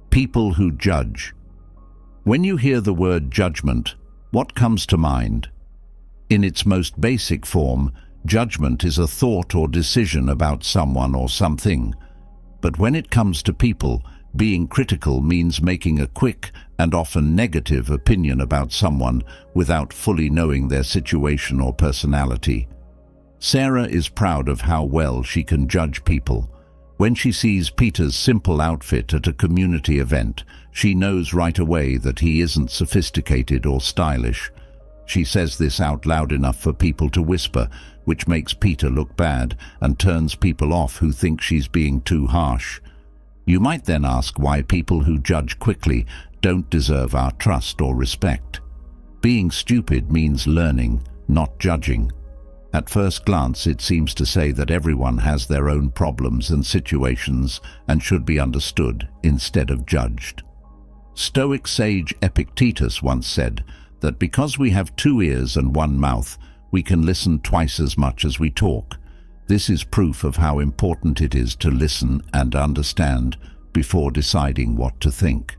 People who judge. When you hear the word judgment, what comes to mind? In its most basic form, judgment is a thought or decision about someone or something. But when it comes to people, being critical means making a quick and often negative opinion about someone without fully knowing their situation or personality. Sarah is proud of how well she can judge people. When she sees Peter's simple outfit at a community event, she knows right away that he isn't sophisticated or stylish. She says this out loud enough for people to whisper, which makes Peter look bad and turns people off who think she's being too harsh. You might then ask why people who judge quickly don't deserve our trust or respect. Being stupid means learning, not judging. At first glance, it seems to say that everyone has their own problems and situations and should be understood instead of judged. Stoic sage Epictetus once said that because we have 2 ears and 1 mouth, we can listen twice as much as we talk. This is proof of how important it is to listen and understand before deciding what to think.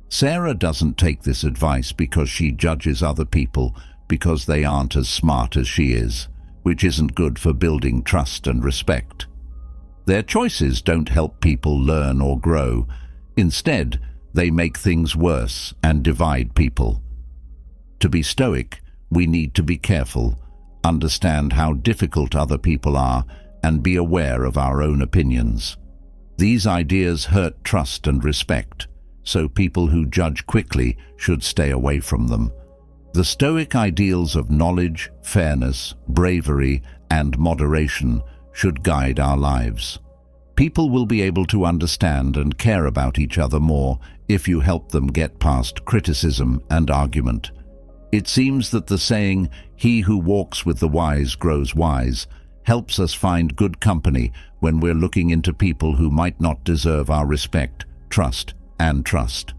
Sarah doesn't take this advice because she judges other people because they aren't as smart as she is, which isn't good for building trust and respect. Their choices don't help people learn or grow. Instead, they make things worse and divide people. To be stoic, we need to be careful, understand how difficult other people are, and be aware of our own opinions. These ideas hurt trust and respect, so people who judge quickly should stay away from them. The Stoic ideals of knowledge, fairness, bravery, and moderation should guide our lives. People will be able to understand and care about each other more if you help them get past criticism and argument. It seems that the saying, "He who walks with the wise grows wise," helps us find good company when we're looking into people who might not deserve our respect, trust, and trust.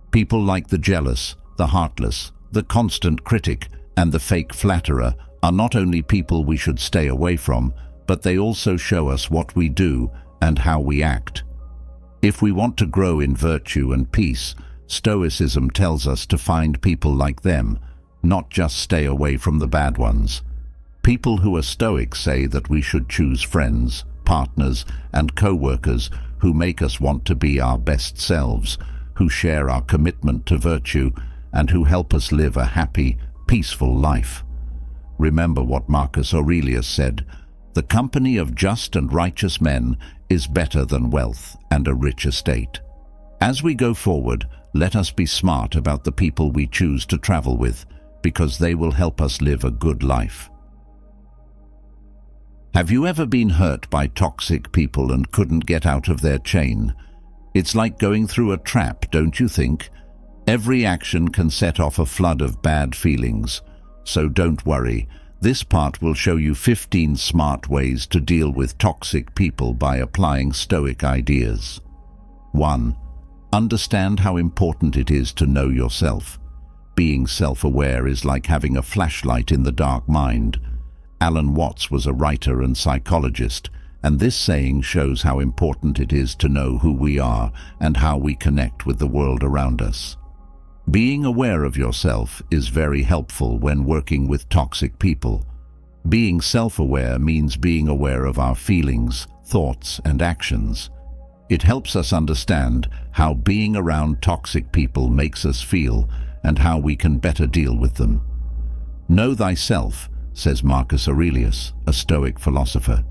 People like the jealous, the heartless, the constant critic, and the fake flatterer are not only people we should stay away from, but they also show us what we do and how we act. If we want to grow in virtue and peace, Stoicism tells us to find people like them, not just stay away from the bad ones. People who are Stoic say that we should choose friends, partners, and co-workers who make us want to be our best selves, who share our commitment to virtue, and who help us live a happy, peaceful life. Remember what Marcus Aurelius said, "The company of just and righteous men is better than wealth and a rich estate." As we go forward, let us be smart about the people we choose to travel with, because they will help us live a good life. Have you ever been hurt by toxic people and couldn't get out of their chain? It's like going through a trap, don't you think? Every action can set off a flood of bad feelings. So don't worry. This part will show you 15 smart ways to deal with toxic people by applying Stoic ideas. 1. Understand how important it is to know yourself. Being self-aware is like having a flashlight in the dark mind. Alan Watts was a writer and psychologist, and this saying shows how important it is to know who we are and how we connect with the world around us. Being aware of yourself is very helpful when working with toxic people. Being self-aware means being aware of our feelings, thoughts, and actions. It helps us understand how being around toxic people makes us feel and how we can better deal with them. Know thyself, says Marcus Aurelius, a Stoic philosopher.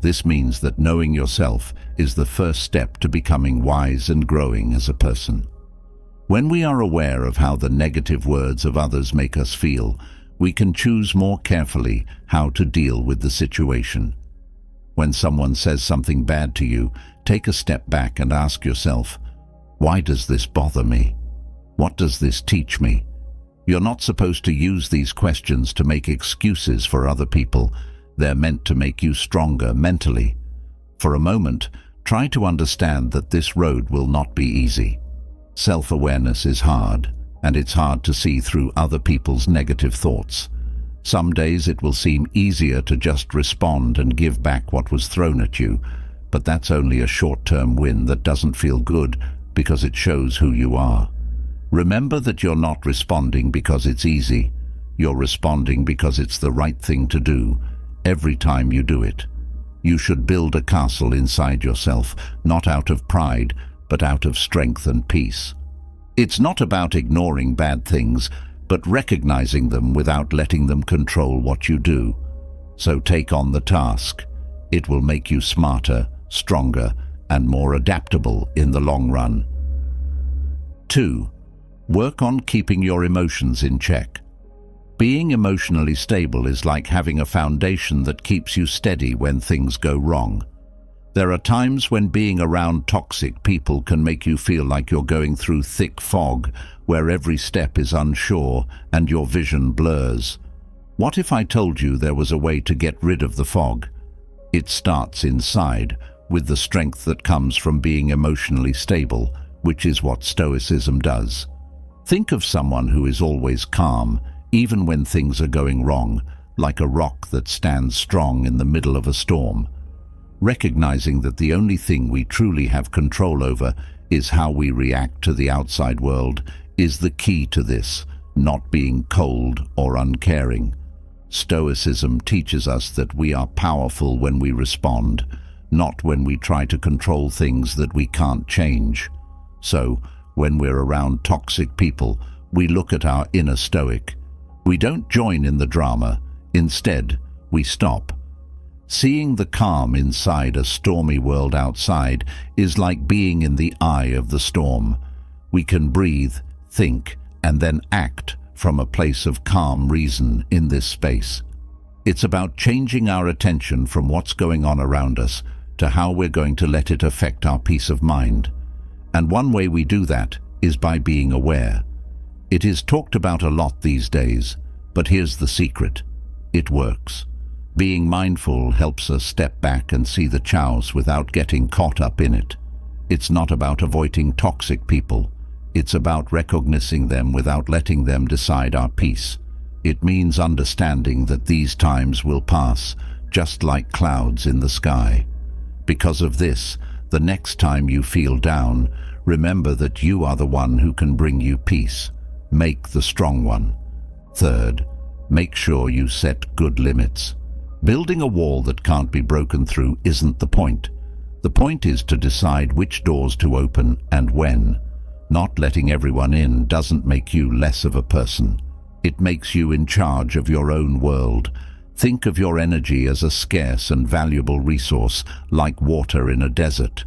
This means that knowing yourself is the first step to becoming wise and growing as a person. When we are aware of how the negative words of others make us feel, we can choose more carefully how to deal with the situation. When someone says something bad to you, take a step back and ask yourself, why does this bother me? What does this teach me? You're not supposed to use these questions to make excuses for other people. They're meant to make you stronger mentally. For a moment, try to understand that this road will not be easy. Self-awareness is hard, and it's hard to see through other people's negative thoughts. Some days it will seem easier to just respond and give back what was thrown at you, but that's only a short-term win that doesn't feel good because it shows who you are. Remember that you're not responding because it's easy. You're responding because it's the right thing to do, every time you do it. You should build a castle inside yourself, not out of pride, but out of strength and peace. It's not about ignoring bad things, but recognizing them without letting them control what you do. So take on the task. It will make you smarter, stronger, and more adaptable in the long run. 2. Work on keeping your emotions in check. Being emotionally stable is like having a foundation that keeps you steady when things go wrong. There are times when being around toxic people can make you feel like you're going through thick fog, where every step is unsure and your vision blurs. What if I told you there was a way to get rid of the fog? It starts inside, with the strength that comes from being emotionally stable, which is what Stoicism does. Think of someone who is always calm, even when things are going wrong, like a rock that stands strong in the middle of a storm. Recognizing that the only thing we truly have control over is how we react to the outside world is the key to this, not being cold or uncaring. Stoicism teaches us that we are powerful when we respond, not when we try to control things that we can't change. So, when we're around toxic people, we look at our inner Stoic. We don't join in the drama. Instead, we stop. Seeing the calm inside a stormy world outside is like being in the eye of the storm. We can breathe, think, and then act from a place of calm reason in this space. It's about changing our attention from what's going on around us to how we're going to let it affect our peace of mind. And one way we do that is by being aware. It is talked about a lot these days, but here's the secret. It works. Being mindful helps us step back and see the chaos without getting caught up in it. It's not about avoiding toxic people. It's about recognizing them without letting them decide our peace. It means understanding that these times will pass, just like clouds in the sky. Because of this, the next time you feel down, remember that you are the one who can bring you peace. Make the strong one. Third, make sure you set good limits. Building a wall that can't be broken through isn't the point. The point is to decide which doors to open and when. Not letting everyone in doesn't make you less of a person. It makes you in charge of your own world. Think of your energy as a scarce and valuable resource, like water in a desert.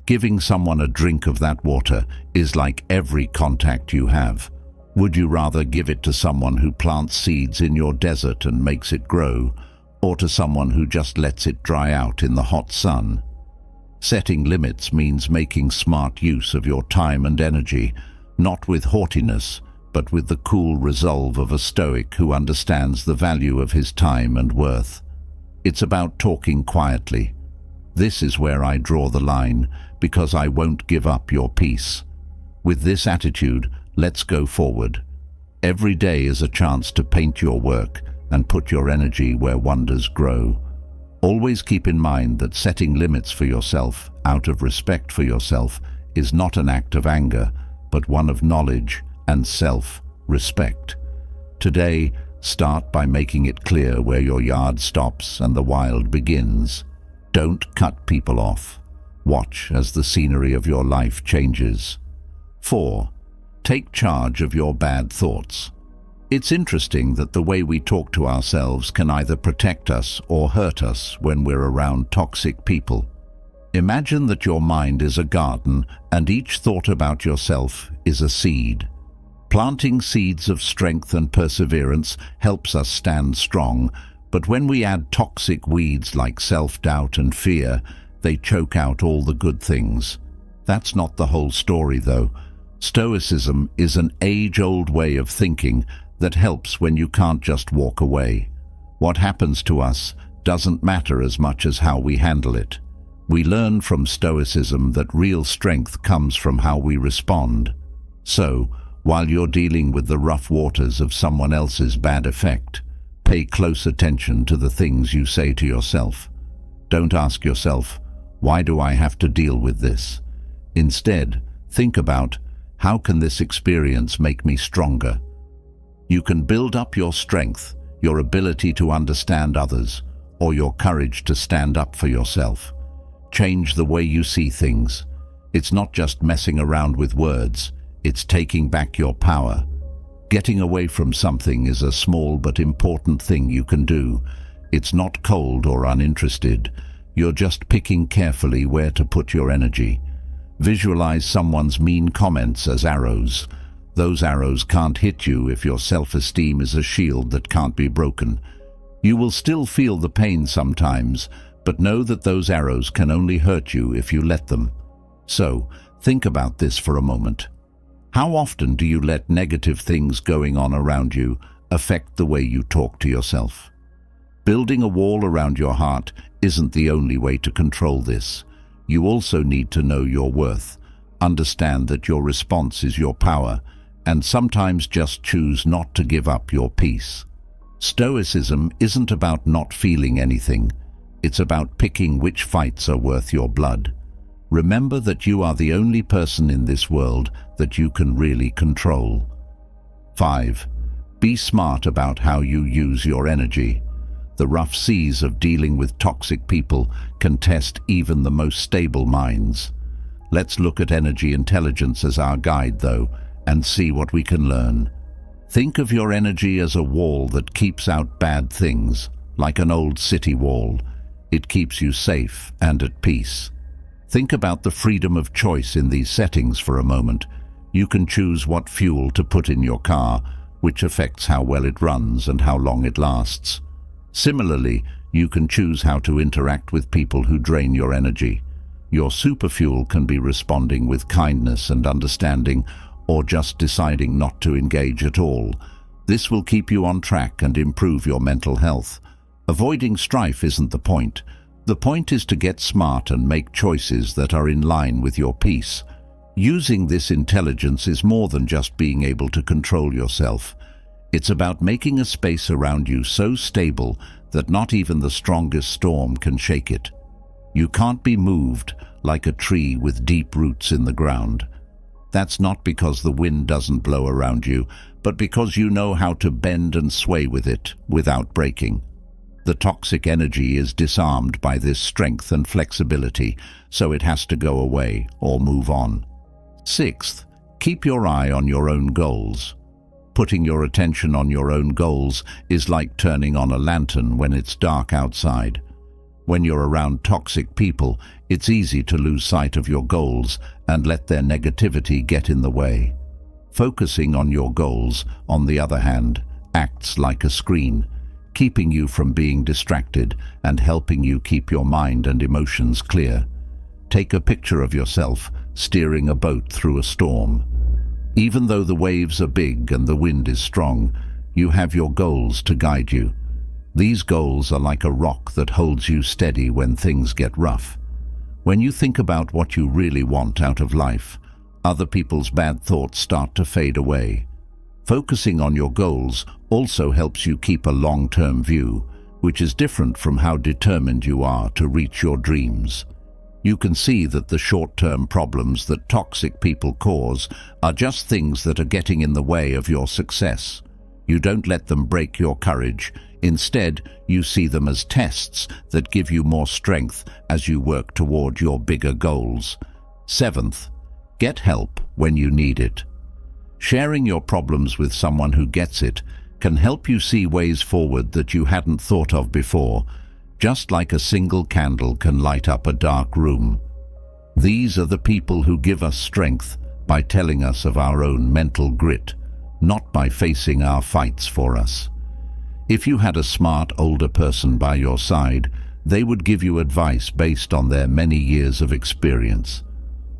Giving someone a drink of that water is like every contact you have. Would you rather give it to someone who plants seeds in your desert and makes it grow, or to someone who just lets it dry out in the hot sun? Setting limits means making smart use of your time and energy, not with haughtiness, but with the cool resolve of a Stoic who understands the value of his time and worth. It's about talking quietly. This is where I draw the line, because I won't give up your peace. With this attitude, let's go forward. Every day is a chance to paint your work and put your energy where wonders grow. Always keep in mind that setting limits for yourself, out of respect for yourself, is not an act of anger, but one of knowledge and self-respect. Today, start by making it clear where your yard stops and the wild begins. Don't cut people off. Watch as the scenery of your life changes. 4. Take charge of your bad thoughts. It's interesting that the way we talk to ourselves can either protect us or hurt us when we're around toxic people. Imagine that your mind is a garden and each thought about yourself is a seed. Planting seeds of strength and perseverance helps us stand strong, but when we add toxic weeds like self-doubt and fear, they choke out all the good things. That's not the whole story, though. Stoicism is an age-old way of thinking that helps when you can't just walk away. What happens to us doesn't matter as much as how we handle it. We learn from Stoicism that real strength comes from how we respond. So, while you're dealing with the rough waters of someone else's bad effect, pay close attention to the things you say to yourself. Don't ask yourself, why do I have to deal with this? Instead, think about, how can this experience make me stronger? You can build up your strength, your ability to understand others, or your courage to stand up for yourself. Change the way you see things. It's not just messing around with words, it's taking back your power. Getting away from something is a small but important thing you can do. It's not cold or uninterested. You're just picking carefully where to put your energy. Visualize someone's mean comments as arrows. Those arrows can't hit you if your self-esteem is a shield that can't be broken. You will still feel the pain sometimes, but know that those arrows can only hurt you if you let them. So, think about this for a moment. How often do you let negative things going on around you affect the way you talk to yourself? Building a wall around your heart isn't the only way to control this. You also need to know your worth, understand that your response is your power, and sometimes just choose not to give up your peace. Stoicism isn't about not feeling anything. It's about picking which fights are worth your blood. Remember that you are the only person in this world that you can really control. 5. Be smart about how you use your energy. The rough seas of dealing with toxic people can test even the most stable minds. Let's look at energy intelligence as our guide, though, and see what we can learn. Think of your energy as a wall that keeps out bad things, like an old city wall. It keeps you safe and at peace. Think about the freedom of choice in these settings for a moment. You can choose what fuel to put in your car, which affects how well it runs and how long it lasts. Similarly, You can choose how to interact with people who drain your energy. Your superfuel can be responding with kindness and understanding, or just deciding not to engage at all. This will keep you on track and improve your mental health. Avoiding strife isn't the point. The point is to get smart and make choices that are in line with your peace. Using this intelligence is more than just being able to control yourself. It's about making a space around you so stable that not even the strongest storm can shake it. You can't be moved like a tree with deep roots in the ground. That's not because the wind doesn't blow around you, but because you know how to bend and sway with it without breaking. The toxic energy is disarmed by this strength and flexibility, so it has to go away or move on. Sixth, keep your eye on your own goals. Putting your attention on your own goals is like turning on a lantern when it's dark outside. When you're around toxic people, it's easy to lose sight of your goals and let their negativity get in the way. Focusing on your goals, on the other hand, acts like a screen, keeping you from being distracted and helping you keep your mind and emotions clear. Take a picture of yourself steering a boat through a storm. Even though the waves are big and the wind is strong, you have your goals to guide you. These goals are like a rock that holds you steady when things get rough. When you think about what you really want out of life, other people's bad thoughts start to fade away. Focusing on your goals also helps you keep a long-term view, which is different from how determined you are to reach your dreams. You can see that the short-term problems that toxic people cause are just things that are getting in the way of your success. You don't let them break your courage. Instead, you see them as tests that give you more strength as you work toward your bigger goals. Seventh, get help when you need it. Sharing your problems with someone who gets it can help you see ways forward that you hadn't thought of before, just like a single candle can light up a dark room. These are the people who give us strength by telling us of our own mental grit, not by facing our fights for us. If you had a smart older person by your side, they would give you advice based on their many years of experience.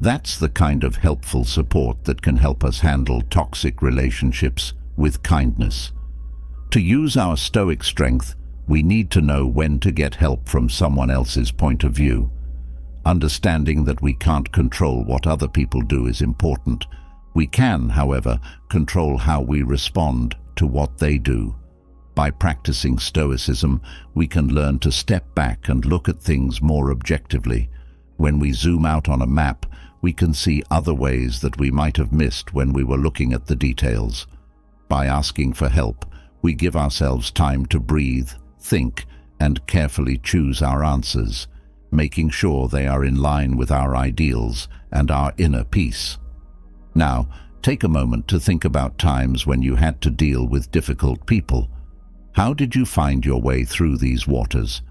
That's the kind of helpful support that can help us handle toxic relationships with kindness. To use our stoic strength, we need to know when to get help from someone else's point of view. Understanding that we can't control what other people do is important. We can, however, control how we respond to what they do. By practicing Stoicism, we can learn to step back and look at things more objectively. When we zoom out on a map, we can see other ways that we might have missed when we were looking at the details. By asking for help, we give ourselves time to breathe, think, and carefully choose our answers, making sure they are in line with our ideals and our inner peace. Now, take a moment to think about times when you had to deal with difficult people. How did you find your way through these waters?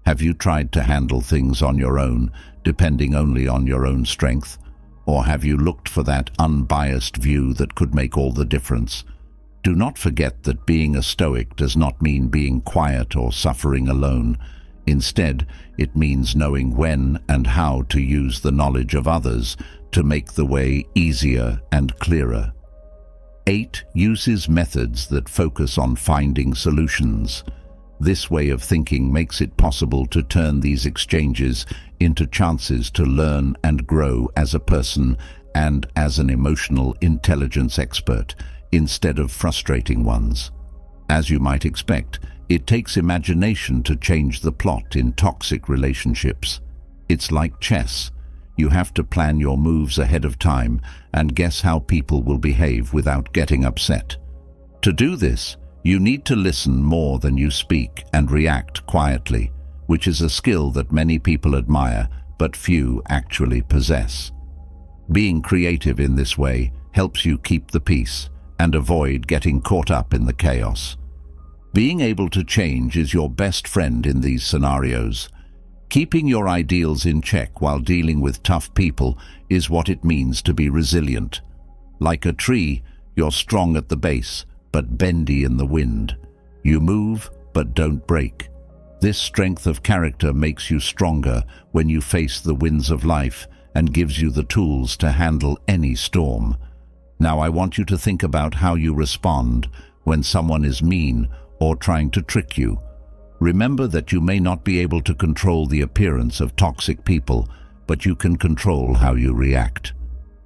Have you tried to handle things on your own, depending only on your own strength? Or have you looked for that unbiased view that could make all the difference? Do not forget that being a Stoic does not mean being quiet or suffering alone. Instead, it means knowing when and how to use the knowledge of others to make the way easier and clearer. 8. Uses methods that focus on finding solutions. This way of thinking makes it possible to turn these exchanges into chances to learn and grow as a person and as an emotional intelligence expert, instead of frustrating ones. As you might expect, it takes imagination to change the plot in toxic relationships. It's like chess. You have to plan your moves ahead of time and guess how people will behave without getting upset. To do this, you need to listen more than you speak and react quietly, which is a skill that many people admire but few actually possess. Being creative in this way helps you keep the peace and avoid getting caught up in the chaos. Being able to change is your best friend in these scenarios. Keeping your ideals in check while dealing with tough people is what it means to be resilient. Like a tree, you're strong at the base, but bendy in the wind. You move, but don't break. This strength of character makes you stronger when you face the winds of life and gives you the tools to handle any storm. Now I want you to think about how you respond when someone is mean or trying to trick you. Remember that you may not be able to control the appearance of toxic people, but you can control how you react.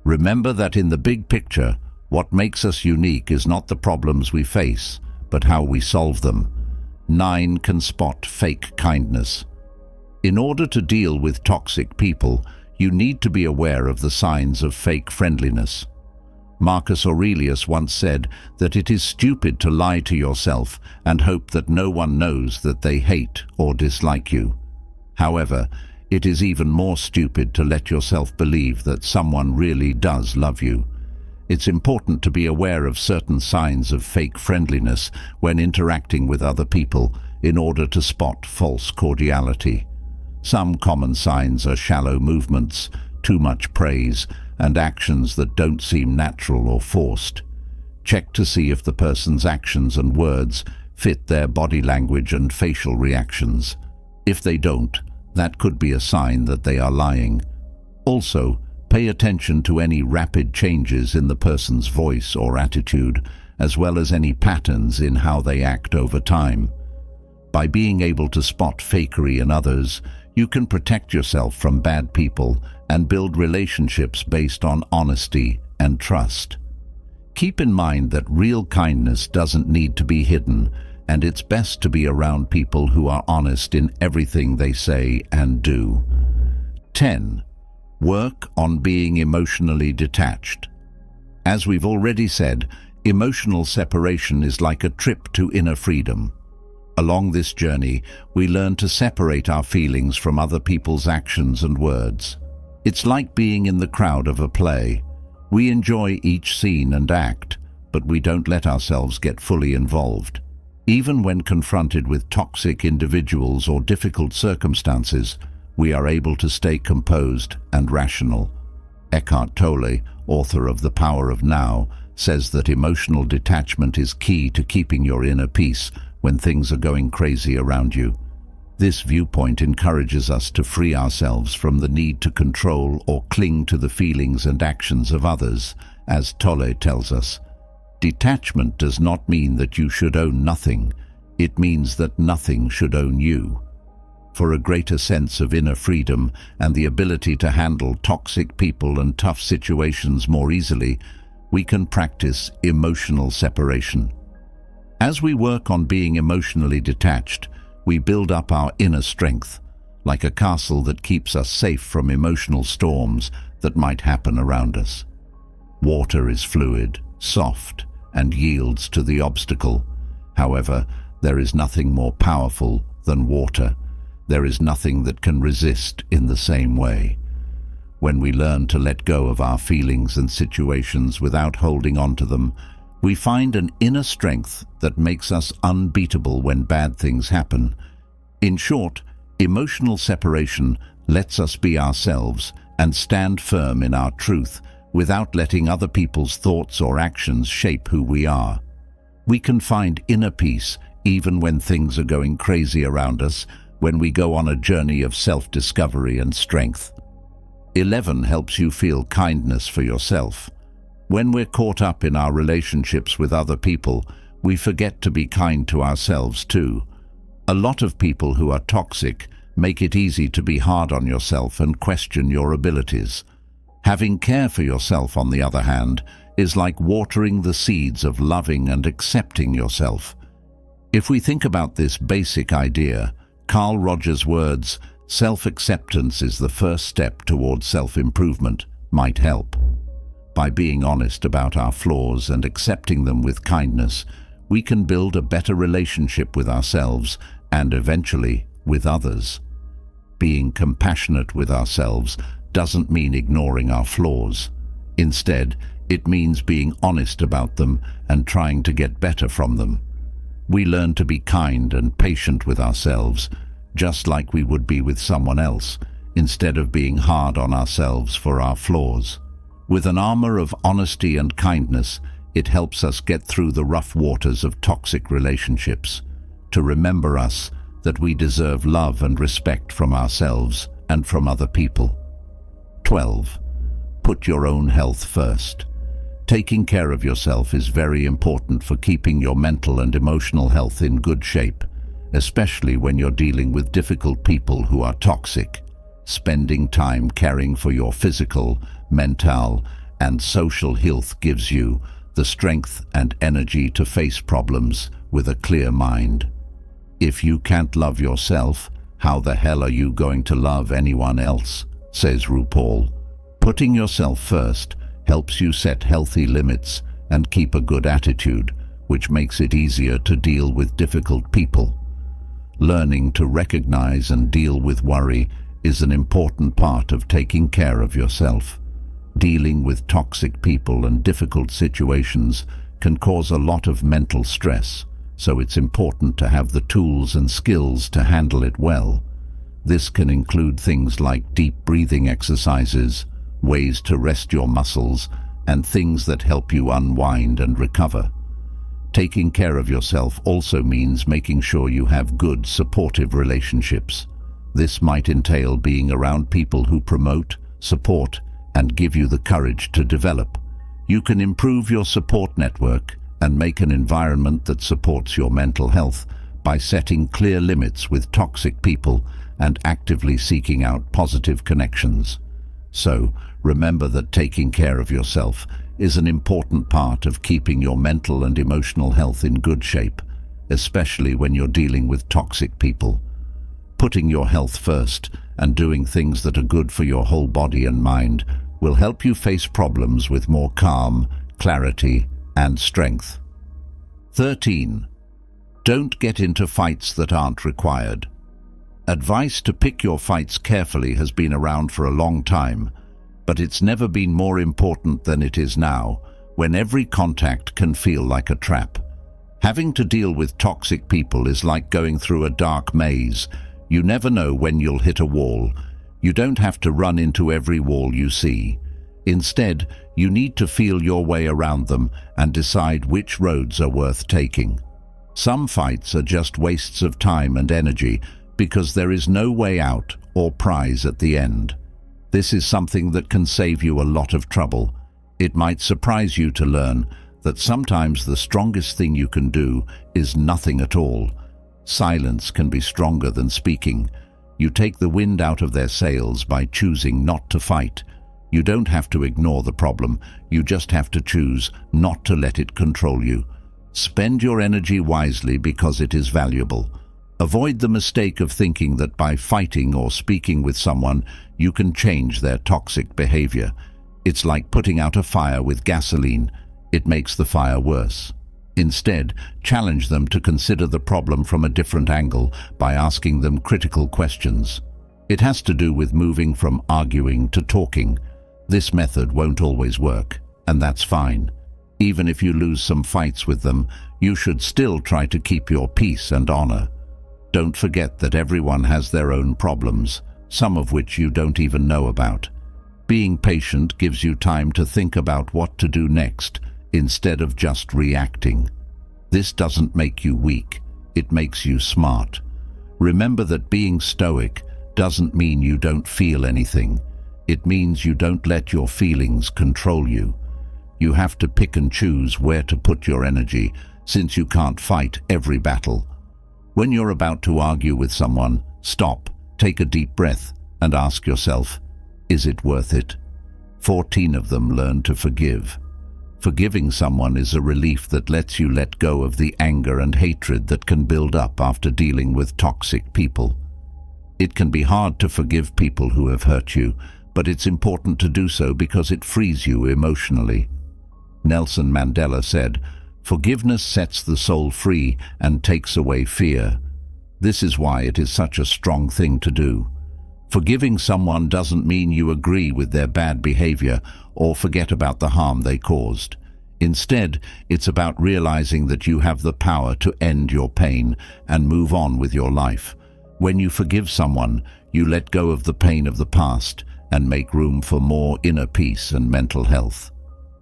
Remember that in the big picture, what makes us unique is not the problems we face, but how we solve them. 9 can spot fake kindness. In order to deal with toxic people, you need to be aware of the signs of fake friendliness. Marcus Aurelius once said that it is stupid to lie to yourself and hope that no one knows that they hate or dislike you. However, it is even more stupid to let yourself believe that someone really does love you. It's important to be aware of certain signs of fake friendliness when interacting with other people in order to spot false cordiality. Some common signs are shallow movements, too much praise, and actions that don't seem natural or forced. Check to see if the person's actions and words fit their body language and facial reactions. If they don't, that could be a sign that they are lying. Also, pay attention to any rapid changes in the person's voice or attitude, as well as any patterns in how they act over time. By being able to spot fakery in others, you can protect yourself from bad people and build relationships based on honesty and trust. Keep in mind that real kindness doesn't need to be hidden, and it's best to be around people who are honest in everything they say and do. 10. Work on being emotionally detached. As we've already said, emotional separation is like a trip to inner freedom. Along this journey, we learn to separate our feelings from other people's actions and words. It's like being in the crowd of a play. We enjoy each scene and act, but we don't let ourselves get fully involved. Even when confronted with toxic individuals or difficult circumstances, we are able to stay composed and rational. Eckhart Tolle, author of The Power of Now, says that emotional detachment is key to keeping your inner peace when things are going crazy around you. This viewpoint encourages us to free ourselves from the need to control or cling to the feelings and actions of others, as Tolle tells us. Detachment does not mean that you should own nothing. It means that nothing should own you. For a greater sense of inner freedom and the ability to handle toxic people and tough situations more easily, we can practice emotional separation. As we work on being emotionally detached, we build up our inner strength, like a castle that keeps us safe from emotional storms that might happen around us. Water is fluid, soft, and yields to the obstacle. However, there is nothing more powerful than water. There is nothing that can resist in the same way. When we learn to let go of our feelings and situations without holding on to them, we find an inner strength that makes us unbeatable when bad things happen. In short, emotional separation lets us be ourselves and stand firm in our truth without letting other people's thoughts or actions shape who we are. We can find inner peace even when things are going crazy around us, when we go on a journey of self-discovery and strength. 11 helps you feel kindness for yourself. When we're caught up in our relationships with other people, we forget to be kind to ourselves too. A lot of people who are toxic make it easy to be hard on yourself and question your abilities. Having care for yourself, on the other hand, is like watering the seeds of loving and accepting yourself. If we think about this basic idea, Carl Rogers' words, "Self-acceptance is the first step towards self-improvement," might help. By being honest about our flaws and accepting them with kindness, we can build a better relationship with ourselves and eventually with others. Being compassionate with ourselves doesn't mean ignoring our flaws. Instead, it means being honest about them and trying to get better from them. We learn to be kind and patient with ourselves, just like we would be with someone else, instead of being hard on ourselves for our flaws. With an armor of honesty and kindness, it helps us get through the rough waters of toxic relationships. To remember us, that we deserve love and respect from ourselves and from other people. 12. Put your own health first. Taking care of yourself is very important for keeping your mental and emotional health in good shape, especially when you're dealing with difficult people who are toxic. Spending time caring for your physical, mental, and social health gives you the strength and energy to face problems with a clear mind. If you can't love yourself, how the hell are you going to love anyone else? Says RuPaul. Putting yourself first helps you set healthy limits and keep a good attitude, which makes it easier to deal with difficult people. Learning to recognize and deal with worry is an important part of taking care of yourself. Dealing with toxic people and difficult situations can cause a lot of mental stress, so it's important to have the tools and skills to handle it well. This can include things like deep breathing exercises, ways to rest your muscles, and things that help you unwind and recover. Taking care of yourself also means making sure you have good, supportive relationships. This might entail being around people who promote, support, and give you the courage to develop. You can improve your support network and make an environment that supports your mental health by setting clear limits with toxic people and actively seeking out positive connections. So, remember that taking care of yourself is an important part of keeping your mental and emotional health in good shape, especially when you're dealing with toxic people. Putting your health first and doing things that are good for your whole body and mind will help you face problems with more calm, clarity, and strength. 13. Don't get into fights that aren't required. Advice to pick your fights carefully has been around for a long time, but it's never been more important than it is now, when every contact can feel like a trap. Having to deal with toxic people is like going through a dark maze. You never know when you'll hit a wall. You don't have to run into every wall you see. Instead, you need to feel your way around them and decide which roads are worth taking. Some fights are just wastes of time and energy because there is no way out or prize at the end. This is something that can save you a lot of trouble. It might surprise you to learn that sometimes the strongest thing you can do is nothing at all. Silence can be stronger than speaking. You take the wind out of their sails by choosing not to fight. You don't have to ignore the problem, you just have to choose not to let it control you. Spend your energy wisely because it is valuable. Avoid the mistake of thinking that by fighting or speaking with someone, you can change their toxic behavior. It's like putting out a fire with gasoline. It makes the fire worse. Instead, challenge them to consider the problem from a different angle by asking them critical questions. It has to do with moving from arguing to talking. This method won't always work, and that's fine. Even if you lose some fights with them, you should still try to keep your peace and honor. Don't forget that everyone has their own problems, some of which you don't even know about. Being patient gives you time to think about what to do next, instead of just reacting. This doesn't make you weak, it makes you smart. Remember that being stoic doesn't mean you don't feel anything. It means you don't let your feelings control you. You have to pick and choose where to put your energy, since you can't fight every battle. When you're about to argue with someone, stop, take a deep breath, and ask yourself, is it worth it? 14 of them learn to forgive. Forgiving someone is a relief that lets you let go of the anger and hatred that can build up after dealing with toxic people. It can be hard to forgive people who have hurt you, but it's important to do so because it frees you emotionally. Nelson Mandela said, "Forgiveness sets the soul free and takes away fear." This is why it is such a strong thing to do. Forgiving someone doesn't mean you agree with their bad behavior or forget about the harm they caused. Instead, it's about realizing that you have the power to end your pain and move on with your life. When you forgive someone, you let go of the pain of the past and make room for more inner peace and mental health.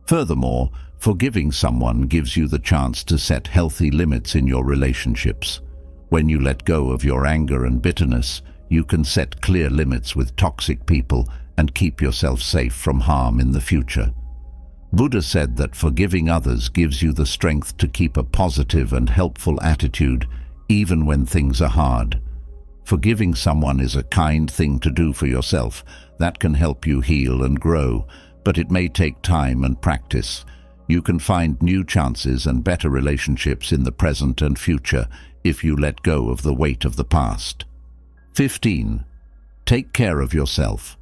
Furthermore, forgiving someone gives you the chance to set healthy limits in your relationships. When you let go of your anger and bitterness, you can set clear limits with toxic people and keep yourself safe from harm in the future. Buddha said that forgiving others gives you the strength to keep a positive and helpful attitude even when things are hard. Forgiving someone is a kind thing to do for yourself that can help you heal and grow, but it may take time and practice. You can find new chances and better relationships in the present and future if you let go of the weight of the past. 15. Take care of yourself.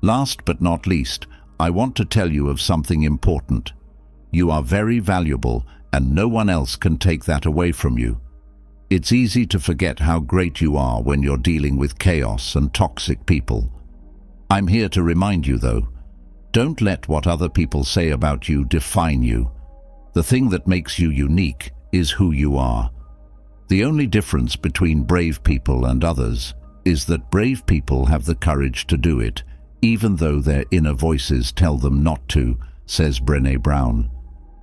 Last but not least, I want to tell you of something important. You are very valuable, and no one else can take that away from you. It's easy to forget how great you are when you're dealing with chaos and toxic people. I'm here to remind you, though, don't let what other people say about you define you. The thing that makes you unique is who you are. The only difference between brave people and others is that brave people have the courage to do it, even though their inner voices tell them not to, says Brené Brown.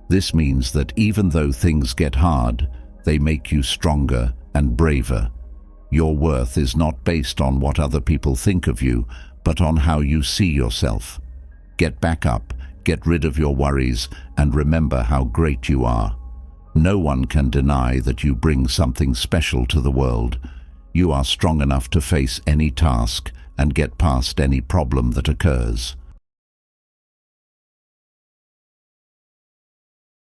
This means that even though things get hard, they make you stronger and braver. Your worth is not based on what other people think of you, but on how you see yourself. Get back up, get rid of your worries, and remember how great you are. No one can deny that you bring something special to the world. You are strong enough to face any task and get past any problem that occurs.